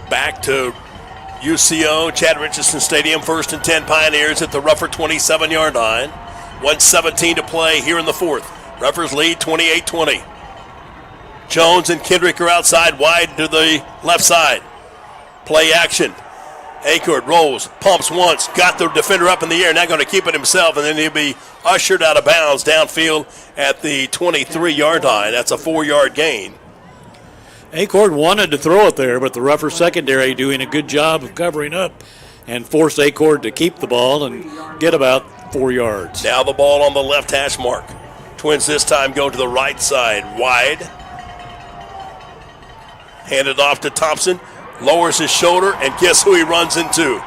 Back to UCO, Chad Richardson Stadium, 1st and 10 Pioneers at the Ruffer 27-yard line. 1:17 to play here in the 4th. Ruffers lead 28-20. Jones and Kendrick are outside wide to the left side. Play action. Acord rolls, pumps once, got the defender up in the air, now going to keep it himself, and then he'll be ushered out of bounds downfield at the 23-yard line. That's a 4-yard gain. Acord wanted to throw it there, but the Ruffer secondary doing a good job of covering up and forced Acord to keep the ball and get about 4 yards. Now the ball on the left hash mark. Twins this time go to the right side, wide. Handed off to Thompson. Lowers his shoulder, and guess who he runs into?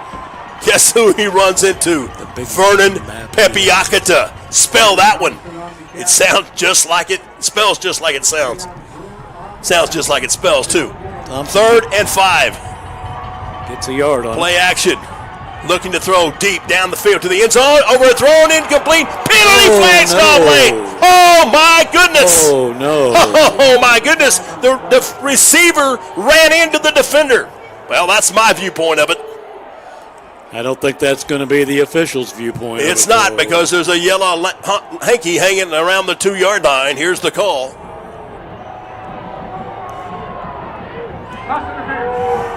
Guess who he runs into? Vernon Pepiakata. Spell that one. It sounds just like it. Spells just like it sounds. Sounds just like it spells, too. Thompson 3rd and 5. gets a yard on Play action. Looking to throw deep down the field to the end zone. Overthrown, incomplete. Penalty flag, Stallway. Oh, my goodness. Oh, no. Oh, my goodness. The receiver ran into the defender. Well, that's my viewpoint of it. I don't think that's going to be the official's viewpoint. It's not, because there's a yellow hanky hanging around the 2-yard line. Here's the call.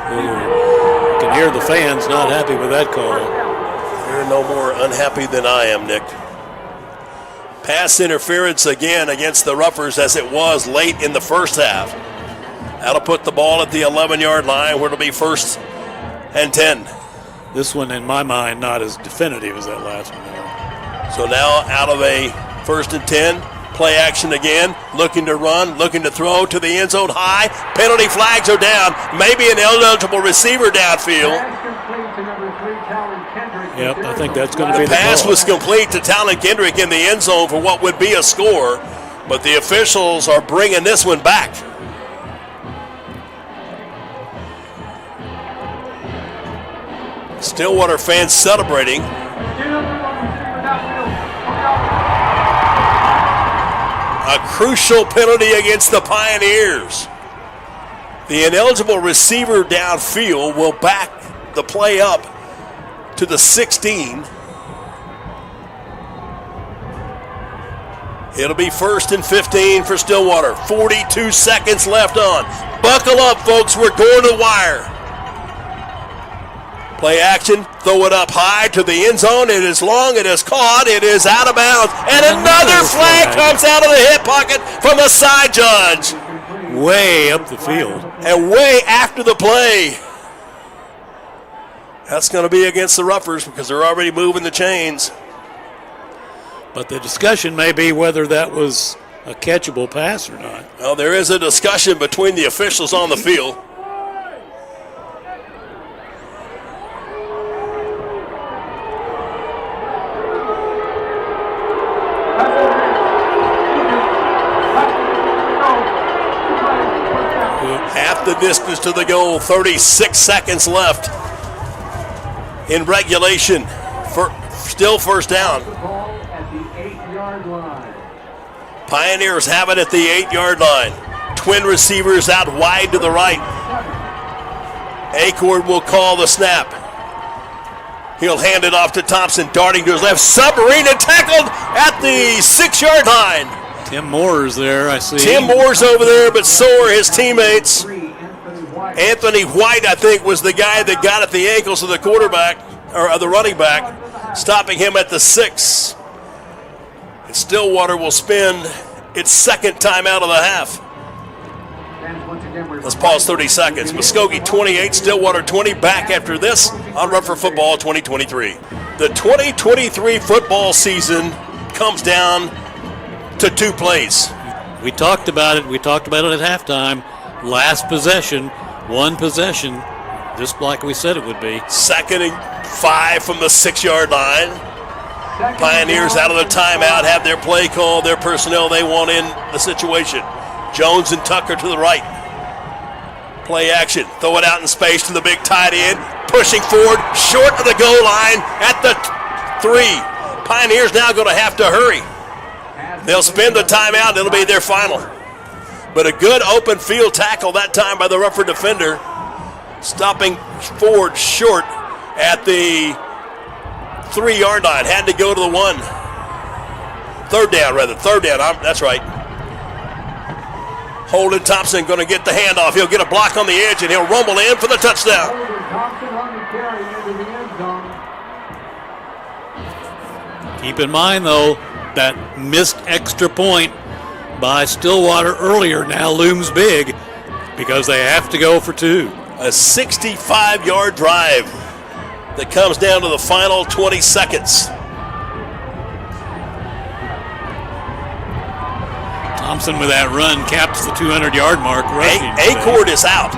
You can hear the fans not happy with that call. They're no more unhappy than I am, Nick. Pass interference again against the Ruffers, as it was late in the first half. That'll put the ball at the 11-yard line, where it'll be 1st and 10. This one, in my mind, not as definitive as that last one. So now out of a 1st and 10, play action again, looking to run, looking to throw to the end zone high. Penalty flags are down. Maybe an eligible receiver downfield. Yep, I think that's going to be The the pass call. was complete to Talon Kendrick in the end zone for what would be a score, but the officials are bringing this one back. Stillwater fans celebrating. A crucial penalty against the Pioneers. The ineligible receiver downfield will back the play up to the 16. It'll be 1st and 15 for Stillwater. 42 seconds left on. Buckle up, folks. We're going to the wire. Play action. Throw it up high to the end zone. It is long. It is caught. It is out of bounds. And another flag comes out of the hip pocket from a side judge. Way up the field. And way after the play. That's going to be against the Roughers because they're already moving the chains. But the discussion may be whether that was a catchable pass or not. Well, there is a discussion between the officials on the field. Half the distance to the goal, 36 seconds left in regulation. Still first down. Pioneers have it at the 8-yard line. Twin receivers out wide to the right. Acord will call the snap. He'll hand it off to Thompson, darting to his left. Submarine and tackled at the 6-yard line. Tim Moore's there, I see. Tim Moore's over there, but so are his teammates. Anthony White, I think, was the guy that got at the ankles of the quarterback, or of the running back, stopping him at the 6. And Stillwater will spend its second timeout of the half. Let's pause 30 seconds. Muskogee 28, Stillwater 20. Back after this on Run for Football 2023. The 2023 football season comes down to 2 plays. We talked about it. We talked about it at halftime. Last possession, 1 possession, just like we said it would be. 2nd and 5 from the 6-yard line. Pioneers out of the timeout have their play call, their personnel they want in the situation. Jones and Tucker to the right. Play action. Throw it out in space to the big tight end. Pushing forward, short of the goal line at the 3. Pioneers now going to have to hurry. They'll spend the timeout. It'll be their final. But a good open field tackle that time by the Rougher defender. Stopping forward short at the 3-yard line. Had to go to the 1. Third down. That's right. Holden Thompson going to get the handoff. He'll get a block on the edge, and he'll rumble in for the touchdown. Keep in mind, though, that missed extra point by Stillwater earlier now looms big because they have to go for 2. A 65-yard drive that comes down to the final 20 seconds. Thompson with that run caps the 200-yard mark. Acord is out.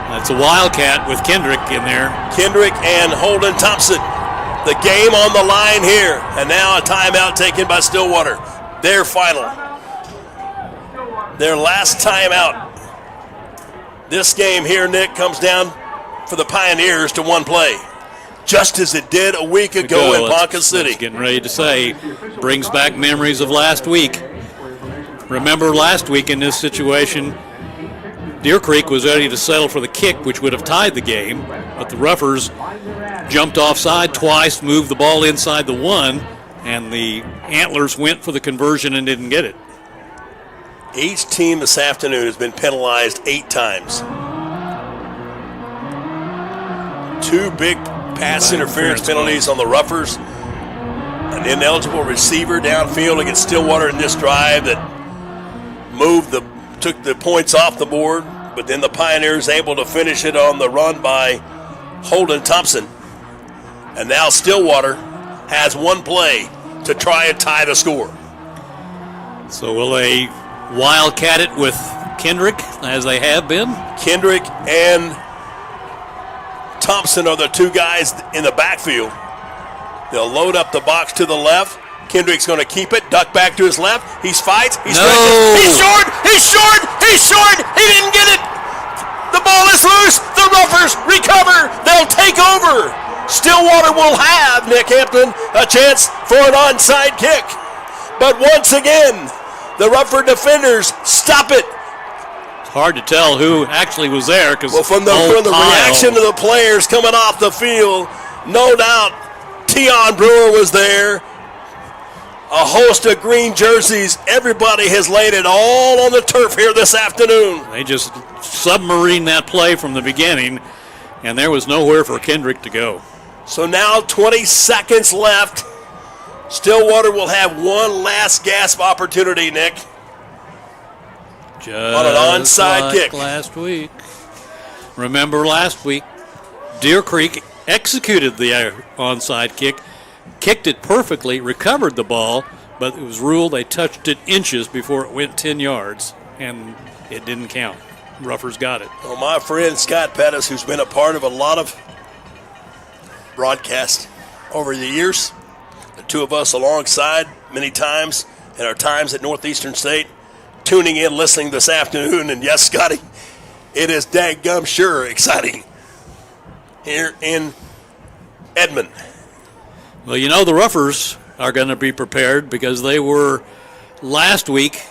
That's a Wildcat with Kendrick in there. Kendrick and Holden Thompson. The game on the line here. And now a timeout taken by Stillwater. Their final. Their last timeout. This game here, Nick, comes down for the Pioneers to 1 play. Just as it did a week ago in Ponca City. Getting ready to say, brings back memories of last week. Remember last week in this situation, Deer Creek was ready to settle for the kick, which would have tied the game, but the Roughers jumped offside twice, moved the ball inside the 1, and the Antlers went for the conversion and didn't get it. Each team this afternoon has been penalized 8 times. 2 big pass interference penalties on the Roughers. An ineligible receiver downfield against Stillwater in this drive that took the points off the board, but then the Pioneers able to finish it on the run by Holden Thompson. And now Stillwater has 1 play to try and tie the score. So will they wildcat it with Kendrick as they have been? Kendrick and Thompson are the 2 guys in the backfield. They'll load up the box to the left. Kendrick's going to keep it, duck back to his left. He fights. He's short. He didn't get it. The ball is loose. The Roughers recover. They'll take over. Stillwater will have, Nick Hampton, a chance for an onside kick. But once again, the Rufford defenders stop it. It's hard to tell who actually was there because From the reaction of the players coming off the field, no doubt Tion Brewer was there. A host of green jerseys. Everybody has laid it all on the turf here this afternoon. They just submarined that play from the beginning, and there was nowhere for Kendrick to go. So now 20 seconds left. Stillwater will have one last gasp opportunity, Nick. Just On an onside like kick. last week. Remember last week, Deer Creek executed the onside kick, kicked it perfectly, recovered the ball, but it was ruled they touched it inches before it went 10 yards, and it didn't count. Ruffers got it. Well, my friend Scott Pettis, who's been a part of a lot of broadcasts over the years, the two of us alongside many times in our times at Northeastern State, tuning in, listening this afternoon, and yes, Scotty, it is daggum sure exciting here in Edmond. Well, you know the Ruffers are going to be prepared because they were last week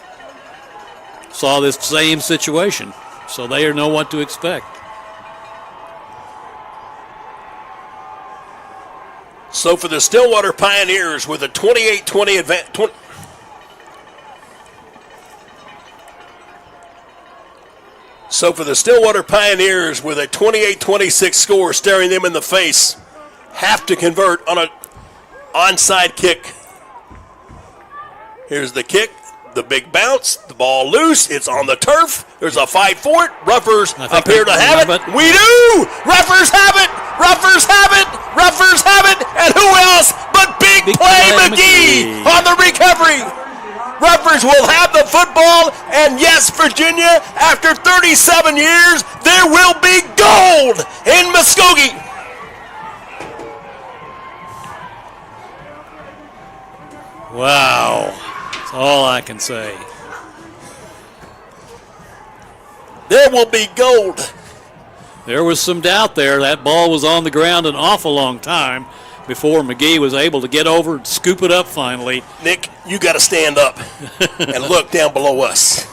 saw this same situation, so they know what to expect. So for the Stillwater Pioneers with a 28-20 advantage. So for the Stillwater Pioneers with a 28-26 score staring them in the face, have to convert on an onside kick. Here's the kick, the big bounce, the ball loose, it's on the turf, there's a fight for it, Ruffers appear to have it. We do! Ruffers have it! Ruffers have it! Ruffers have it! And who else but Big Play McGee on the recovery? Ruffers will have the football, and yes, Virginia, after 37 years, there will be gold in Muskogee. Wow. That's all I can say. There will be gold. There was some doubt there. That ball was on the ground an awful long time before McGee was able to get over and scoop it up finally. Nick, you got to stand up and look down below us.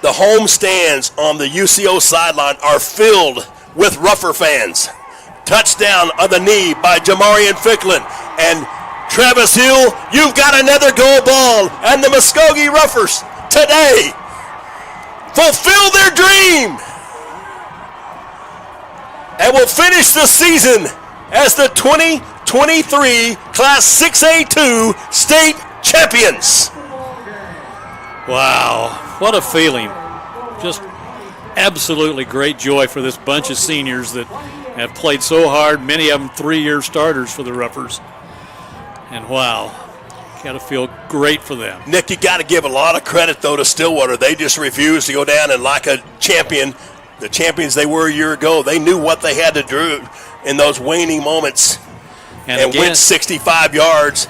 The home stands on the UCO sideline are filled with Ruffer fans. Touchdown on the knee by Jamarian Ficklin. And Travis Hill, you've got another goal ball. And the Muskogee Ruffers today fulfill their dream and will finish the season as the 2023 Class 6A2 state champions. Wow, what a feeling. Just absolutely great joy for this bunch of seniors that have played so hard, many of them 3-year starters for the Ruffers. And wow, got to feel great for them. Nick, you got to give a lot of credit, though, to Stillwater. They just refused to go down and like a champion, the champions they were a year ago. They knew what they had to do in those waning moments and went 65 yards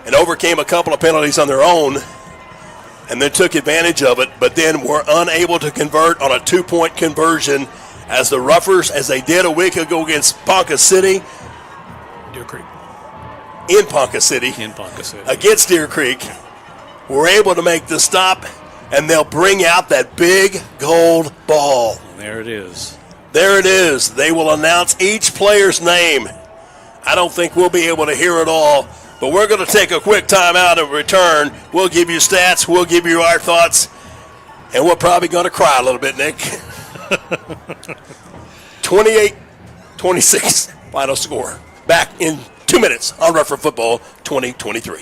and overcame a couple of penalties on their own and then took advantage of it, but then were unable to convert on a 2-point conversion as the Ruffers, as they did a week ago against Ponca City. Deer Creek. In Ponca City. Against Deer Creek, were able to make the stop, and they'll bring out that big gold ball. And there it is. There it is. They will announce each player's name. I don't think we'll be able to hear it all, but we're going to take a quick timeout and return. We'll give you stats, we'll give you our thoughts, and we're probably going to cry a little bit, Nick. 28-26 final score. Back in 2 minutes on Ruffer Football 2023.